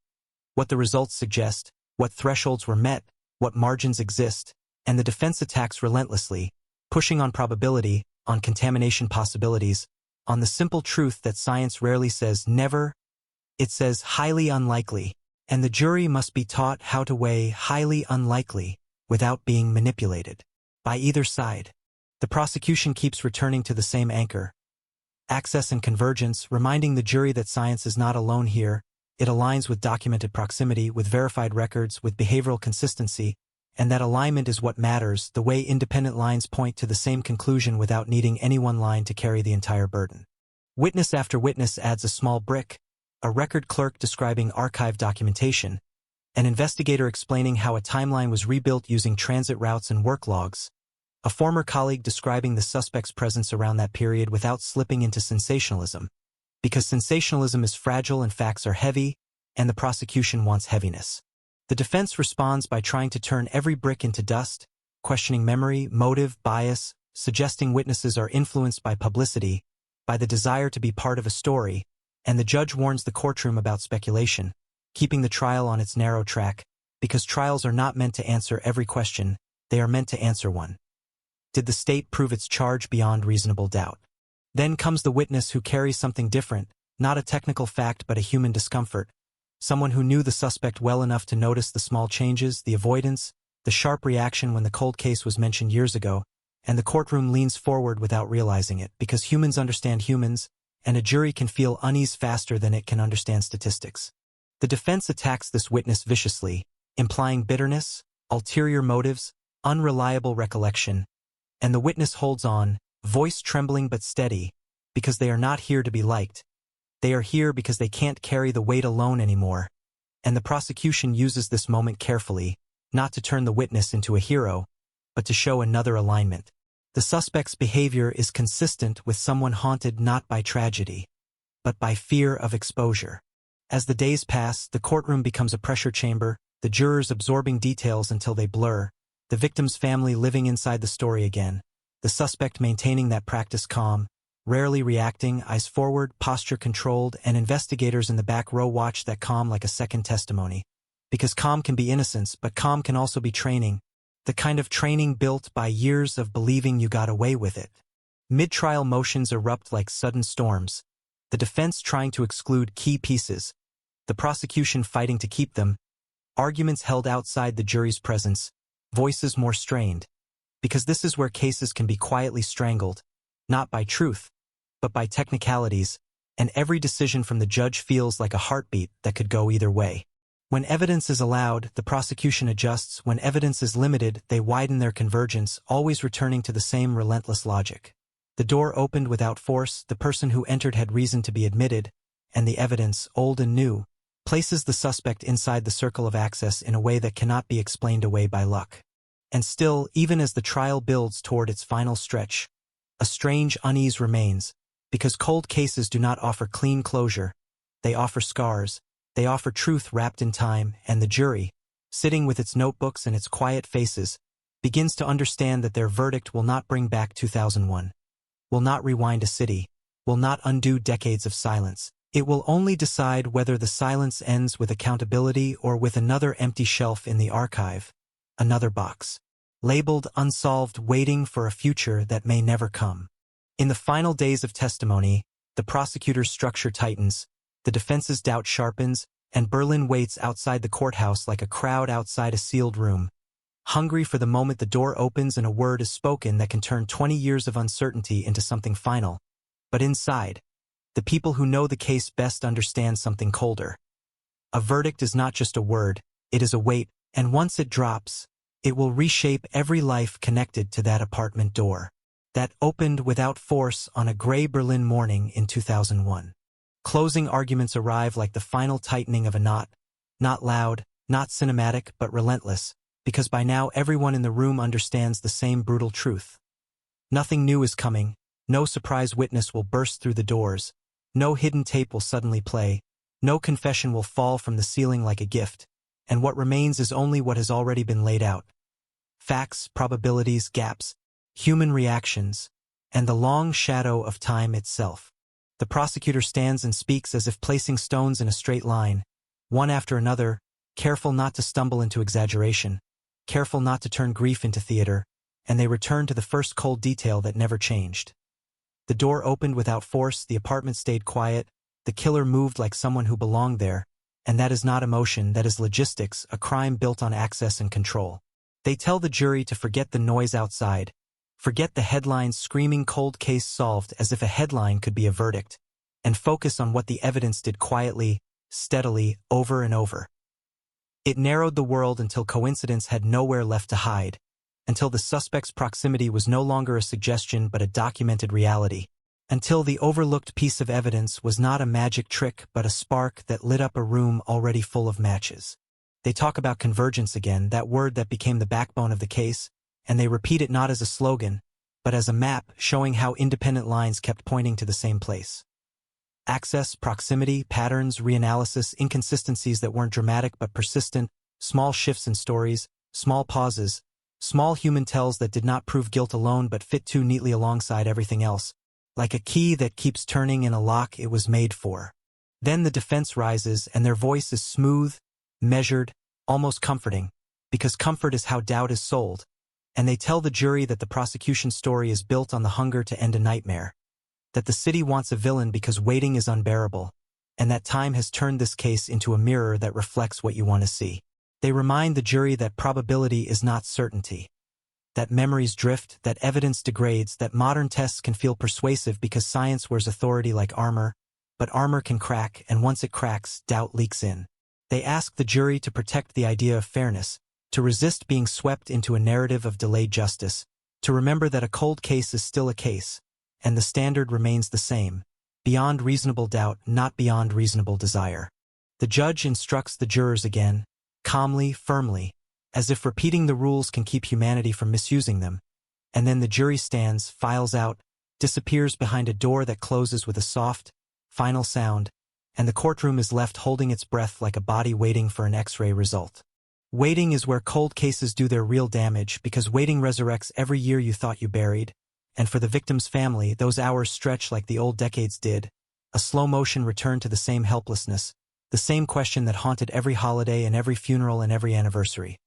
S12: what the results suggest, what thresholds were met, what margins exist, and the defense attacks relentlessly, pushing on probability, on contamination possibilities, on the simple truth that science rarely says never, it says highly unlikely, and the jury must be taught how to weigh highly unlikely without being manipulated. By either side, the prosecution keeps returning to the same anchor, access and convergence, reminding the jury that science is not alone here, it aligns with documented proximity, with verified records, with behavioral consistency, and that alignment is what matters, the way independent lines point to the same conclusion without needing any one line to carry the entire burden. Witness after witness adds a small brick, a record clerk describing archive documentation, an investigator explaining how a timeline was rebuilt using transit routes and work logs, a former colleague describing the suspect's presence around that period without slipping into sensationalism, because sensationalism is fragile and facts are heavy, and the prosecution wants heaviness. The defense responds by trying to turn every brick into dust, questioning memory, motive, bias, suggesting witnesses are influenced by publicity, by the desire to be part of a story, and the judge warns the courtroom about speculation, keeping the trial on its narrow track, because trials are not meant to answer every question, they are meant to answer one. Did the state prove its charge beyond reasonable doubt? Then comes the witness who carries something different, not a technical fact but a human discomfort, someone who knew the suspect well enough to notice the small changes, the avoidance, the sharp reaction when the cold case was mentioned years ago, and the courtroom leans forward without realizing it, because humans understand humans, and a jury can feel unease faster than it can understand statistics. The defense attacks this witness viciously, implying bitterness, ulterior motives, unreliable recollection, and the witness holds on, voice trembling but steady, because they are not here to be liked. They are here because they can't carry the weight alone anymore, and the prosecution uses this moment carefully, not to turn the witness into a hero, but to show another alignment. The suspect's behavior is consistent with someone haunted not by tragedy, but by fear of exposure. As the days pass, the courtroom becomes a pressure chamber, the jurors absorbing details until they blur, the victim's family living inside the story again, the suspect maintaining that practiced calm, rarely reacting, eyes forward, posture controlled, and investigators in the back row watch that calm like a second testimony. Because calm can be innocence, but calm can also be training, the kind of training built by years of believing you got away with it. Mid-trial motions erupt like sudden storms, the defense trying to exclude key pieces, the prosecution fighting to keep them, arguments held outside the jury's presence, voices more strained, because this is where cases can be quietly strangled, not by truth, but by technicalities, and every decision from the judge feels like a heartbeat that could go either way. When evidence is allowed, the prosecution adjusts. When evidence is limited, they widen their convergence, always returning to the same relentless logic. The door opened without force, the person who entered had reason to be admitted, and the evidence, old and new, places the suspect inside the circle of access in a way that cannot be explained away by luck. And still, even as the trial builds toward its final stretch, a strange unease remains, because cold cases do not offer clean closure. They offer scars, they offer truth wrapped in time, and the jury, sitting with its notebooks and its quiet faces, begins to understand that their verdict will not bring back 2001, will not rewind a city, will not undo decades of silence. It will only decide whether the silence ends with accountability or with another empty shelf in the archive, another box, labeled unsolved, waiting for a future that may never come. In the final days of testimony, the prosecutor's structure tightens, the defense's doubt sharpens, and Berlin waits outside the courthouse like a crowd outside a sealed room, hungry for the moment the door opens and a word is spoken that can turn 20 years of uncertainty into something final. But inside, the people who know the case best understand something colder. A verdict is not just a word, it is a weight, and once it drops, it will reshape every life connected to that apartment door that opened without force on a gray Berlin morning in 2001. Closing arguments arrive like the final tightening of a knot, not loud, not cinematic, but relentless, because by now everyone in the room understands the same brutal truth. Nothing new is coming, no surprise witness will burst through the doors, no hidden tape will suddenly play, no confession will fall from the ceiling like a gift, and what remains is only what has already been laid out. Facts, probabilities, gaps, human reactions, and the long shadow of time itself. The prosecutor stands and speaks as if placing stones in a straight line, one after another, careful not to stumble into exaggeration, careful not to turn grief into theater, and they return to the first cold detail that never changed. The door opened without force, the apartment stayed quiet, the killer moved like someone who belonged there, and that is not emotion, that is logistics, a crime built on access and control. They tell the jury to forget the noise outside, forget the headlines screaming cold case solved as if a headline could be a verdict, and focus on what the evidence did quietly, steadily, over and over. It narrowed the world until coincidence had nowhere left to hide, until the suspect's proximity was no longer a suggestion but a documented reality, until the overlooked piece of evidence was not a magic trick but a spark that lit up a room already full of matches. They talk about convergence again, that word that became the backbone of the case, and they repeat it not as a slogan, but as a map showing how independent lines kept pointing to the same place. Access, proximity, patterns, reanalysis, inconsistencies that weren't dramatic but persistent, small shifts in stories, small pauses, small human tells that did not prove guilt alone but fit too neatly alongside everything else, like a key that keeps turning in a lock it was made for. Then the defense rises and their voice is smooth, measured, almost comforting, because comfort is how doubt is sold, and they tell the jury that the prosecution's story is built on the hunger to end a nightmare, that the city wants a villain because waiting is unbearable, and that time has turned this case into a mirror that reflects what you want to see. They remind the jury that probability is not certainty, that memories drift, that evidence degrades, that modern tests can feel persuasive because science wears authority like armor, but armor can crack, and once it cracks, doubt leaks in. They ask the jury to protect the idea of fairness, to resist being swept into a narrative of delayed justice, to remember that a cold case is still a case, and the standard remains the same, beyond reasonable doubt, not beyond reasonable desire. The judge instructs the jurors again, calmly, firmly, as if repeating the rules can keep humanity from misusing them, and then the jury stands, files out, disappears behind a door that closes with a soft, final sound, and the courtroom is left holding its breath like a body waiting for an X-ray result. Waiting is where cold cases do their real damage, because waiting resurrects every year you thought you buried, and for the victim's family, those hours stretch like the old decades did, a slow-motion return to the same helplessness, the same question that haunted every holiday and every funeral and every anniversary.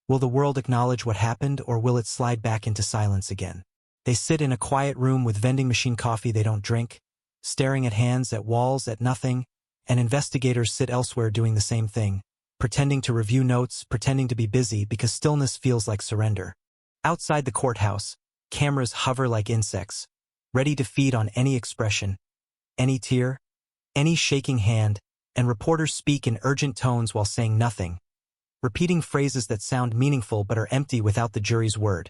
S12: Will the world acknowledge what happened, or will it slide back into silence again? They sit in a quiet room with vending machine coffee they don't drink, staring at hands, at walls, at nothing, and investigators sit elsewhere doing the same thing, pretending to review notes, pretending to be busy because stillness feels like surrender. Outside the courthouse, cameras hover like insects, ready to feed on any expression, any tear, any shaking hand, and reporters speak in urgent tones while saying nothing, repeating phrases that sound meaningful but are empty without the jury's word.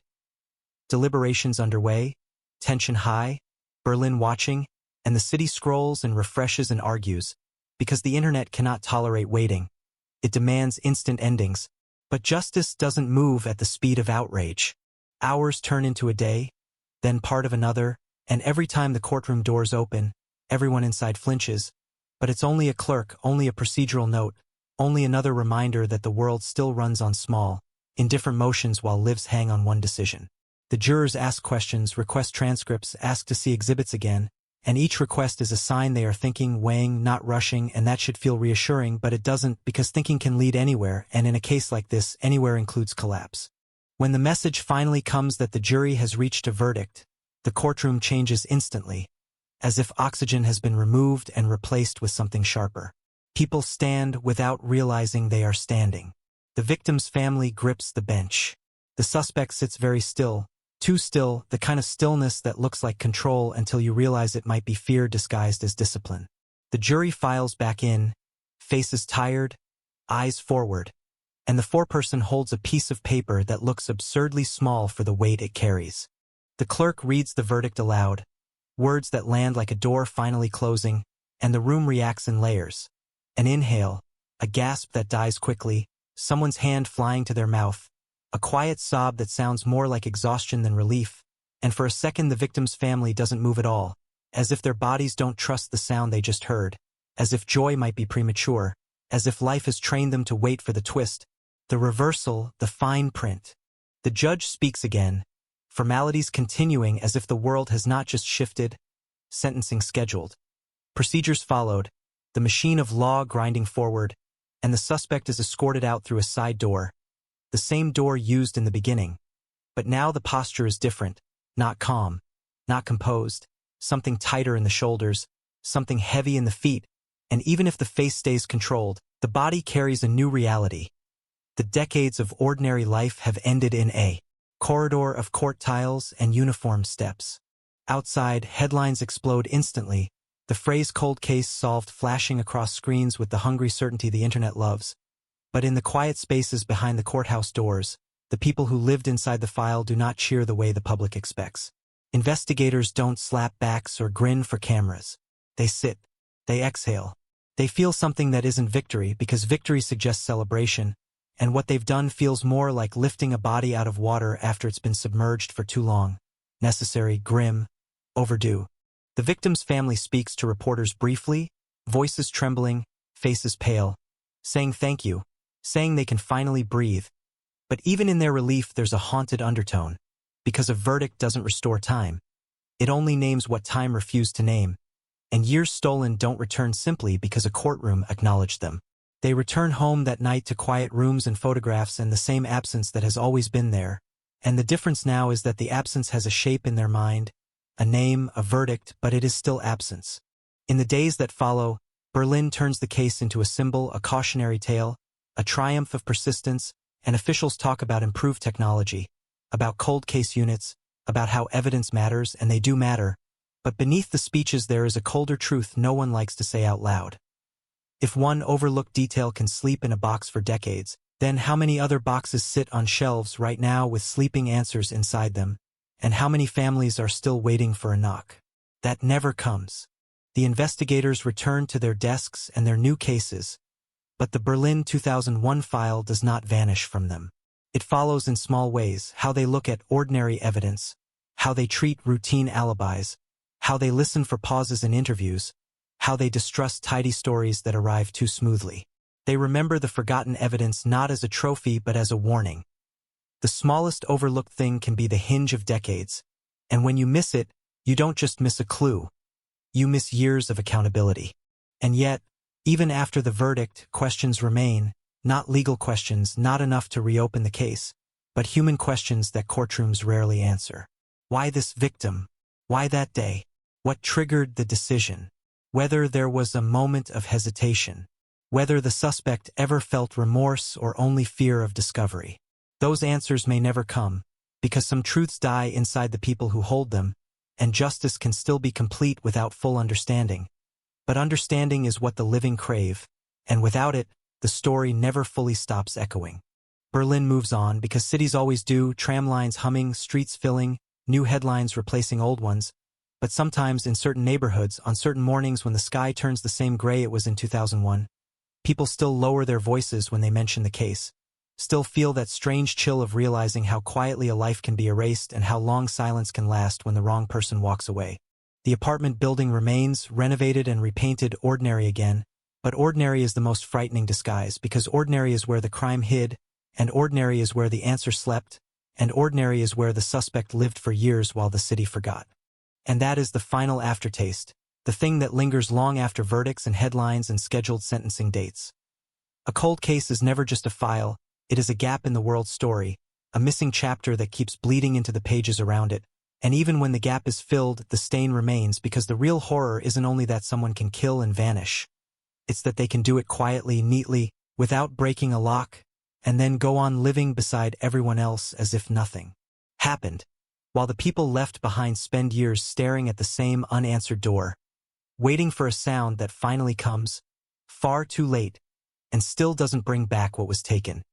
S12: Deliberations underway, tension high, Berlin watching, and the city scrolls and refreshes and argues, because the internet cannot tolerate waiting. It demands instant endings. But justice doesn't move at the speed of outrage. Hours turn into a day, then part of another, and every time the courtroom doors open, everyone inside flinches. But it's only a clerk, only a procedural note, only another reminder that the world still runs on small, indifferent motions while lives hang on one decision. The jurors ask questions, request transcripts, ask to see exhibits again, and each request is a sign they are thinking, weighing, not rushing, and that should feel reassuring, but it doesn't, because thinking can lead anywhere, and in a case like this, anywhere includes collapse. When the message finally comes that the jury has reached a verdict, the courtroom changes instantly, as if oxygen has been removed and replaced with something sharper. People stand without realizing they are standing. The victim's family grips the bench. The suspect sits very still, too still, the kind of stillness that looks like control until you realize it might be fear disguised as discipline. The jury files back in, faces tired, eyes forward, and the foreperson holds a piece of paper that looks absurdly small for the weight it carries. The clerk reads the verdict aloud, words that land like a door finally closing, and the room reacts in layers. An inhale, a gasp that dies quickly, someone's hand flying to their mouth, a quiet sob that sounds more like exhaustion than relief, and for a second the victim's family doesn't move at all, as if their bodies don't trust the sound they just heard, as if joy might be premature, as if life has trained them to wait for the twist, the reversal, the fine print. The judge speaks again, formalities continuing as if the world has not just shifted, sentencing scheduled. Procedures followed, the machine of law grinding forward, and the suspect is escorted out through a side door, the same door used in the beginning. But now the posture is different, not calm, not composed, something tighter in the shoulders, something heavy in the feet, and even if the face stays controlled, the body carries a new reality. The decades of ordinary life have ended in a corridor of court tiles and uniform steps. Outside, headlines explode instantly, the phrase "cold case solved" flashing across screens with the hungry certainty the internet loves. But in the quiet spaces behind the courthouse doors, the people who lived inside the file do not cheer the way the public expects. Investigators don't slap backs or grin for cameras. They sit. They exhale. They feel something that isn't victory, because victory suggests celebration, and what they've done feels more like lifting a body out of water after it's been submerged for too long. Necessary, grim, overdue. The victim's family speaks to reporters briefly, voices trembling, faces pale, saying thank you, saying they can finally breathe. But even in their relief, there's a haunted undertone, because a verdict doesn't restore time. It only names what time refused to name, and years stolen don't return simply because a courtroom acknowledged them. They return home that night to quiet rooms and photographs and the same absence that has always been there, and the difference now is that the absence has a shape in their mind, a name, a verdict, but it is still absence. In the days that follow, Berlin turns the case into a symbol, a cautionary tale, a triumph of persistence, and officials talk about improved technology, about cold case units, about how evidence matters, and they do matter, but beneath the speeches there is a colder truth no one likes to say out loud. If one overlooked detail can sleep in a box for decades, then how many other boxes sit on shelves right now with sleeping answers inside them, and how many families are still waiting for a knock? That never comes. The investigators return to their desks and their new cases, but the Berlin 2001 file does not vanish from them. It follows in small ways: how they look at ordinary evidence, how they treat routine alibis, how they listen for pauses in interviews, how they distrust tidy stories that arrive too smoothly. They remember the forgotten evidence not as a trophy but as a warning. The smallest overlooked thing can be the hinge of decades, and when you miss it, you don't just miss a clue. You miss years of accountability. And yet, even after the verdict, questions remain, not legal questions, not enough to reopen the case, but human questions that courtrooms rarely answer. Why this victim? Why that day? What triggered the decision? Whether there was a moment of hesitation, whether the suspect ever felt remorse or only fear of discovery. Those answers may never come, because some truths die inside the people who hold them, and justice can still be complete without full understanding. But understanding is what the living crave, and without it, the story never fully stops echoing. Berlin moves on because cities always do, tram lines humming, streets filling, new headlines replacing old ones, but sometimes in certain neighborhoods, on certain mornings when the sky turns the same gray it was in 2001, people still lower their voices when they mention the case, still feel that strange chill of realizing how quietly a life can be erased and how long silence can last when the wrong person walks away. The apartment building remains, renovated and repainted, ordinary again, but ordinary is the most frightening disguise because ordinary is where the crime hid, and ordinary is where the answer slept, and ordinary is where the suspect lived for years while the city forgot. And that is the final aftertaste, the thing that lingers long after verdicts and headlines and scheduled sentencing dates. A cold case is never just a file, it is a gap in the world's story, a missing chapter that keeps bleeding into the pages around it, and even when the gap is filled, the stain remains because the real horror isn't only that someone can kill and vanish. It's that they can do it quietly, neatly, without breaking a lock, and then go on living beside everyone else as if nothing happened, while the people left behind spend years staring at the same unanswered door, waiting for a sound that finally comes, far too late, and still doesn't bring back what was taken.